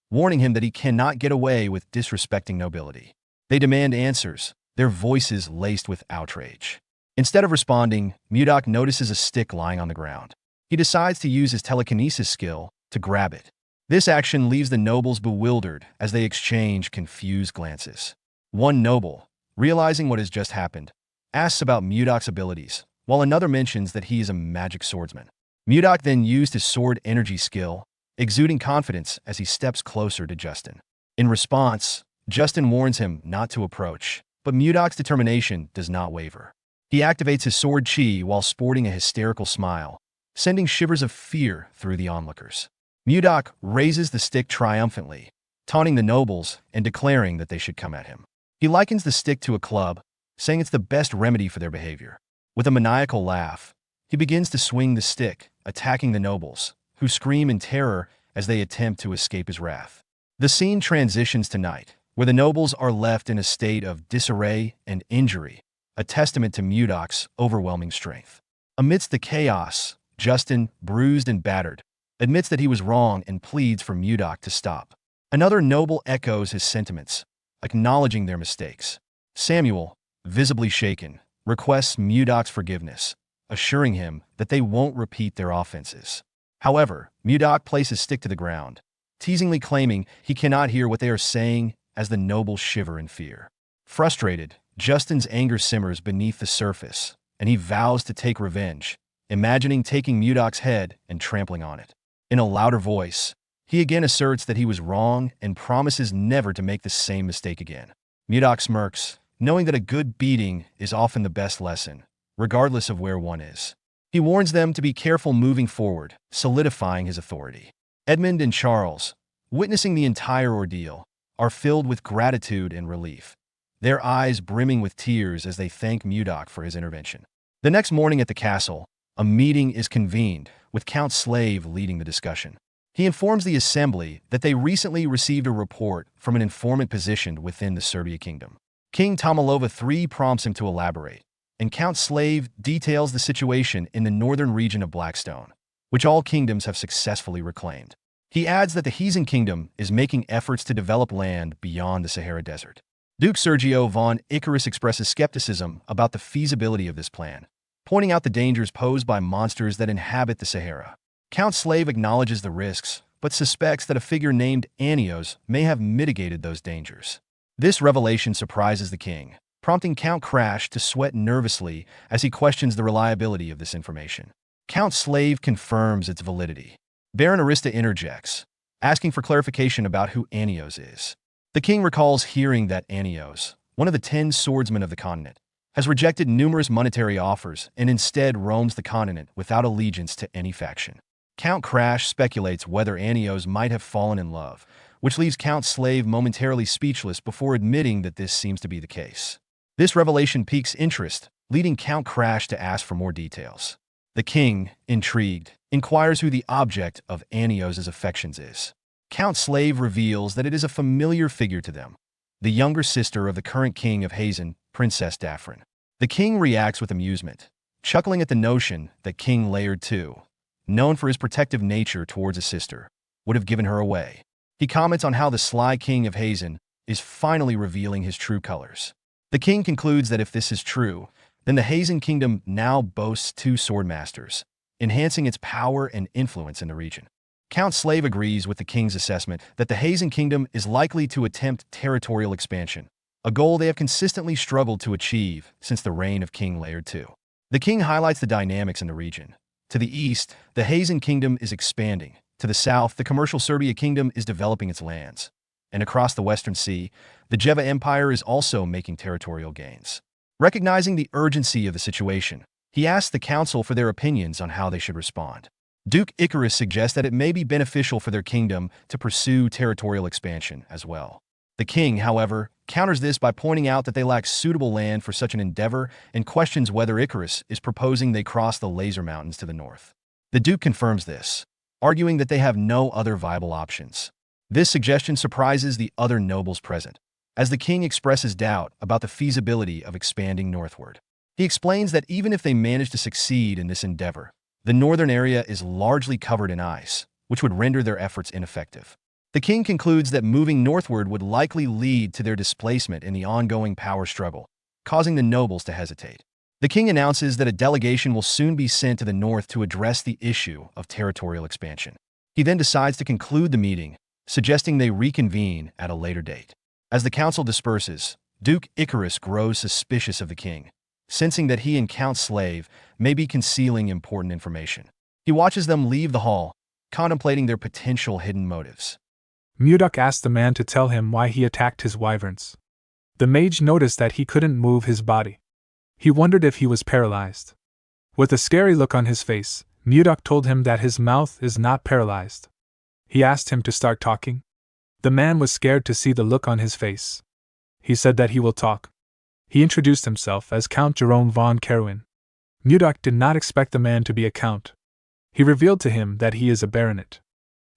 warning him that he cannot get away with disrespecting nobility. They demand answers, their voices laced with outrage. Instead of responding, Mudok notices a stick lying on the ground. He decides to use his telekinesis skill to grab it. This action leaves the nobles bewildered as they exchange confused glances. One noble, realizing what has just happened, asks about Mudok's abilities, while another mentions that he is a magic swordsman. Mudok then used his sword energy skill, exuding confidence as he steps closer to Justin. In response, Justin warns him not to approach, but Mudok's determination does not waver. He activates his sword chi while sporting a hysterical smile, sending shivers of fear through the onlookers. Mudok raises the stick triumphantly, taunting the nobles and declaring that they should come at him. He likens the stick to a club, saying it's the best remedy for their behavior. With a maniacal laugh, he begins to swing the stick, attacking the nobles, who scream in terror as they attempt to escape his wrath. The scene transitions to night, where the nobles are left in a state of disarray and injury, a testament to Mudok's overwhelming strength. Amidst the chaos, Justin, bruised and battered, admits that he was wrong and pleads for Mudok to stop. Another noble echoes his sentiments, acknowledging their mistakes. Samuel, visibly shaken, requests Mudok's forgiveness, assuring him that they won't repeat their offenses. However, Mudok places his stick to the ground, teasingly claiming he cannot hear what they are saying as the nobles shiver in fear. Frustrated, Justin's anger simmers beneath the surface, and he vows to take revenge, imagining taking Mudok's head and trampling on it. In a louder voice, he again asserts that he was wrong and promises never to make the same mistake again. Mudok smirks, knowing that a good beating is often the best lesson, regardless of where one is. He warns them to be careful moving forward, solidifying his authority. Edmund and Charles, witnessing the entire ordeal, are filled with gratitude and relief, their eyes brimming with tears as they thank Mudok for his intervention. The next morning at the castle, a meeting is convened, with Count Slave leading the discussion. He informs the assembly that they recently received a report from an informant positioned within the Serbia kingdom. King Tomalova III prompts him to elaborate, and Count Slave details the situation in the northern region of Blackstone, which all kingdoms have successfully reclaimed. He adds that the Heathen Kingdom is making efforts to develop land beyond the Sahara Desert. Duke Sergio von Icarus expresses skepticism about the feasibility of this plan, pointing out the dangers posed by monsters that inhabit the Sahara. Count Slave acknowledges the risks, but suspects that a figure named Anios may have mitigated those dangers. This revelation surprises the king, prompting Count Crash to sweat nervously as he questions the reliability of this information. Count Slave confirms its validity. Baron Arista interjects, asking for clarification about who Anios is. The king recalls hearing that Anios, one of the 10 swordsmen of the continent, has rejected numerous monetary offers and instead roams the continent without allegiance to any faction. Count Crash speculates whether Anios might have fallen in love, which leaves Count Slave momentarily speechless before admitting that this seems to be the case. This revelation piques interest, leading Count Crash to ask for more details. The king, intrigued, inquires who the object of Anios' affections is. Count Slave reveals that it is a familiar figure to them, the younger sister of the current king of Hazen, Princess Daphrin. The king reacts with amusement, chuckling at the notion that King Laird II, known for his protective nature towards his sister, would have given her away. He comments on how the sly king of Hazen is finally revealing his true colors. The king concludes that if this is true, then the Hazen kingdom now boasts 2 swordmasters, enhancing its power and influence in the region. Count Slave agrees with the king's assessment that the Hazen kingdom is likely to attempt territorial expansion, a goal they have consistently struggled to achieve since the reign of King Laird II. The king highlights the dynamics in the region. To the east, the Hazen kingdom is expanding. To the south, the commercial Serbia kingdom is developing its lands. And across the Western Sea, the Jeva Empire is also making territorial gains. Recognizing the urgency of the situation, he asks the council for their opinions on how they should respond. Duke Icarus suggests that it may be beneficial for their kingdom to pursue territorial expansion as well. The king, however, counters this by pointing out that they lack suitable land for such an endeavor and questions whether Icarus is proposing they cross the Laser Mountains to the north. The Duke confirms this, arguing that they have no other viable options. This suggestion surprises the other nobles present, as the king expresses doubt about the feasibility of expanding northward. He explains that even if they manage to succeed in this endeavor, the northern area is largely covered in ice, which would render their efforts ineffective. The king concludes that moving northward would likely lead to their displacement in the ongoing power struggle, causing the nobles to hesitate. The king announces that a delegation will soon be sent to the north to address the issue of territorial expansion. He then decides to conclude the meeting, suggesting they reconvene at a later date. As the council disperses, Duke Icarus grows suspicious of the king, sensing that he and Count Slave may be concealing important information. He watches them leave the hall, contemplating their potential hidden motives. Mudok asked the man to tell him why he attacked his wyverns. The mage noticed that he couldn't move his body. He wondered if he was paralyzed. With a scary look on his face, Mudok told him that his mouth is not paralyzed. He asked him to start talking. The man was scared to see the look on his face. He said that he will talk. He introduced himself as Count Jerome von Kerwin. Mudok did not expect the man to be a count. He revealed to him that he is a baronet.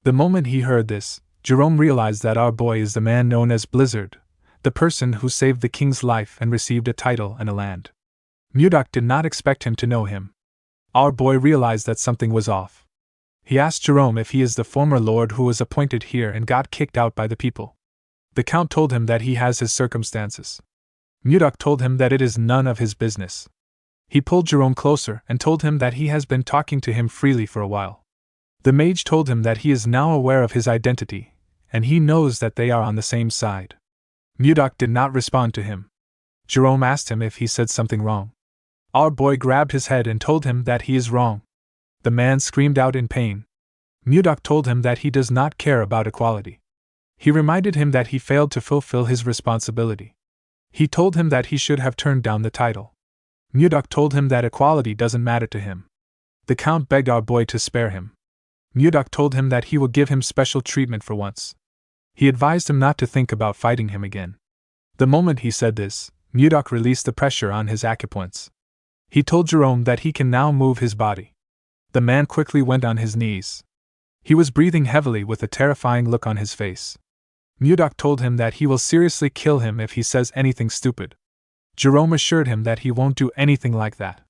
The moment he heard this, Jerome realized that our boy is the man known as Blizzard, the person who saved the king's life and received a title and a land. Mudok did not expect him to know him. Our boy realized that something was off. He asked Jerome if he is the former lord who was appointed here and got kicked out by the people. The count told him that he has his circumstances. Mudok told him that it is none of his business. He pulled Jerome closer and told him that he has been talking to him freely for a while. The mage told him that he is now aware of his identity, and he knows that they are on the same side. Mudok did not respond to him. Jerome asked him if he said something wrong. Our boy grabbed his head and told him that he is wrong. The man screamed out in pain. Mudok told him that he does not care about equality. He reminded him that he failed to fulfill his responsibility. He told him that he should have turned down the title. Mudok told him that equality doesn't matter to him. The count begged our boy to spare him. Mudok told him that he would give him special treatment for once. He advised him not to think about fighting him again. The moment he said this, Mudok released the pressure on his acupoints. He told Jerome that he can now move his body. The man quickly went on his knees. He was breathing heavily with a terrifying look on his face. Mudok told him that he will seriously kill him if he says anything stupid. Jerome assured him that he won't do anything like that.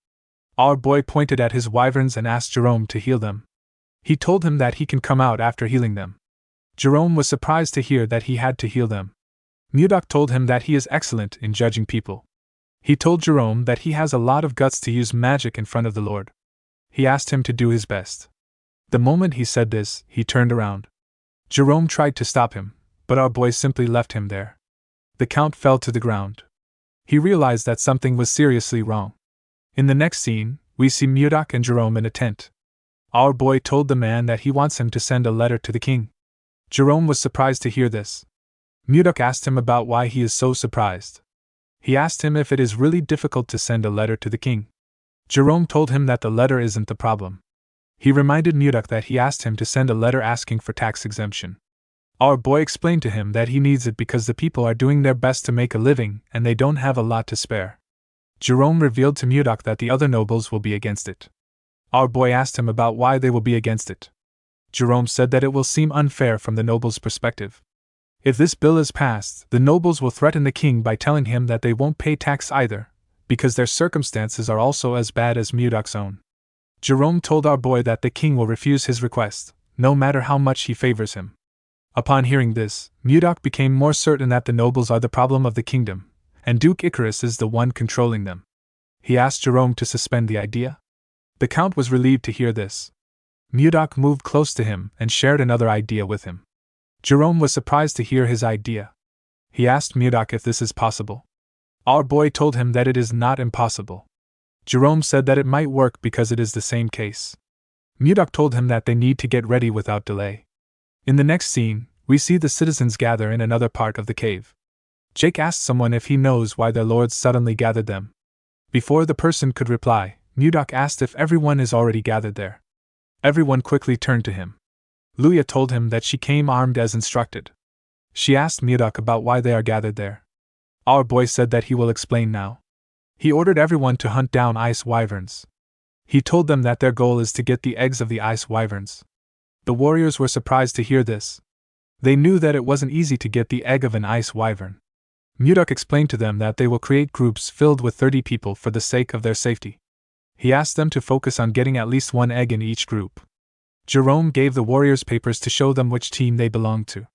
Our boy pointed at his wyverns and asked Jerome to heal them. He told him that he can come out after healing them. Jerome was surprised to hear that he had to heal them. Mudok told him that he is excellent in judging people. He told Jerome that he has a lot of guts to use magic in front of the Lord. He asked him to do his best. The moment he said this, he turned around. Jerome tried to stop him, but our boy simply left him there. The count fell to the ground. He realized that something was seriously wrong. In the next scene, we see Mudok and Jerome in a tent. Our boy told the man that he wants him to send a letter to the king. Jerome was surprised to hear this. Mudok asked him about why he is so surprised. He asked him if it is really difficult to send a letter to the king. Jerome told him that the letter isn't the problem. He reminded Mudok that he asked him to send a letter asking for tax exemption. Our boy explained to him that he needs it because the people are doing their best to make a living and they don't have a lot to spare. Jerome revealed to Mudok that the other nobles will be against it. Our boy asked him about why they will be against it. Jerome said that it will seem unfair from the nobles' perspective. If this bill is passed, the nobles will threaten the king by telling him that they won't pay tax either, because their circumstances are also as bad as Mudok's own. Jerome told our boy that the king will refuse his request, no matter how much he favors him. Upon hearing this, Mudok became more certain that the nobles are the problem of the kingdom, and Duke Icarus is the one controlling them. He asked Jerome to suspend the idea. The Count was relieved to hear this. Mudok moved close to him and shared another idea with him. Jerome was surprised to hear his idea. He asked Mudok if this is possible. Our boy told him that it is not impossible. Jerome said that it might work because it is the same case. Mudok told him that they need to get ready without delay. In the next scene, we see the citizens gather in another part of the cave. Jake asked someone if he knows why their lords suddenly gathered them. Before the person could reply, Mudok asked if everyone is already gathered there. Everyone quickly turned to him. Luya told him that she came armed as instructed. She asked Mudok about why they are gathered there. Our boy said that he will explain now. He ordered everyone to hunt down ice wyverns. He told them that their goal is to get the eggs of the ice wyverns. The warriors were surprised to hear this. They knew that it wasn't easy to get the egg of an ice wyvern. Mudok explained to them that they will create groups filled with 30 people for the sake of their safety. He asked them to focus on getting at least one egg in each group. Jerome gave the warriors papers to show them which team they belonged to.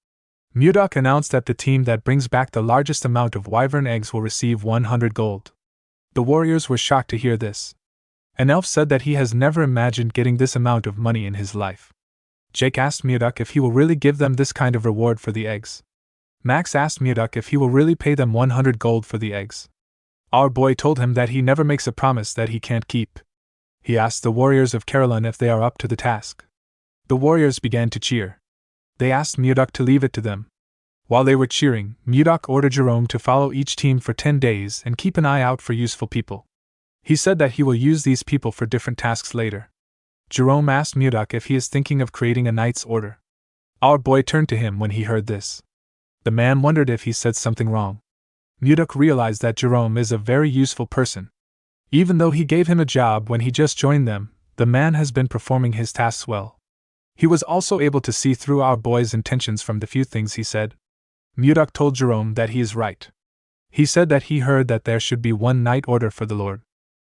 Mudok announced that the team that brings back the largest amount of wyvern eggs will receive 100 gold. The warriors were shocked to hear this. An elf said that he has never imagined getting this amount of money in his life. Jake asked Mudok if he will really give them this kind of reward for the eggs. Max asked Mudok if he will really pay them 100 gold for the eggs. Our boy told him that he never makes a promise that he can't keep. He asked the warriors of Caroline if they are up to the task. The warriors began to cheer. They asked Mudok to leave it to them. While they were cheering, Mudok ordered Jerome to follow each team for 10 days and keep an eye out for useful people. He said that he will use these people for different tasks later. Jerome asked Mudok if he is thinking of creating a knight's order. Our boy turned to him when he heard this. The man wondered if he said something wrong. Mudok realized that Jerome is a very useful person. Even though he gave him a job when he just joined them, the man has been performing his tasks well. He was also able to see through our boy's intentions from the few things he said. Mudok told Jerome that he is right. He said that he heard that there should be one knight order for the Lord.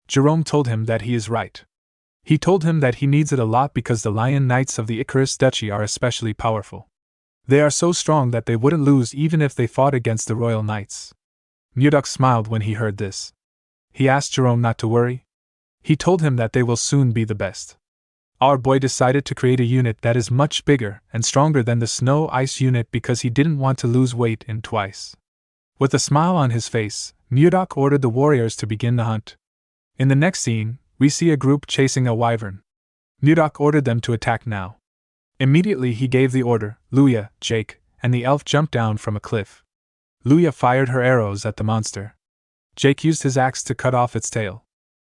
Jerome told him that he is right. He told him that he needs it a lot because the Lion Knights of the Icarus Duchy are especially powerful. They are so strong that they wouldn't lose even if they fought against the Royal Knights. Mudok smiled when he heard this. He asked Jerome not to worry. He told him that they will soon be the best. Our boy decided to create a unit that is much bigger and stronger than the snow ice unit because he didn't want to lose weight in twice. With a smile on his face, Mudok ordered the warriors to begin the hunt. In the next scene, we see a group chasing a wyvern. Mudok ordered them to attack now. Immediately he gave the order, Luya, Jake, and the elf jumped down from a cliff. Luya fired her arrows at the monster. Jake used his axe to cut off its tail.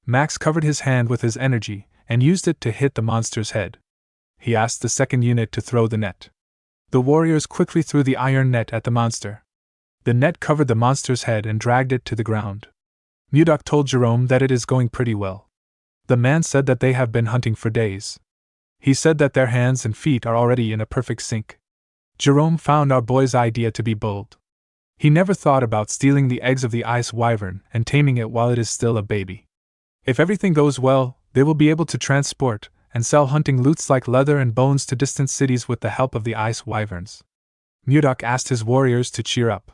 Max covered his hand with his energy and used it to hit the monster's head. He asked the second unit to throw the net. The warriors quickly threw the iron net at the monster. The net covered the monster's head and dragged it to the ground. Mudok told Jerome that it is going pretty well. The man said that they have been hunting for days. He said that their hands and feet are already in a perfect sync. Jerome found our boy's idea to be bold. He never thought about stealing the eggs of the ice wyvern and taming it while it is still a baby. If everything goes well, they will be able to transport and sell hunting loots like leather and bones to distant cities with the help of the ice wyverns. Mudok asked his warriors to cheer up.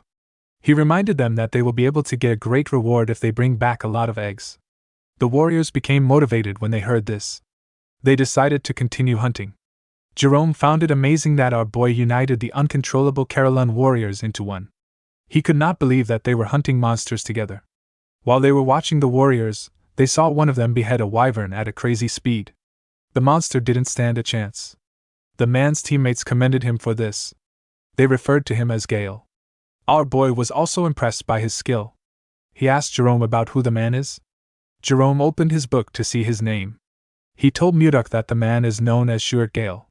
He reminded them that they will be able to get a great reward if they bring back a lot of eggs. The warriors became motivated when they heard this. They decided to continue hunting. Jerome found it amazing that our boy united the uncontrollable Caroline warriors into one. He could not believe that they were hunting monsters together. While they were watching the warriors, they saw one of them behead a wyvern at a crazy speed. The monster didn't stand a chance. The man's teammates commended him for this. They referred to him as Gale. Our boy was also impressed by his skill. He asked Jerome about who the man is. Jerome opened his book to see his name. He told Mudok that the man is known as Stuart Gale.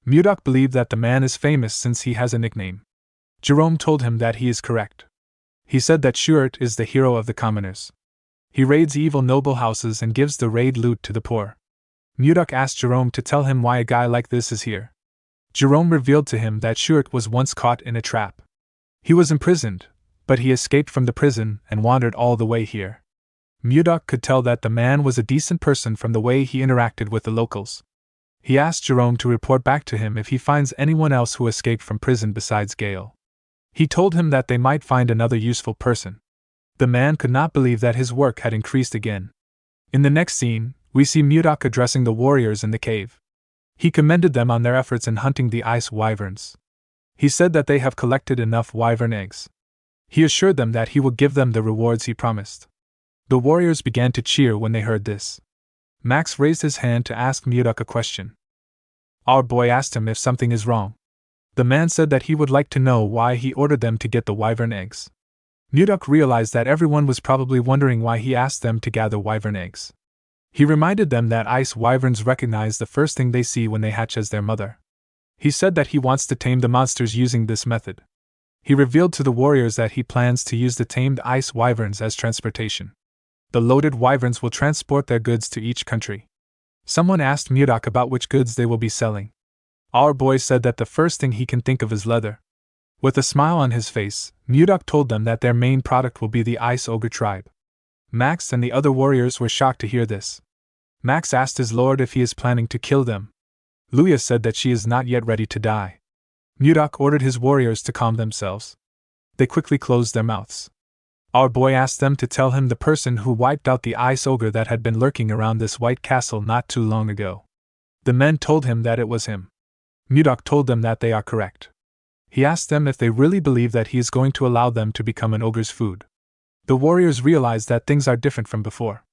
Mudok believed that the man is famous since he has a nickname. Jerome told him that he is correct. He said that Stuart is the hero of the commoners. He raids evil noble houses and gives the raid loot to the poor. Mudok asked Jerome to tell him why a guy like this is here. Jerome revealed to him that Stuart was once caught in a trap. He was imprisoned, but he escaped from the prison and wandered all the way here. Mudok could tell that the man was a decent person from the way he interacted with the locals. He asked Jerome to report back to him if he finds anyone else who escaped from prison besides Gale. He told him that they might find another useful person. The man could not believe that his work had increased again. In the next scene, we see Mudok addressing the warriors in the cave. He commended them on their efforts in hunting the ice wyverns. He said that they have collected enough wyvern eggs. He assured them that he will give them the rewards he promised. The warriors began to cheer when they heard this. Max raised his hand to ask Mudok a question. Our boy asked him if something is wrong. The man said that he would like to know why he ordered them to get the wyvern eggs. Mudok realized that everyone was probably wondering why he asked them to gather wyvern eggs. He reminded them that ice wyverns recognize the first thing they see when they hatch as their mother. He said that he wants to tame the monsters using this method. He revealed to the warriors that he plans to use the tamed ice wyverns as transportation. The loaded wyverns will transport their goods to each country. Someone asked Mudok about which goods they will be selling. Our boy said that the first thing he can think of is leather. With a smile on his face, Mudok told them that their main product will be the Ice Ogre tribe. Max and the other warriors were shocked to hear this. Max asked his lord if he is planning to kill them. Luya said that she is not yet ready to die. Mudok ordered his warriors to calm themselves. They quickly closed their mouths. Our boy asked them to tell him the person who wiped out the ice ogre that had been lurking around this white castle not too long ago. The men told him that it was him. Mudok told them that they are correct. He asked them if they really believe that he is going to allow them to become an ogre's food. The warriors realized that things are different from before.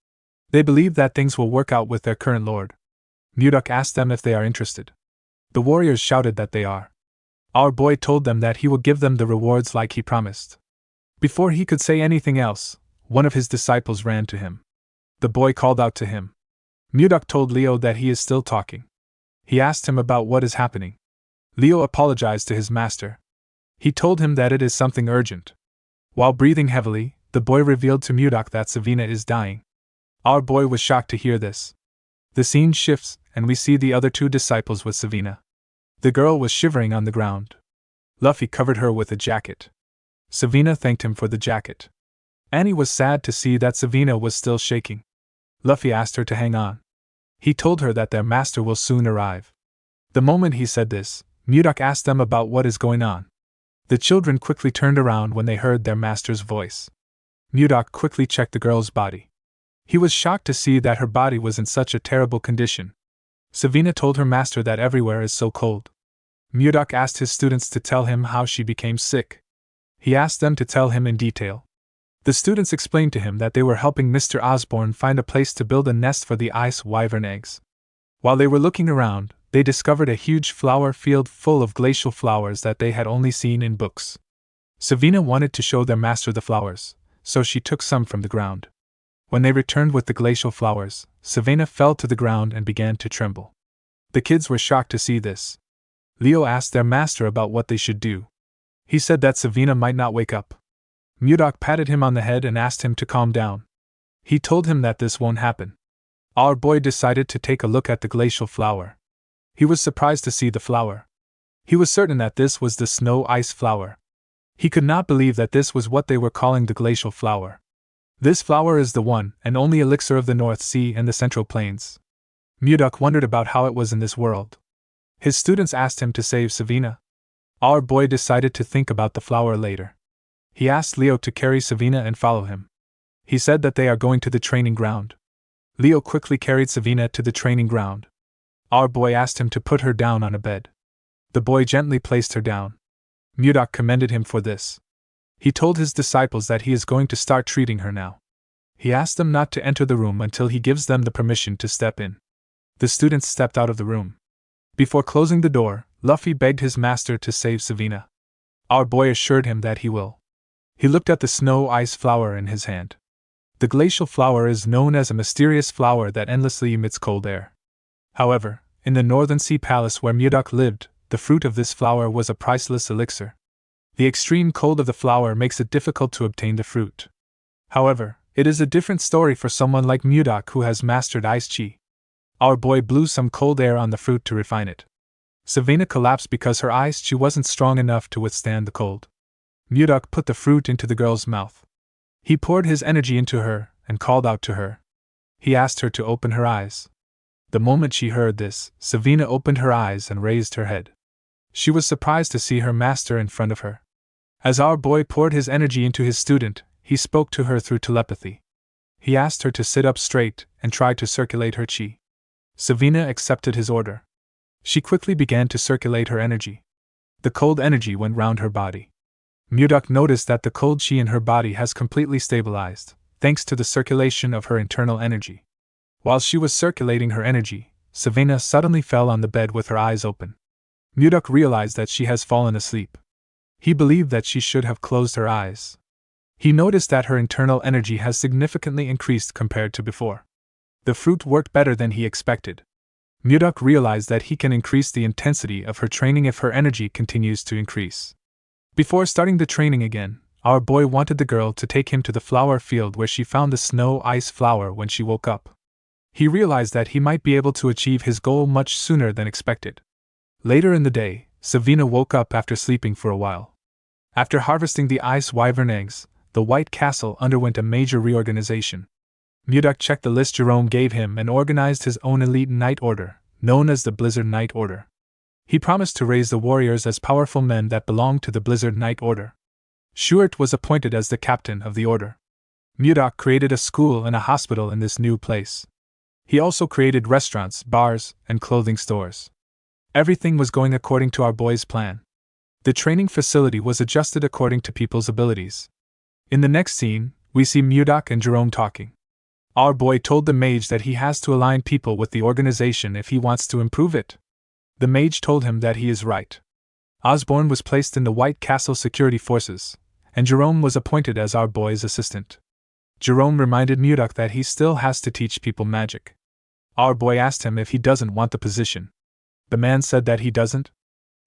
They believe that things will work out with their current lord. Mudok asked them if they are interested. The warriors shouted that they are. Our boy told them that he will give them the rewards like he promised. Before he could say anything else, one of his disciples ran to him. The boy called out to him. Mudok told Leo that he is still talking. He asked him about what is happening. Leo apologized to his master. He told him that it is something urgent. While breathing heavily, the boy revealed to Mudok that Savina is dying. Our boy was shocked to hear this. The scene shifts, and we see the other two disciples with Savina. The girl was shivering on the ground. Luffy covered her with a jacket. Savina thanked him for the jacket. Annie was sad to see that Savina was still shaking. Luffy asked her to hang on. He told her that their master will soon arrive. The moment he said this, Mudok asked them about what is going on. The children quickly turned around when they heard their master's voice. Mudok quickly checked the girl's body. He was shocked to see that her body was in such a terrible condition. Savina told her master that everywhere is so cold. Mudok asked his students to tell him how she became sick. He asked them to tell him in detail. The students explained to him that they were helping Mr. Osborne find a place to build a nest for the ice wyvern eggs. While they were looking around, they discovered a huge flower field full of glacial flowers that they had only seen in books. Savina wanted to show their master the flowers, so she took some from the ground. When they returned with the glacial flowers, Savina fell to the ground and began to tremble. The kids were shocked to see this. Leo asked their master about what they should do. He said that Savina might not wake up. Mudok patted him on the head and asked him to calm down. He told him that this won't happen. Our boy decided to take a look at the glacial flower. He was surprised to see the flower. He was certain that this was the snow ice flower. He could not believe that this was what they were calling the glacial flower. This flower is the one and only elixir of the North Sea and the Central Plains. Mudok wondered about how it was in this world. His students asked him to save Savina. Our boy decided to think about the flower later. He asked Leo to carry Savina and follow him. He said that they are going to the training ground. Leo quickly carried Savina to the training ground. Our boy asked him to put her down on a bed. The boy gently placed her down. Mudok commended him for this. He told his disciples that he is going to start treating her now. He asked them not to enter the room until he gives them the permission to step in. The students stepped out of the room. Before closing the door, Luffy begged his master to save Savina. Our boy assured him that he will. He looked at the snow ice flower in his hand. The glacial flower is known as a mysterious flower that endlessly emits cold air. However, in the Northern Sea Palace where Mudok lived, the fruit of this flower was a priceless elixir. The extreme cold of the flower makes it difficult to obtain the fruit. However, it is a different story for someone like Mudok who has mastered ice chi. Our boy blew some cold air on the fruit to refine it. Savina collapsed because her ice chi wasn't strong enough to withstand the cold. Mudok put the fruit into the girl's mouth. He poured his energy into her and called out to her. He asked her to open her eyes. The moment she heard this, Savina opened her eyes and raised her head. She was surprised to see her master in front of her. As our boy poured his energy into his student, he spoke to her through telepathy. He asked her to sit up straight and try to circulate her chi. Savina accepted his order. She quickly began to circulate her energy. The cold energy went round her body. Mudok noticed that the cold chi in her body has completely stabilized, thanks to the circulation of her internal energy. While she was circulating her energy, Savina suddenly fell on the bed with her eyes open. Mudok realized that she has fallen asleep. He believed that she should have closed her eyes. He noticed that her internal energy has significantly increased compared to before. The fruit worked better than he expected. Mudok realized that he can increase the intensity of her training if her energy continues to increase. Before starting the training again, our boy wanted the girl to take him to the flower field where she found the snow ice flower when she woke up. He realized that he might be able to achieve his goal much sooner than expected. Later in the day, Savina woke up after sleeping for a while. After harvesting the ice wyvern eggs, the White Castle underwent a major reorganization. Mudok checked the list Jerome gave him and organized his own elite Knight Order, known as the Blizzard Knight Order. He promised to raise the warriors as powerful men that belonged to the Blizzard Knight Order. Schuert was appointed as the captain of the order. Mudok created a school and a hospital in this new place. He also created restaurants, bars, and clothing stores. Everything was going according to our boy's plan. The training facility was adjusted according to people's abilities. In the next scene, we see Mudok and Jerome talking. Our boy told the mage that he has to align people with the organization if he wants to improve it. The mage told him that he is right. Osborne was placed in the White Castle security forces, and Jerome was appointed as our boy's assistant. Jerome reminded Mudok that he still has to teach people magic. Our boy asked him if he doesn't want the position. The man said that he doesn't.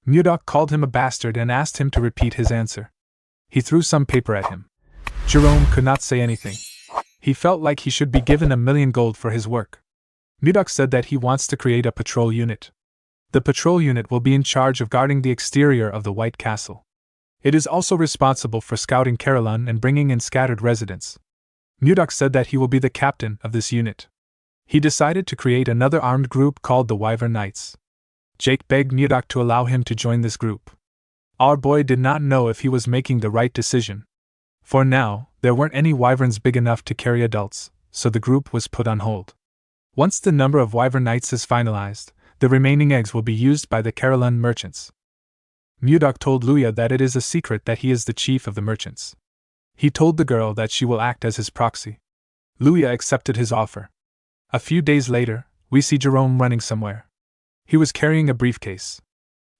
Mudok called him a bastard and asked him to repeat his answer. He threw some paper at him. Jerome could not say anything. He felt like he should be given 1,000,000 gold for his work. Mudok said that he wants to create a patrol unit. The patrol unit will be in charge of guarding the exterior of the White Castle. It is also responsible for scouting Carolyn and bringing in scattered residents. Mudok said that he will be the captain of this unit. He decided to create another armed group called the Wyvern Knights. Jake begged Mudok to allow him to join this group. Our boy did not know if he was making the right decision. For now, there weren't any wyverns big enough to carry adults, so the group was put on hold. Once the number of Wyvern Knights is finalized, the remaining eggs will be used by the Carolyn merchants. Mudok told Luya that it is a secret that he is the chief of the merchants. He told the girl that she will act as his proxy. Luya accepted his offer. A few days later, we see Jerome running somewhere. He was carrying a briefcase.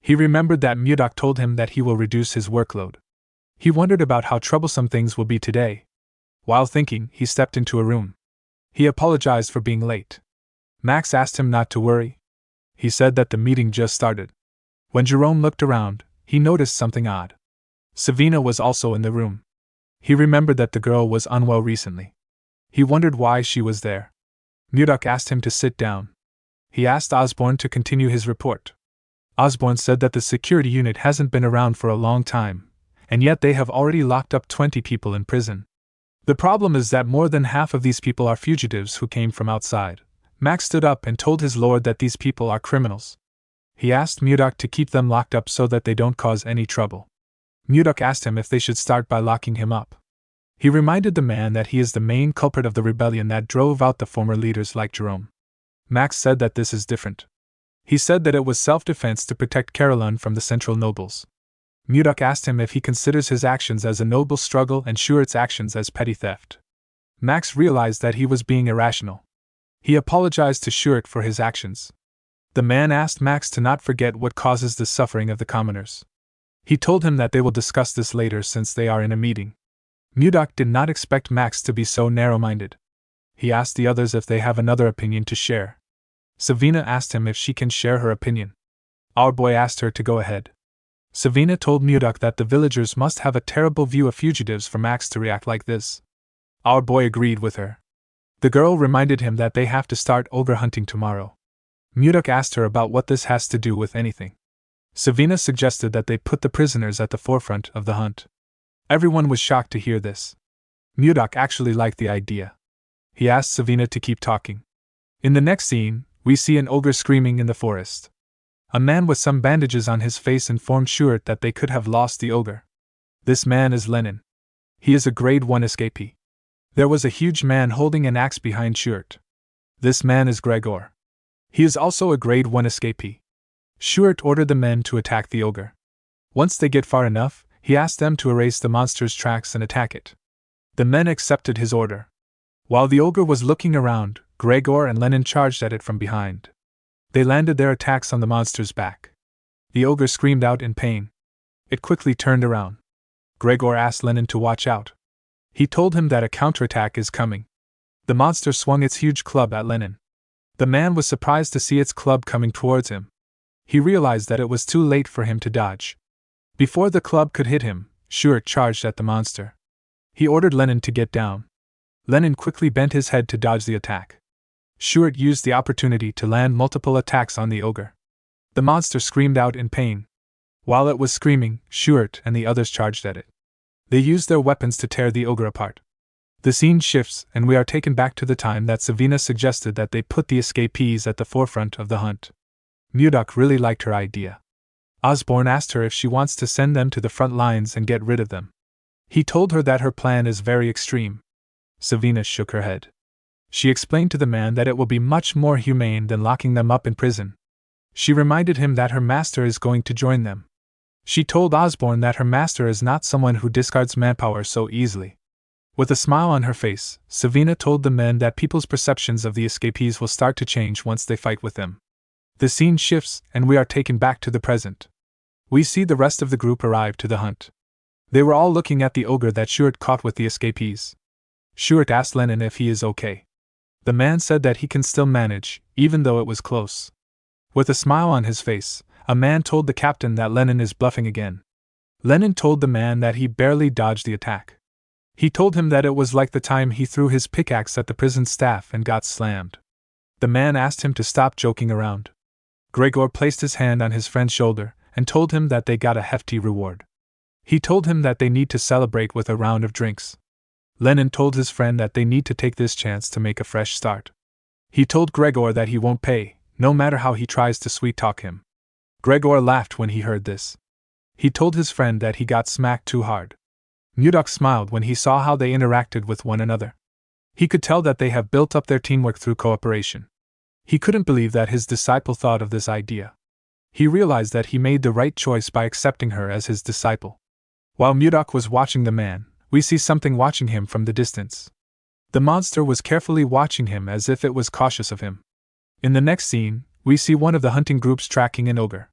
He remembered that Mudok told him that he will reduce his workload. He wondered about how troublesome things will be today. While thinking, he stepped into a room. He apologized for being late. Max asked him not to worry. He said that the meeting just started. When Jerome looked around, he noticed something odd. Savina was also in the room. He remembered that the girl was unwell recently. He wondered why she was there. Mudok asked him to sit down. He asked Osborne to continue his report. Osborne said that the security unit hasn't been around for a long time, and yet they have already locked up 20 people in prison. The problem is that more than half of these people are fugitives who came from outside. Max stood up and told his lord that these people are criminals. He asked Mudok to keep them locked up so that they don't cause any trouble. Mudok asked him if they should start by locking him up. He reminded the man that he is the main culprit of the rebellion that drove out the former leaders like Jerome. Max said that this is different. He said that it was self-defense to protect Carolyn from the central nobles. Mudok asked him if he considers his actions as a noble struggle and Schuert's actions as petty theft. Max realized that he was being irrational. He apologized to Schuert for his actions. The man asked Max to not forget what causes the suffering of the commoners. He told him that they will discuss this later since they are in a meeting. Mudok did not expect Max to be so narrow-minded. He asked the others if they have another opinion to share. Savina asked him if she can share her opinion. Our boy asked her to go ahead. Savina told Mudok that the villagers must have a terrible view of fugitives for Max to react like this. Our boy agreed with her. The girl reminded him that they have to start ogre hunting tomorrow. Mudok asked her about what this has to do with anything. Savina suggested that they put the prisoners at the forefront of the hunt. Everyone was shocked to hear this. Mudok actually liked the idea. He asked Savina to keep talking. In the next scene, we see an ogre screaming in the forest. A man with some bandages on his face informed Shuert that they could have lost the ogre. This man is Lenin. He is a grade 1 escapee. There was a huge man holding an axe behind Shuert. This man is Gregor. He is also a grade 1 escapee. Shuert ordered the men to attack the ogre. Once they get far enough, he asked them to erase the monster's tracks and attack it. The men accepted his order. While the ogre was looking around, Gregor and Lenin charged at it from behind. They landed their attacks on the monster's back. The ogre screamed out in pain. It quickly turned around. Gregor asked Lenin to watch out. He told him that a counterattack is coming. The monster swung its huge club at Lenin. The man was surprised to see its club coming towards him. He realized that it was too late for him to dodge. Before the club could hit him, Shuert charged at the monster. He ordered Lenin to get down. Lenin quickly bent his head to dodge the attack. Shuert used the opportunity to land multiple attacks on the ogre. The monster screamed out in pain. While it was screaming, Shuert and the others charged at it. They used their weapons to tear the ogre apart. The scene shifts, and we are taken back to the time that Savina suggested that they put the escapees at the forefront of the hunt. Mudok really liked her idea. Osborne asked her if she wants to send them to the front lines and get rid of them. He told her that her plan is very extreme. Savina shook her head. She explained to the man that it will be much more humane than locking them up in prison. She reminded him that her master is going to join them. She told Osborne that her master is not someone who discards manpower so easily. With a smile on her face, Savina told the men that people's perceptions of the escapees will start to change once they fight with them. The scene shifts, and we are taken back to the present. We see the rest of the group arrive to the hunt. They were all looking at the ogre that Shuert caught with the escapees. Shuert asked Lenin if he is okay. The man said that he can still manage, even though it was close. With a smile on his face, a man told the captain that Lenin is bluffing again. Lenin told the man that he barely dodged the attack. He told him that it was like the time he threw his pickaxe at the prison staff and got slammed. The man asked him to stop joking around. Gregor placed his hand on his friend's shoulder and told him that they got a hefty reward. He told him that they need to celebrate with a round of drinks. Lenin told his friend that they need to take this chance to make a fresh start. He told Gregor that he won't pay, no matter how he tries to sweet-talk him. Gregor laughed when he heard this. He told his friend that he got smacked too hard. Mudok smiled when he saw how they interacted with one another. He could tell that they have built up their teamwork through cooperation. He couldn't believe that his disciple thought of this idea. He realized that he made the right choice by accepting her as his disciple. While Mudok was watching the man, we see something watching him from the distance. The monster was carefully watching him as if it was cautious of him. In the next scene, we see one of the hunting groups tracking an ogre.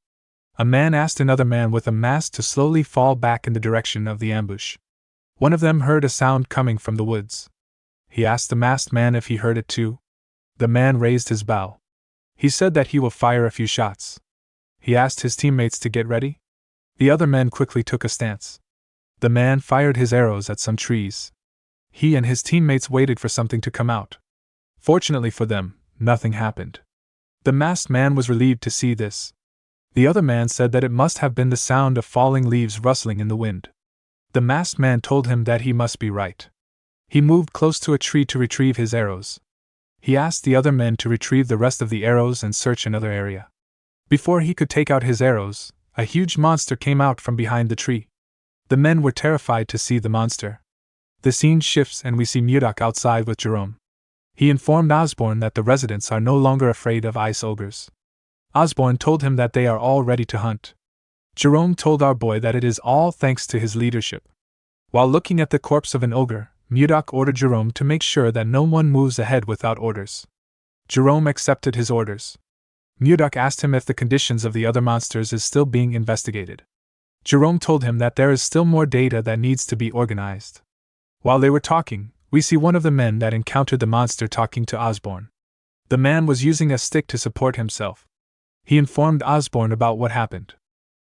A man asked another man with a mask to slowly fall back in the direction of the ambush. One of them heard a sound coming from the woods. He asked the masked man if he heard it too. The man raised his bow. He said that he will fire a few shots. He asked his teammates to get ready. The other men quickly took a stance. The man fired his arrows at some trees. He and his teammates waited for something to come out. Fortunately for them, nothing happened. The masked man was relieved to see this. The other man said that it must have been the sound of falling leaves rustling in the wind. The masked man told him that he must be right. He moved close to a tree to retrieve his arrows. He asked the other men to retrieve the rest of the arrows and search another area. Before he could take out his arrows, a huge monster came out from behind the tree. The men were terrified to see the monster. The scene shifts and we see Mudok outside with Jerome. He informed Osborne that the residents are no longer afraid of ice ogres. Osborne told him that they are all ready to hunt. Jerome told our boy that it is all thanks to his leadership. While looking at the corpse of an ogre, Mudok ordered Jerome to make sure that no one moves ahead without orders. Jerome accepted his orders. Mudok asked him if the conditions of the other monsters is still being investigated. Jerome told him that there is still more data that needs to be organized. While they were talking, we see one of the men that encountered the monster talking to Osborne. The man was using a stick to support himself. He informed Osborne about what happened.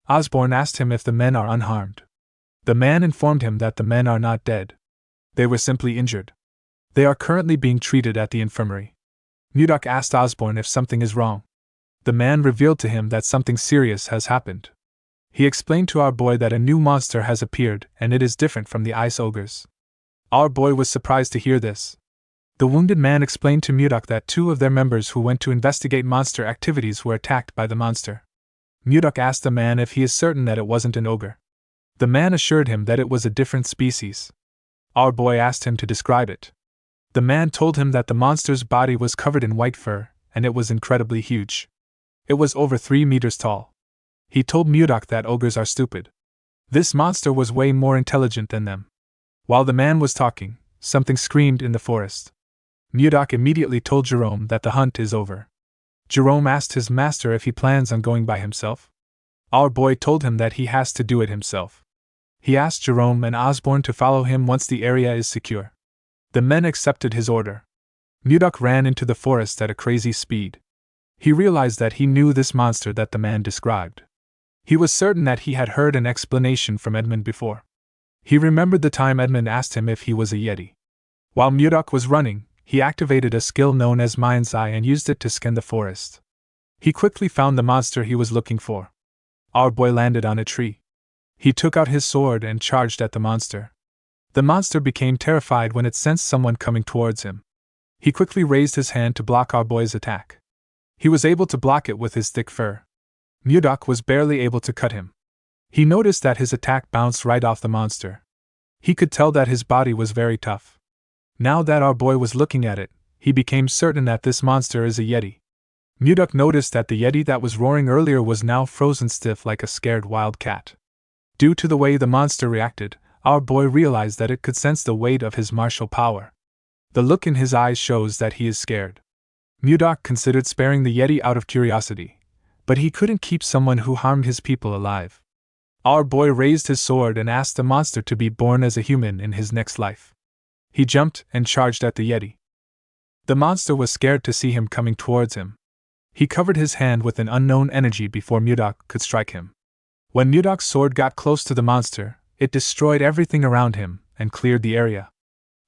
Osborne asked him if the men are unharmed. The man informed him that the men are not dead. They were simply injured. They are currently being treated at the infirmary. Mudok asked Osborne if something is wrong. The man revealed to him that something serious has happened. He explained to our boy that a new monster has appeared and it is different from the ice ogres. Our boy was surprised to hear this. The wounded man explained to Mudok that two of their members who went to investigate monster activities were attacked by the monster. Mudok asked the man if he is certain that it wasn't an ogre. The man assured him that it was a different species. Our boy asked him to describe it. The man told him that the monster's body was covered in white fur, and it was incredibly huge. It was over 3 meters tall. He told Mudok that ogres are stupid. This monster was way more intelligent than them. While the man was talking, something screamed in the forest. Mudok immediately told Jerome that the hunt is over. Jerome asked his master if he plans on going by himself. Our boy told him that he has to do it himself. He asked Jerome and Osborne to follow him once the area is secure. The men accepted his order. Mudok ran into the forest at a crazy speed. He realized that he knew this monster that the man described. He was certain that he had heard an explanation from Edmund before. He remembered the time Edmund asked him if he was a Yeti. While Mudok was running, he activated a skill known as Mind's Eye and used it to scan the forest. He quickly found the monster he was looking for. Our boy landed on a tree. He took out his sword and charged at the monster. The monster became terrified when it sensed someone coming towards him. He quickly raised his hand to block our boy's attack. He was able to block it with his thick fur. Mudok was barely able to cut him. He noticed that his attack bounced right off the monster. He could tell that his body was very tough. Now that our boy was looking at it, he became certain that this monster is a Yeti. Mudok noticed that the Yeti that was roaring earlier was now frozen stiff like a scared wild cat. Due to the way the monster reacted, our boy realized that it could sense the weight of his martial power. The look in his eyes shows that he is scared. Mudok considered sparing the Yeti out of curiosity, but he couldn't keep someone who harmed his people alive. Our boy raised his sword and asked the monster to be born as a human in his next life. He jumped and charged at the Yeti. The monster was scared to see him coming towards him. He covered his hand with an unknown energy before Mudok could strike him. When Mudok's sword got close to the monster, it destroyed everything around him and cleared the area.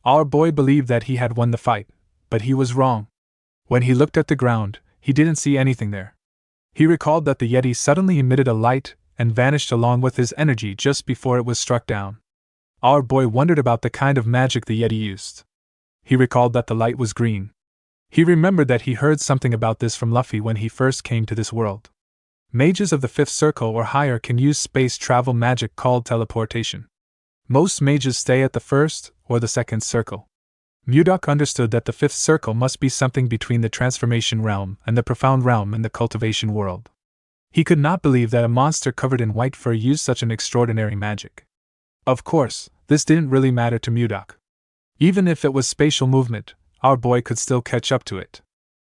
Our boy believed that he had won the fight, but he was wrong. When he looked at the ground, he didn't see anything there. He recalled that the Yeti suddenly emitted a light and vanished along with his energy just before it was struck down. Our boy wondered about the kind of magic the Yeti used. He recalled that the light was green. He remembered that he heard something about this from Luffy when he first came to this world. Mages of the 5th circle or higher can use space travel magic called teleportation. Most mages stay at the 1st or the 2nd circle. Mudok understood that the 5th circle must be something between the transformation realm and the profound realm in the cultivation world. He could not believe that a monster covered in white fur used such an extraordinary magic. Of course, this didn't really matter to Mudok. Even if it was spatial movement, our boy could still catch up to it.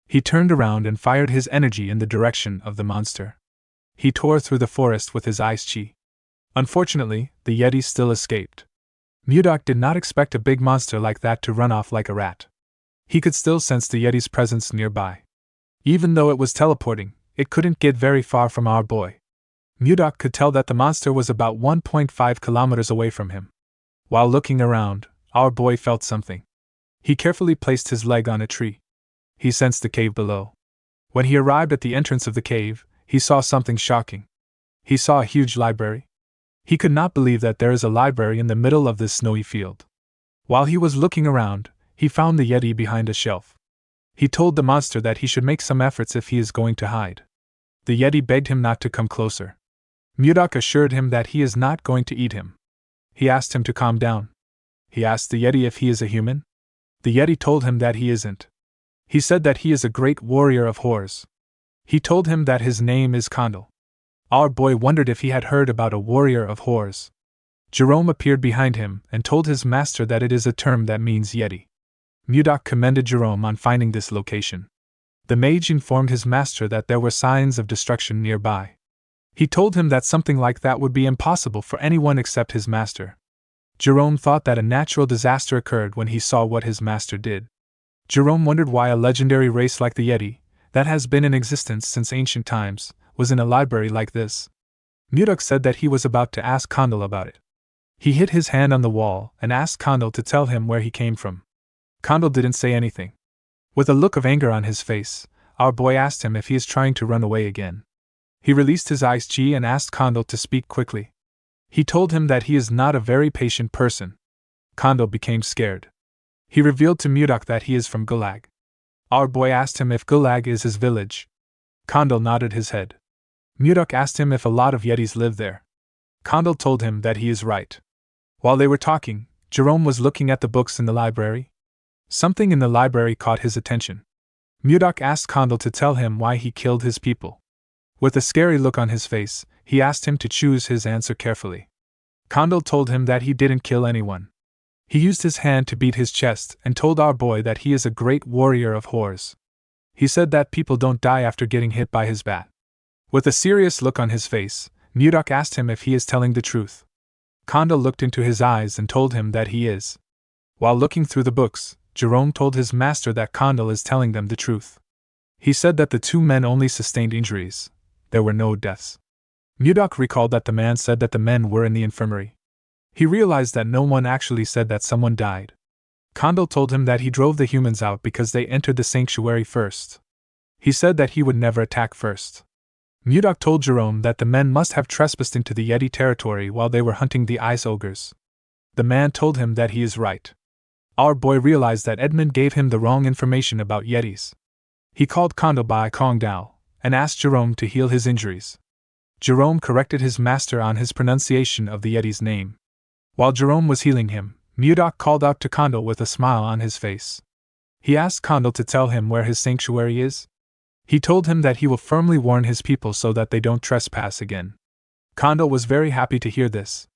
He turned around and fired his energy in the direction of the monster. He tore through the forest with his ice chi. Unfortunately, the Yeti still escaped. Mudok did not expect a big monster like that to run off like a rat. He could still sense the Yeti's presence nearby. Even though it was teleporting, it couldn't get very far from our boy. Mudok could tell that the monster was about 1.5 kilometers away from him. While looking around, our boy felt something. He carefully placed his leg on a tree. He sensed the cave below. When he arrived at the entrance of the cave, he saw something shocking. He saw a huge library. He could not believe that there is a library in the middle of this snowy field. While he was looking around, he found the Yeti behind a shelf. He told the monster that he should make some efforts if he is going to hide. The Yeti begged him not to come closer. Mudok assured him that he is not going to eat him. He asked him to calm down. He asked the Yeti if he is a human. The Yeti told him that he isn't. He said that he is a great warrior of horrors. He told him that his name is Condal. Our boy wondered if he had heard about a warrior of horrors. Jerome appeared behind him and told his master that it is a term that means Yeti. Mudok commended Jerome on finding this location. The mage informed his master that there were signs of destruction nearby. He told him that something like that would be impossible for anyone except his master. Jerome thought that a natural disaster occurred when he saw what his master did. Jerome wondered why a legendary race like the Yeti, that has been in existence since ancient times, was in a library like this. Mudok said that he was about to ask Condal about it. He hit his hand on the wall and asked Condal to tell him where he came from. Condal didn't say anything. With a look of anger on his face, our boy asked him if he is trying to run away again. He released his ice chi and asked Condal to speak quickly. He told him that he is not a very patient person. Condal became scared. He revealed to Mudok that he is from Gulag. Our boy asked him if Gulag is his village. Kandil nodded his head. Mudok asked him if a lot of Yetis live there. Kandil told him that he is right. While they were talking, Jerome was looking at the books in the library. Something in the library caught his attention. Mudok asked Kandil to tell him why he killed his people. With a scary look on his face, he asked him to choose his answer carefully. Kandil told him that he didn't kill anyone. He used his hand to beat his chest and told our boy that he is a great warrior of horrors. He said that people don't die after getting hit by his bat. With a serious look on his face, Mudok asked him if he is telling the truth. Kandil looked into his eyes and told him that he is. While looking through the books, Jerome told his master that Kandil is telling them the truth. He said that the two men only sustained injuries. There were no deaths. Mudok recalled that the man said that the men were in the infirmary. He realized that no one actually said that someone died. Kandil told him that he drove the humans out because they entered the sanctuary first. He said that he would never attack first. Mudok told Jerome that the men must have trespassed into the Yeti territory while they were hunting the ice ogres. The man told him that he is right. Our boy realized that Edmund gave him the wrong information about Yetis. He called Kandil by Kong Dao and asked Jerome to heal his injuries. Jerome corrected his master on his pronunciation of the Yeti's name. While Jerome was healing him, Mudok called out to Kandil with a smile on his face. He asked Kandil to tell him where his sanctuary is. He told him that he will firmly warn his people so that they don't trespass again. Kandil was very happy to hear this.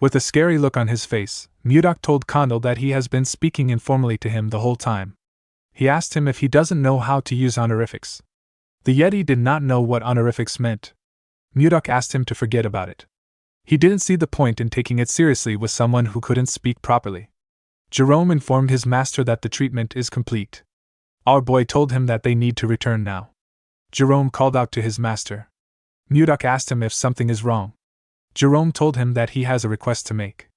With a scary look on his face, Mudok told Kandil that he has been speaking informally to him the whole time. He asked him if he doesn't know how to use honorifics. The Yeti did not know what honorifics meant. Mudok asked him to forget about it. He didn't see the point in taking it seriously with someone who couldn't speak properly. Jerome informed his master that the treatment is complete. Our boy told him that they need to return now. Jerome called out to his master. Mudok asked him if something is wrong. Jerome told him that he has a request to make.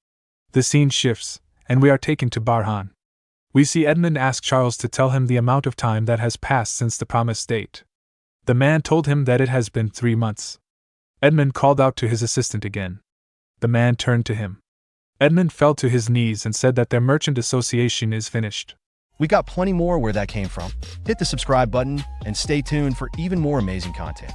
The scene shifts, and we are taken to Barhan. We see Edmund ask Charles to tell him the amount of time that has passed since the promised date. The man told him that it has been 3 months. Edmund called out to his assistant again. The man turned to him. Edmund fell to his knees and said that their merchant association is finished. We got plenty more where that came from. Hit the subscribe button and stay tuned for even more amazing content.